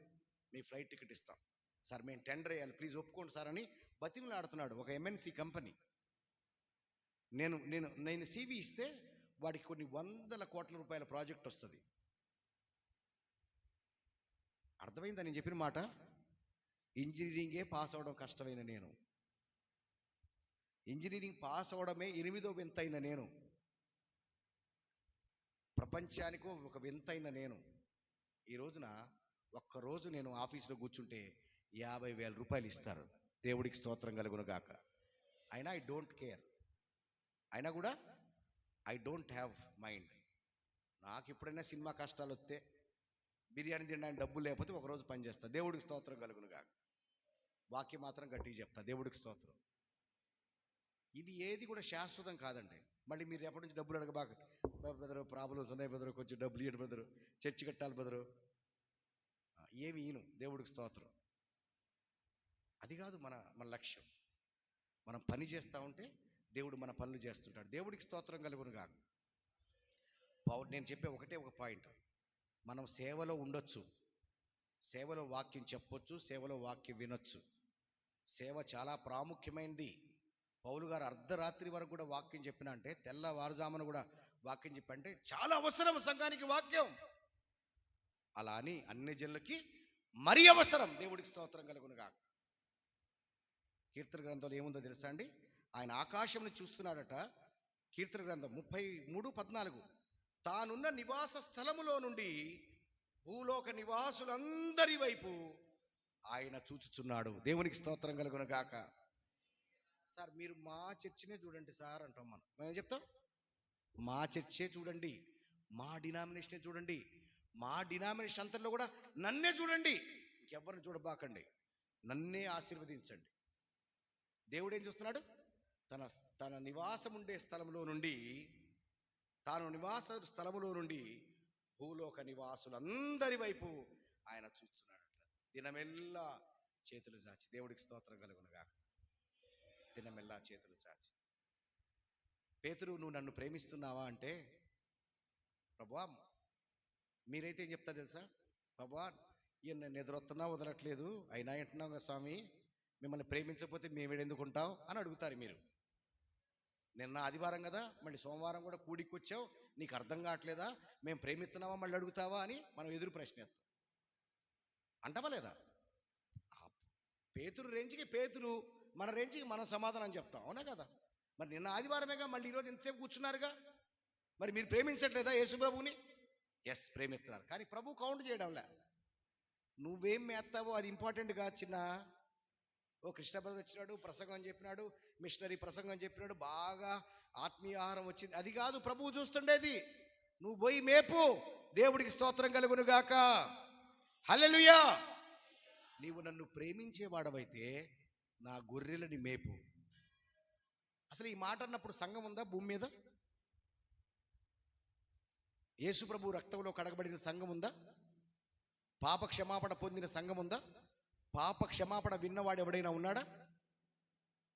మీ ఫ్లైట్ టికెట్ ఇస్తాం సార్, మేము టెండర్ వేయాలి, ప్లీజ్ ఒప్పుకోండి సార్ అని బతిమలాడుతున్నాడు ఒక ఎంఎన్సి కంపెనీ. నేను సివి ఇస్తే వాడికి కొన్ని 100 కోట్ల రూపాయల ప్రాజెక్ట్ వస్తుంది. అర్థమైందా నేను చెప్పిన మాట? ఇంజనీరింగే పాస్ అవడం కష్టమైన నేను, ఇంజనీరింగ్ పాస్ అవడమే 8వ వింతైన నేను, ప్రపంచానికి ఒక వింతైన నేను. ఈ రోజున ఒక్కరోజు నేను ఆఫీసులో కూర్చుంటే 50,000 రూపాయలు ఇస్తారు. దేవుడికి స్తోత్రం కలుగును గాక. అయినా ఐ డోంట్ కేర్. అయినా కూడా ఐ డోంట్ హ్యావ్ మైండ్. నాకు ఎప్పుడైనా సినిమా కష్టాలు వస్తే, బిర్యానీ తినడానికి డబ్బులు లేకపోతే ఒకరోజు పని చేస్తా. దేవుడికి స్తోత్రం కలుగును గాక. వాక్యం మాత్రం గట్టిగా చెప్తా. దేవుడికి స్తోత్రం. ఇవి ఏది కూడా శాశ్వతం కాదండి. మళ్ళీ మీరు ఎప్పటి నుంచి డబ్బులు అడగబాక, బెదరు ప్రాబ్లమ్స్ ఉన్నాయి బెదరు, కొంచెం డబ్బులు ఇవ్వండి బెదరు, చర్చి కట్టాలి బెదరు, ఏమి ఈను. దేవుడికి స్తోత్రం. అది కాదు మన లక్ష్యం. మనం పని చేస్తూ ఉంటే దేవుడు మన పనులు చేస్తుంటాడు. దేవుడికి స్తోత్రం కలుగునుగా. నేను చెప్పే ఒక పాయింట్, మనం సేవలో ఉండొచ్చు, సేవలో వాక్యం చెప్పొచ్చు, సేవలో వాక్యం వినొచ్చు. సేవ చాలా ప్రాముఖ్యమైనది. పౌలు గారు అర్ధరాత్రి వరకు కూడా వాక్యం చెప్పిన అంటే, తెల్లవారుజామున కూడా వాక్యం చెప్పంటే చాలా అవసరం సంఘానికి వాక్యం. అలా అని అన్ని జనులకి మరీ అవసరం. దేవుడికి స్తోత్రం కలుగునుగా. కీర్తన గ్రంథంలో ఏముందో తెలుసా అండి? ఆయన ఆకాశంని చూస్తున్నాడట. కీర్తన గ్రంథం 33:14, తానున్న నివాస స్థలములో నుండి భూలోక నివాసులందరి వైపు ఆయన చూచుచున్నాడు. దేవునికి స్తోత్రం కలుగును గాక. సార్ మీరు మా చర్చినే చూడండి సార్ అంటాం మనం. మేము చెప్తాం మా చర్చే చూడండి, మా డినామినేషనే చూడండి, మా డినామినేషన్ అంతలో కూడా నన్నే చూడండి, ఇంకెవరిని చూడబాకండి, నన్నే ఆశీర్వదించండి. దేవుడు ఏం చూస్తున్నాడు? తన నివాసం ఉండే స్థలంలో నుండి, తాను నివాస స్థలములో నుండి భూలోక నివాసులందరి వైపు ఆయన చూస్తున్నాడట. దినమెల్లా చేతులు చాచి. దేవుడికి స్తోత్రం కలుగునుగా. దినమెల్లా చేతులు చాచి. పేతురు, నువ్వు నన్ను ప్రేమిస్తున్నావా అంటే, ప్రభువా మీరైతే ఏం చెప్తా తెలుసా? ప్రభువా ఈయన నిద్రొస్తున్నా వదలట్లేదు, అయినా అంటున్నాం కదా స్వామి, మిమ్మల్ని ప్రేమించకపోతే మేమేడెందుకుంటాం అని అడుగుతారు మీరు. నిన్న ఆదివారం కదా, మళ్ళీ సోమవారం కూడా కూడికి వచ్చావు, నీకు అర్థం కావట్లేదా, మేము ప్రేమిస్తున్నావా మళ్ళీ అడుగుతావా అని మనం ఎదురు ప్రశ్న వేస్తాం. అంటావా లేదా? పేతురు రేంజ్కి పేతురు, మన రేంజ్కి మనం సమాధానం చెప్తాం, అవునా కదా? మరి నిన్న ఆదివారమేగా, మళ్ళీ ఈరోజు ఎంతసేపు కూర్చున్నారుగా, మరి మీరు ప్రేమించట్లేదా యేసు ప్రభువుని? ఎస్, ప్రేమిస్తున్నారు, కానీ ప్రభు కౌంట్ చేయడంలే. నువ్వేం మేస్తావో అది ఇంపార్టెంట్ కాదు చిన్న. ఓ కృష్ణభద్ర వచ్చినాడు, ప్రసంగం చెప్పినాడు, మిషనరీ ప్రసంగం చెప్పినాడు, బాగా ఆత్మీయ ఆహారం వచ్చింది, అది కాదు ప్రభువు చూస్తుండేది. నువ్వు పోయి మేపు, దేవుడికి స్తోత్రం కలుగును గాక. హల్లెలూయా. నీవు నన్ను ప్రేమించేవాడవైతే నా గొర్రెలని మేపు. అసలు ఈ మాట అన్నప్పుడు సంఘం ఉందా భూమి మీద? యేసు ప్రభు రక్తంలో కడగబడిన సంఘం ఉందా? పాప క్షమాపణ పొందిన సంఘం ఉందా? పాప క్షమాపణ విన్నవాడు ఎవడైనా ఉన్నాడా?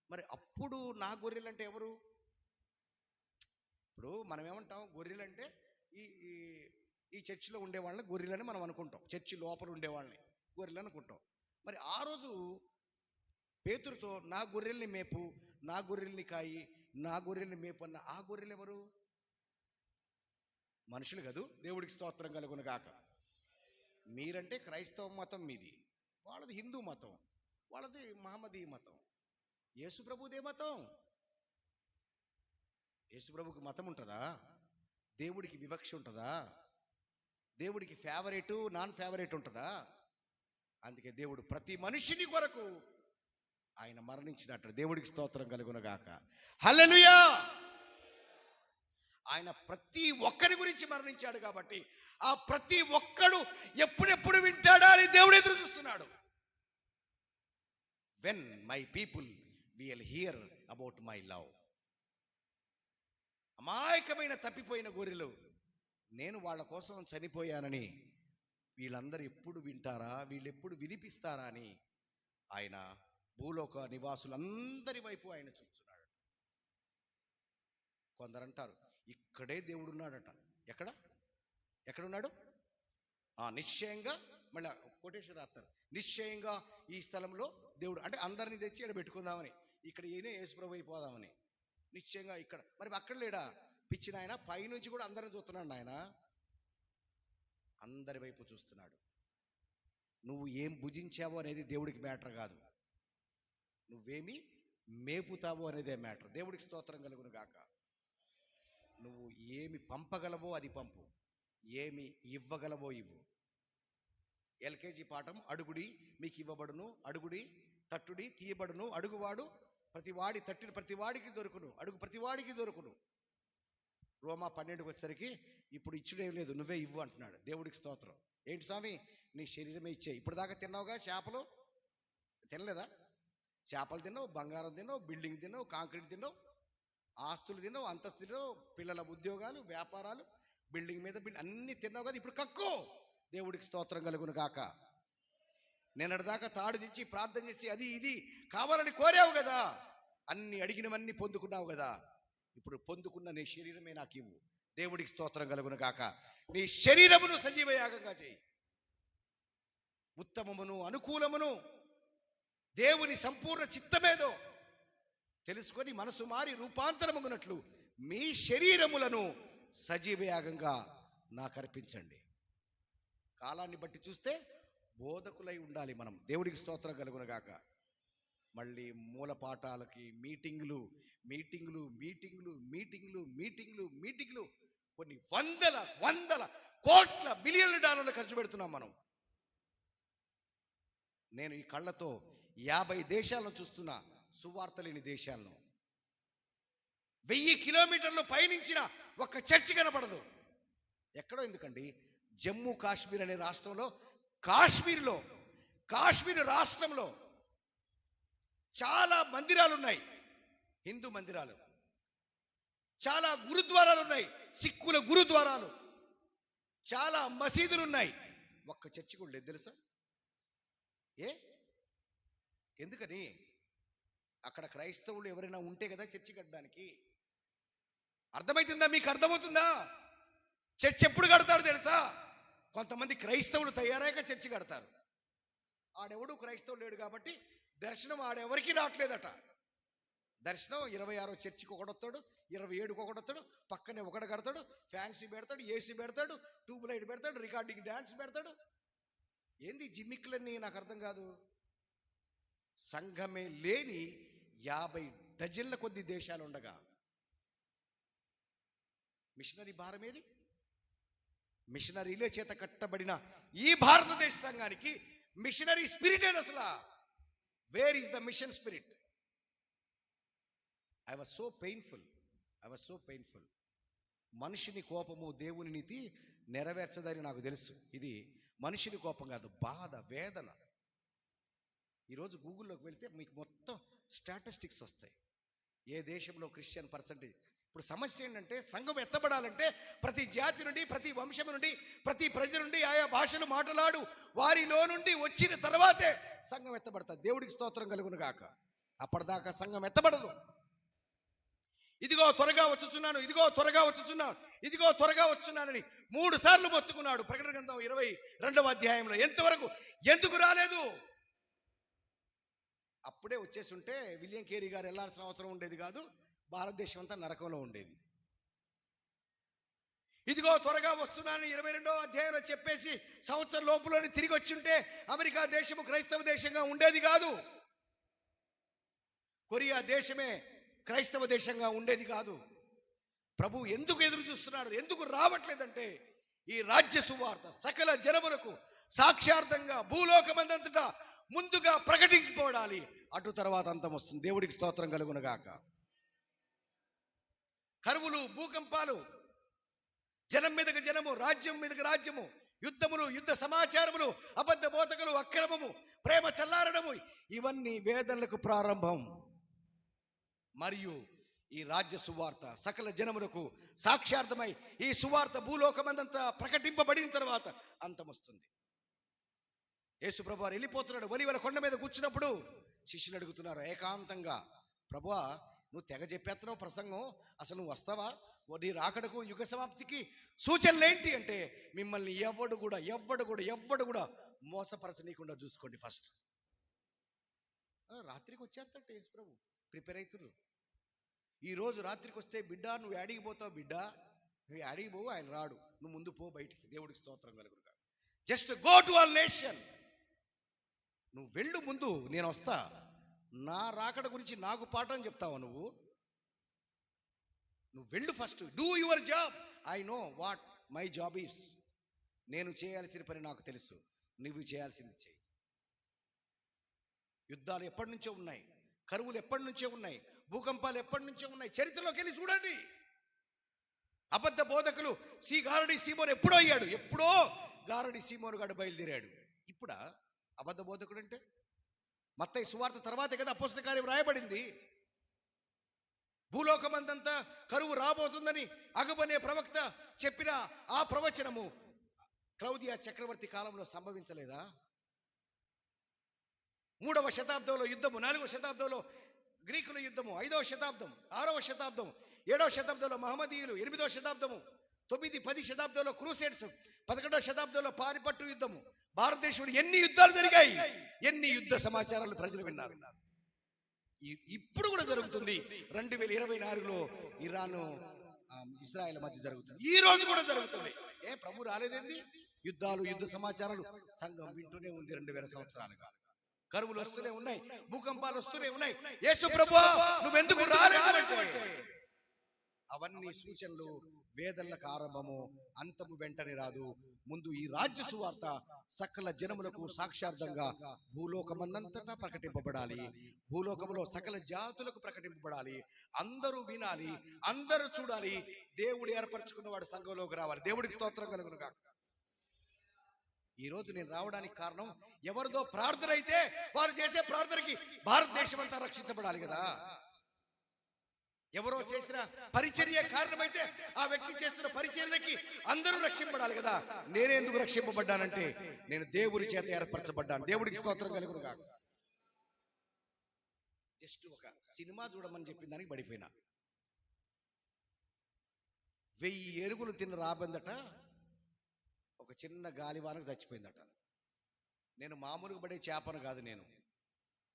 మరి అప్పుడు నా గొర్రెలంటే ఎవరు? ఇప్పుడు మనం ఏమంటాం, గొర్రెలంటే ఈ ఈ చర్చిలో ఉండేవాళ్ళని గొర్రెలని మనం అనుకుంటాం, చర్చి లోపల ఉండేవాళ్ళని గొర్రెలు అనుకుంటాం. మరి ఆ రోజు పేతురుతో నా గొర్రెల్ని మేపు, నా గొర్రెల్ని కాయి, నా గొర్రెల్ని మేపు అన్న ఆ గొర్రెలు ఎవరు? మనుషులు కదూ. దేవుడికి స్తోత్రం కలుగును గాక. మీరంటే క్రైస్తవ మతం మీది, వాళ్ళది హిందూ మతం, వాళ్ళది మహమ్మదీ మతం. యేసు ప్రభుదే మతం. యేసు ప్రభుకి మతం ఉంటుందా? దేవుడికి వివక్ష ఉంటుందా? దేవుడికి ఫేవరెట్ నాన్ ఫేవరెట్ ఉంటుందా? అందుకే దేవుడు ప్రతి మనిషిని కొరకు ఆయన మరణించినట్టు. దేవుడికి స్తోత్రం కలుగును గాక. హల్లెలూయా. ఆయన ప్రతి ఒక్కరి గురించి మరణించాడు కాబట్టి ఆ ప్రతి ఒక్కడు ఎప్పుడెప్పుడు వింటాడా అని దేవుడు ఎదురు చూస్తున్నాడు. When my people will hear about my love. అమాయకమైన తప్పిపోయిన గొర్రెలు, నేను వాళ్ళ కోసం చనిపోయానని వీళ్ళందరూ ఎప్పుడు వింటారా, వీళ్ళు ఎప్పుడు వినిపిస్తారా అని ఆయన భూలోక నివాసులందరి వైపు ఆయన చూస్తున్నాడు. కొందరంటారు ఇక్కడే దేవుడు ఉన్నాడట. ఎక్కడున్నాడు? నిశ్చయంగా, మళ్ళీ కోటేశ్వర రాస్తారు, నిశ్చయంగా ఈ స్థలంలో దేవుడు, అంటే అందరినీ తెచ్చి ఇక్కడ పెట్టుకుందామని, ఇక్కడ ఈయనే యేసుప్రభు అయిపోదామని. నిశ్చయంగా ఇక్కడ, మరి అక్కడ లేడా? పిచ్చిన ఆయన పైనుంచి కూడా అందరిని చూస్తున్నాడు. ఆయన అందరి వైపు చూస్తున్నాడు. నువ్వు ఏం భుజించావో అనేది దేవుడికి మ్యాటర్ కాదు, నువ్వేమి మేపుతావో అనేదే మ్యాటర్. దేవుడికి స్తోత్రం కలుగును గాక. నువ్వు ఏమి పంపగలవో అది పంపు, ఏమి ఇవ్వగలవో ఇవ్వు. ఎల్కేజీ పాఠం, అడుగుడి మీకు ఇవ్వబడును, అడుగుడి తట్టుడి తీయబడును, అడుగువాడు ప్రతివాడి తట్టిన ప్రతివాడికి దొరుకును, అడుగు ప్రతివాడికి దొరుకును. రోమా 12కి వచ్చేసరికి ఇప్పుడు ఇచ్చుడేం లేదు, నువ్వే ఇవ్వు అంటున్నాడు. దేవుడికి స్తోత్రం. ఏంటి స్వామి, నీ శరీరమే ఇచ్చే. ఇప్పుడు దాకా తిన్నావుగా, చేపలు తినలేదా? చేపలు తిన్నావు, బంగారం తిన్నావు, బిల్డింగ్ తిన్నావు, కాంక్రీట్ తిన్నావు, ఆస్తులు తిన్నావు, అంతస్తు తిన్నావు, పిల్లల ఉద్యోగాలు, వ్యాపారాలు, బిల్డింగ్ మీద బిల్డింగ్ అన్ని తిన్నావు కదా. ఇప్పుడు కక్కు. దేవుడికి స్తోత్రం కలుగును గాక. నిన్నటిదాకా తాడు తెచ్చి ప్రార్థన చేసి అది ఇది కావాలని కోరావు కదా, అన్ని అడిగినవన్నీ పొందుకున్నావు కదా. ఇప్పుడు పొందుకున్న నీ శరీరమే నాకు ఇవ్వు. దేవుడికి స్తోత్రం కలుగును గాక. నీ శరీరమును సజీవ యాగంగా చేయి. ఉత్తమమును అనుకూలమును దేవుని సంపూర్ణ చిత్తమేదో తెలుసుకొని మనసు మారి రూపాంతరమగునట్లు మీ శరీరములను సజీవ యాగంగా నాకు అర్పించండి. కాలాన్ని బట్టి చూస్తే బోధకులై ఉండాలి మనం. దేవుడికి స్తోత్రం కలుగును గాక. మళ్ళీ మూల పాఠాలకి మీటింగులు మీటింగులు మీటింగులు మీటింగులు మీటింగులు మీటింగులు కొన్ని వందల కోట్ల బిలియన్ల డాలర్లు ఖర్చు పెడుతున్నాం మనం. నేను ఈ కళ్ళతో 50 దేశాలను చూస్తున్నా, సువార్త లేని దేశాలను. 1000 కిలోమీటర్లు పయనించిన ఒక్క చర్చి కనపడదు. ఎక్కడో ఎందుకండి, జమ్మూ కాశ్మీర్ అనే రాష్ట్రంలో, కాశ్మీర్ రాష్ట్రంలో చాలా మందిరాలు ఉన్నాయి, హిందూ మందిరాలు. చాలా గురుద్వారాలు ఉన్నాయి, సిక్కుల గురుద్వారాలు. చాలా మసీదులు ఉన్నాయి, ఒక్క చర్చి కూడా లేదు తెలుసా? ఎందుకని? అక్కడ క్రైస్తవులు ఎవరైనా ఉంటే కదా చర్చి కట్టడానికి. అర్థమవుతుందా? మీకు అర్థమవుతుందా? చర్చి ఎప్పుడు కడతాడు తెలుసా? కొంతమంది క్రైస్తవులు తయారయ్యాక చర్చి కడతారు. ఆడెవడు క్రైస్తవులు లేడు కాబట్టి దర్శనం ఆడెవరికి రావట్లేదట. దర్శనం 26 చర్చికి ఒకడొస్తాడు, 27కి ఒకడొస్తాడు, పక్కనే ఒకడు కడతాడు, ఫ్యాన్సీ పెడతాడు, ఏసీ పెడతాడు, ట్యూబ్ లైట్ పెడతాడు, రికార్డింగ్ డ్యాన్స్ పెడతాడు. ఏంది జిమ్మిక్కులన్నీ? నాకు అర్థం కాదు. సంఘమే లేని 50 డజన్ల కొద్ది దేశాలు ఉండగా మిషనరీ భారం ఏది? మిషనరీలే చేత కట్టబడిన ఈ భారతదేశ సంఘానికి మిషనరీ స్పిరిట్ ఏది అసలు? Where is the mission spirit? I was so painful. మనిషిని కోపము దేవుని నీతి నెరవేర్చదని నాకు తెలుసు. ఇది మనిషిని కోపం కాదు, బాధ, వేదన. ఈరోజు గూగుల్లోకి వెళ్తే మీకు మొత్తం స్టాటిస్టిక్స్ వస్తాయి, ఏ దేశంలో క్రిస్టియన్ పర్సంటేజ్. ఇప్పుడు సమస్య ఏంటంటే, సంఘం ఎత్తబడాలంటే ప్రతి జాతి నుండి, ప్రతి వంశం నుండి, ప్రతి ప్రజ నుండి, ఆయా భాషలు మాట్లాడు వారిలో నుండి వచ్చిన తర్వాతే సంఘం ఎత్తబడతాది. దేవుడికి స్తోత్రం కలుగును గాక. అప్పటిదాకా సంఘం ఎత్తబడదు. ఇదిగో త్వరగా వచ్చుచున్నాను, ఇదిగో త్వరగా వచ్చుచున్నాను, ఇదిగో త్వరగా వచ్చున్నానని 3 సార్లు మొత్తుకున్నాడు. ప్రకటన గ్రంథం 22వ అధ్యాయంలో. ఎంతవరకు? ఎందుకు రాలేదు? అప్పుడే వచ్చేసి ఉంటే విలియం కేరీ గారు వెళ్ళాల్సిన అవసరం ఉండేది కాదు, భారతదేశం అంతా నరకంలో ఉండేది. ఇదిగో త్వరగా వస్తున్నాను 22వ అధ్యాయంలో చెప్పేసి సంవత్సరం లోపులోనే తిరిగి వచ్చి ఉంటే అమెరికా దేశము క్రైస్తవ దేశంగా ఉండేది కాదు, కొరియా దేశమే క్రైస్తవ దేశంగా ఉండేది కాదు. ప్రభు ఎందుకు ఎదురు చూస్తున్నాడు, ఎందుకు రావట్లేదంటే, ఈ రాజ్య సువార్త సకల జనములకు సాక్షార్థంగా భూలోకమందంతటా ముందుగా ప్రకటింపబడాలి. అటు తర్వాత అంతం వస్తుంది. దేవుడికి స్తోత్రం కలుగునుగాక. కరువులు, భూకంపాలు, జనం మీదకి జనము, రాజ్యం మీదకి రాజ్యము, యుద్ధములు, యుద్ధ సమాచారములు, అబద్ధ బోధకులు, అక్రమము, ప్రేమ చల్లారడము, ఇవన్నీ వేదనలకు ప్రారంభం. మరియు ఈ రాజ్య సువార్త సకల జనములకు సాక్షార్థమై ఈ సువార్త భూలోకమందంతా ప్రకటింపబడిన తర్వాత అంతం వస్తుంది. యేసు ప్రభు వారు వెళ్ళిపోతున్నాడు. ఒలీవల కొండ మీద కూర్చున్నప్పుడు శిష్యులు అడుగుతున్నారు ఏకాంతంగా, ప్రభువా నువ్వు తెగ చెప్పేస్తున్నావు ప్రసంగం, అసలు నువ్వు వస్తావా? నీ రాకడకు, యుగ సమాప్తికి సూచనలు ఏంటి అంటే, మిమ్మల్ని ఎవడు కూడా మోసపరచనీయకుండా చూసుకోండి. ఫస్ట్ రాత్రికి వచ్చేస్తాడు యేసు ప్రభు, ప్రిపేర్ అవుతున్నారు. ఈరోజు రాత్రికి వస్తే, బిడ్డ నువ్వు యాడికి పోతావు, బిడ్డ నువ్వు యాడికి పోవు, ఆయన రాడు, నువ్వు ముందు పో బయటికి. దేవుడికి స్తోత్రం కలుగునుగా. Just go to all nation. నువ్వు వెళ్ళు, ముందు నేను వస్తా. నా రాకడ గురించి నాకు పాఠం చెప్తావా నువ్వు వెళ్ళు. First do your job. I know what my job is. నేను చేయాల్సిన పని నాకు తెలుసు, నువ్వు చేయాల్సింది చేయి. యుద్ధాలు ఎప్పటి నుంచో ఉన్నాయి, కరువులు ఎప్పటి నుంచో ఉన్నాయి, భూకంపాలు ఎప్పటి నుంచో ఉన్నాయి. చరిత్రలోకి వెళ్ళి చూడండి. అబద్ధ బోధకులు గారడి సీమోను ఎప్పుడో అయ్యాడు, ఎప్పుడో గారడి సీమోను గాడు బయలుదేరాడు. ఇప్పుడా అబద్ధ బోధకుడు అంటే? మత్తయి సువార్త తర్వాతే కదా అపోస్తల కార్యం రాయబడింది. భూలోకమందంతా కరువు రాబోతుందని అగబనే ప్రవక్త చెప్పిన ఆ ప్రవచనము క్లౌదియా చక్రవర్తి కాలంలో సంభవించలేదా? 3వ శతాబ్దంలో యుద్ధము, 4వ శతాబ్దంలో గ్రీకుల యుద్ధము, 5వ శతాబ్దం, 6వ శతాబ్దం, 7వ శతాబ్దంలో మహమ్మదీయులు, 8వ శతాబ్దము, 9, 10 శతాబ్దంలో క్రూసేడ్స్, 11వ శతాబ్దంలో పానిపట్టు యుద్ధము. భారతదేశంలో ఎన్ని యుద్ధాలు జరిగాయి, ఎన్ని యుద్ధ సమాచారాలు ప్రజలు విన్నారు. ఇప్పుడు కూడా జరుగుతుంది. 2024లో ఇరాను ఇజ్రాయెల్ మధ్య జరుగుతుంది. ఈ రోజు కూడా జరుగుతుంది. ప్రభు రాలేదేంది? యుద్ధాలు, యుద్ధ సమాచారాలు సంఘం వింటూనే ఉంది 2000 సంవత్సరాలుగా. కరువులు వస్తూనే ఉన్నాయి, భూకంపాలు వస్తూనే ఉన్నాయి. యేసు ప్రభువా నువ్వెందుకు రాలేదు? అవన్నీ సూచనలు, వేదనలకు ఆరంభము, అంతము వెంటనే రాదు. ముందు ఈ రాజ్య సువార్త సకల జనములకు సాక్షార్థంగా భూలోకమందంతటా ప్రకటింపబడాలి. భూలోకంలో సకల జాతులకు ప్రకటింపబడాలి. అందరూ వినాలి, అందరూ చూడాలి. దేవుడు ఏర్పరచుకున్నవాడు సంఘంలోకి రావాలి. దేవుడికి స్తోత్రం కలుగునుగా. ఈ రోజు నేను రావడానికి కారణం, ఎవరిదో ప్రార్థన అయితే వారు చేసే ప్రార్థనకి భారతదేశం అంతా రక్షించబడాలి కదా. ఎవరో చేసిన పరిచర్య కారణమైతే ఆ వ్యక్తి చేస్తున్న పరిచర్యకి అందరూ రక్షింపబడాలి కదా. నేనే ఎందుకు రక్షింపబడ్డానంటే, నేను దేవుడి చేత ఏర్పరచబడ్డాను. దేవుడికి స్తోత్రం కలుగునుగా. జస్ట్ ఒక సినిమా చూడమని చెప్పిన దానికి పడిపోయినా. 1000 ఎరుగులు తిన్న రాబందట ఒక చిన్న గాలివానకు చచ్చిపోయిందట. నేను మామూలుగా పడే చేపను కాదు, నేను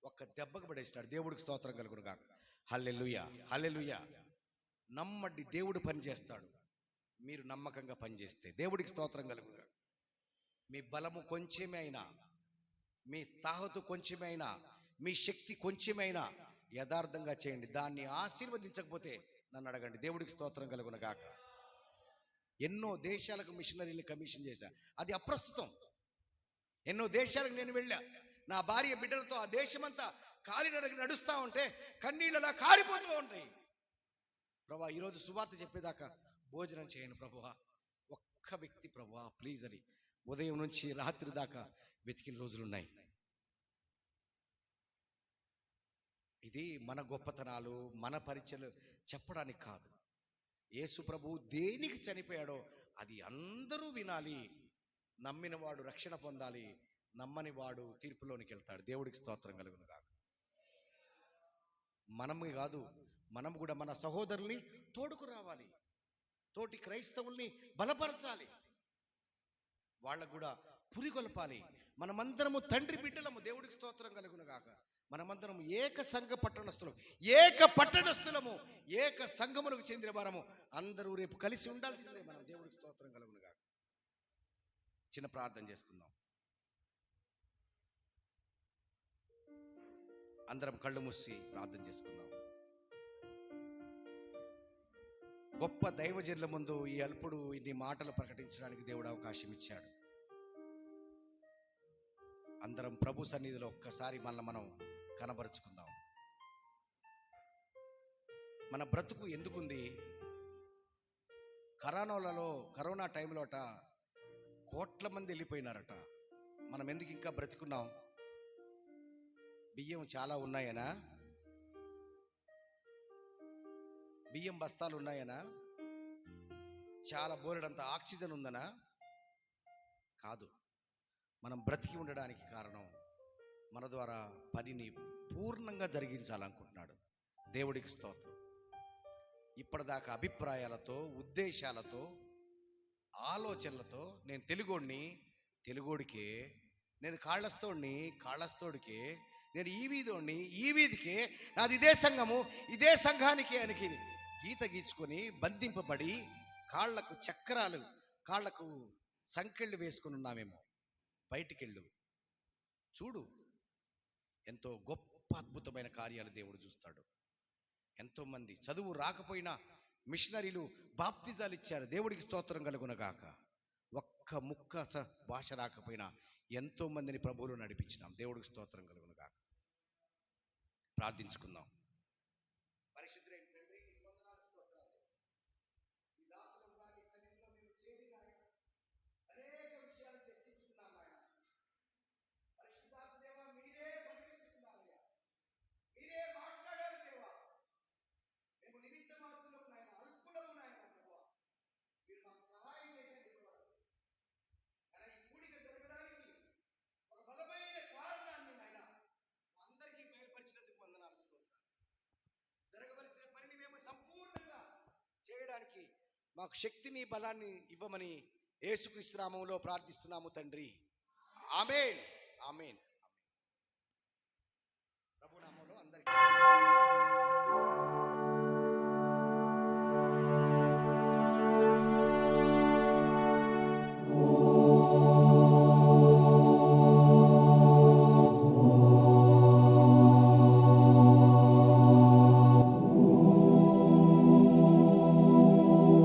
ఒక్క దెబ్బకు పడేసినాడు. దేవుడికి స్తోత్రం కలుగునుగా. హల్లెలూయా, హల్లెలూయా. నమ్మండి, దేవుడు పని చేస్తాడు. మీరు నమ్మకంగా పనిచేస్తే దేవుడికి స్తోత్రం కలుగుగా. మీ బలము కొంచెమే అయినా, మీ తాహతు కొంచెమే అయినా, మీ శక్తి కొంచెమైనా యథార్థంగా చేయండి. దాన్ని ఆశీర్వదించకపోతే నన్ను అడగండి. దేవుడికి స్తోత్రం కలుగును గాక. ఎన్నో దేశాలకు మిషనరీని కమిషన్ చేశా, అది అప్రస్తుతం. ఎన్నో దేశాలకు నేను వెళ్ళా, నా భార్య బిడ్డలతో ఆ దేశమంతా కాలినడకి నడుస్తూ ఉంటే కన్నీళ్ళలా కారిపోతూ ఉంటాయి. ప్రభువా, ఈరోజు సువార్త చెప్పేదాకా భోజనం చేయను ప్రభువా, ఒక్క వ్యక్తి ప్రభువా ప్లీజ్ అని ఉదయం నుంచి రాత్రి దాకా వెతికిన రోజులున్నాయి. ఇది మన గొప్పతనాలు, మన పరిచయలు చెప్పడానికి కాదు. యేసు ప్రభు దేనికి చనిపోయాడో అది అందరూ వినాలి. నమ్మిన వాడు రక్షణ పొందాలి, నమ్మని వాడు తీర్పులోనికి వెళ్తాడు. దేవుడికి స్తోత్రం కలుగును గాక. మనమే కాదు, మనం కూడా మన సహోదరుల్ని తోడుకు రావాలి, తోటి క్రైస్తవుల్ని బలపరచాలి, వాళ్ళకు కూడా పురిగొల్పాలి. మనమందరము తండ్రి బిడ్డలము. దేవుడికి స్తోత్రం కలుగును గాక. మనమందరం ఏక సంఘ పట్టణస్థులము, ఏక సంఘములకు చెందిన వారము. అందరూ రేపు కలిసి ఉండాల్సిందే మనం. దేవుడికి స్తోత్రం కలుగును గాక. చిన్న ప్రార్థన చేసుకుందాం. అందరం కళ్ళు మూసి ప్రార్థన చేసుకుందాం. గొప్ప దైవజనుల ముందు ఈ అల్పుడు ఇన్ని మాటలు ప్రకటించడానికి దేవుడు అవకాశం ఇచ్చాడు. అందరం ప్రభు సన్నిధిలో ఒక్కసారి మనం కనబరుచుకుందాం. మన బ్రతుకు ఎందుకుంది? కరోనా టైంలోట కోట్ల మంది వెళ్ళిపోయినారట. మనం ఎందుకు ఇంకా బ్రతుకున్నాం? బియ్యం చాలా ఉన్నాయనా? బియ్యం బస్తాలు ఉన్నాయనా? చాలా బోలెడంత ఆక్సిజన్ ఉందనా? కాదు. మనం బ్రతికి ఉండడానికి కారణం మన ద్వారా పనిని పూర్ణంగా జరిగించాలనుకుంటున్నాడు. దేవుడికి స్తోత్రం. ఇప్పటిదాకా అభిప్రాయాలతో, ఉద్దేశాలతో, ఆలోచనలతో నేను తెలుగోడికే, నేను కాళ్ళస్తోడికే, నేను ఈ వీధికే, నాది ఇదే సంఘము, ఇదే సంఘానికి అనికి గీత గీచుకొని బంధింపబడి కాళ్లకు చక్రాలు, కాళ్లకు సంకెళ్ళు వేసుకుని ఉన్నామేమో. బయటికెళ్ళు చూడు, ఎంతో గొప్ప అద్భుతమైన కార్యాలు దేవుడు చూస్తాడు. ఎంతోమంది చదువు రాకపోయినా మిషనరీలు బాప్తిజాలు ఇచ్చారు. దేవుడికి స్తోత్రం కలుగునగాక. ఒక్క ముక్క భాష రాకపోయినా ఎంతో మందిని ప్రభువులో నడిపించినాం. దేవుడికి స్తోత్రం కలుగునగాక. ప్రార్థించుకుందాం. పరిశుద్ధుడైన తండ్రి, నీకు వందనాలు, స్తోత్రాలు. ఈ దాసులు వారి సన్నిధిలో మేము చేరి అనేక విషయాలు చర్చించుకున్నాం ఆయన. పరిశుద్ధాత్మ దేవా, మీరే ప్రకటించుకున్నారు, మీరే మాట్లాడారు దేవా. మేము నిమిత్త మాత్రము నాయన, అల్పులము నాయన ప్రభువా, మీరు మాకు సహాయం చేసేది కానీ ఈ కూడిక జరగడానికి ఒక బలమైన కారణాన్ని నాయన అందరికీ బయలుపరిచినందుకు వందనాలు, స్తోత్రాలు. జరగవలసిన పనిని మేము సంపూర్ణంగా చేయడానికి మాకు శక్తిని, బలాన్ని ఇవ్వమని యేసుక్రీస్తు నామములో ప్రార్థిస్తున్నాము తండ్రి. ఆమేన్, ఆమేన్.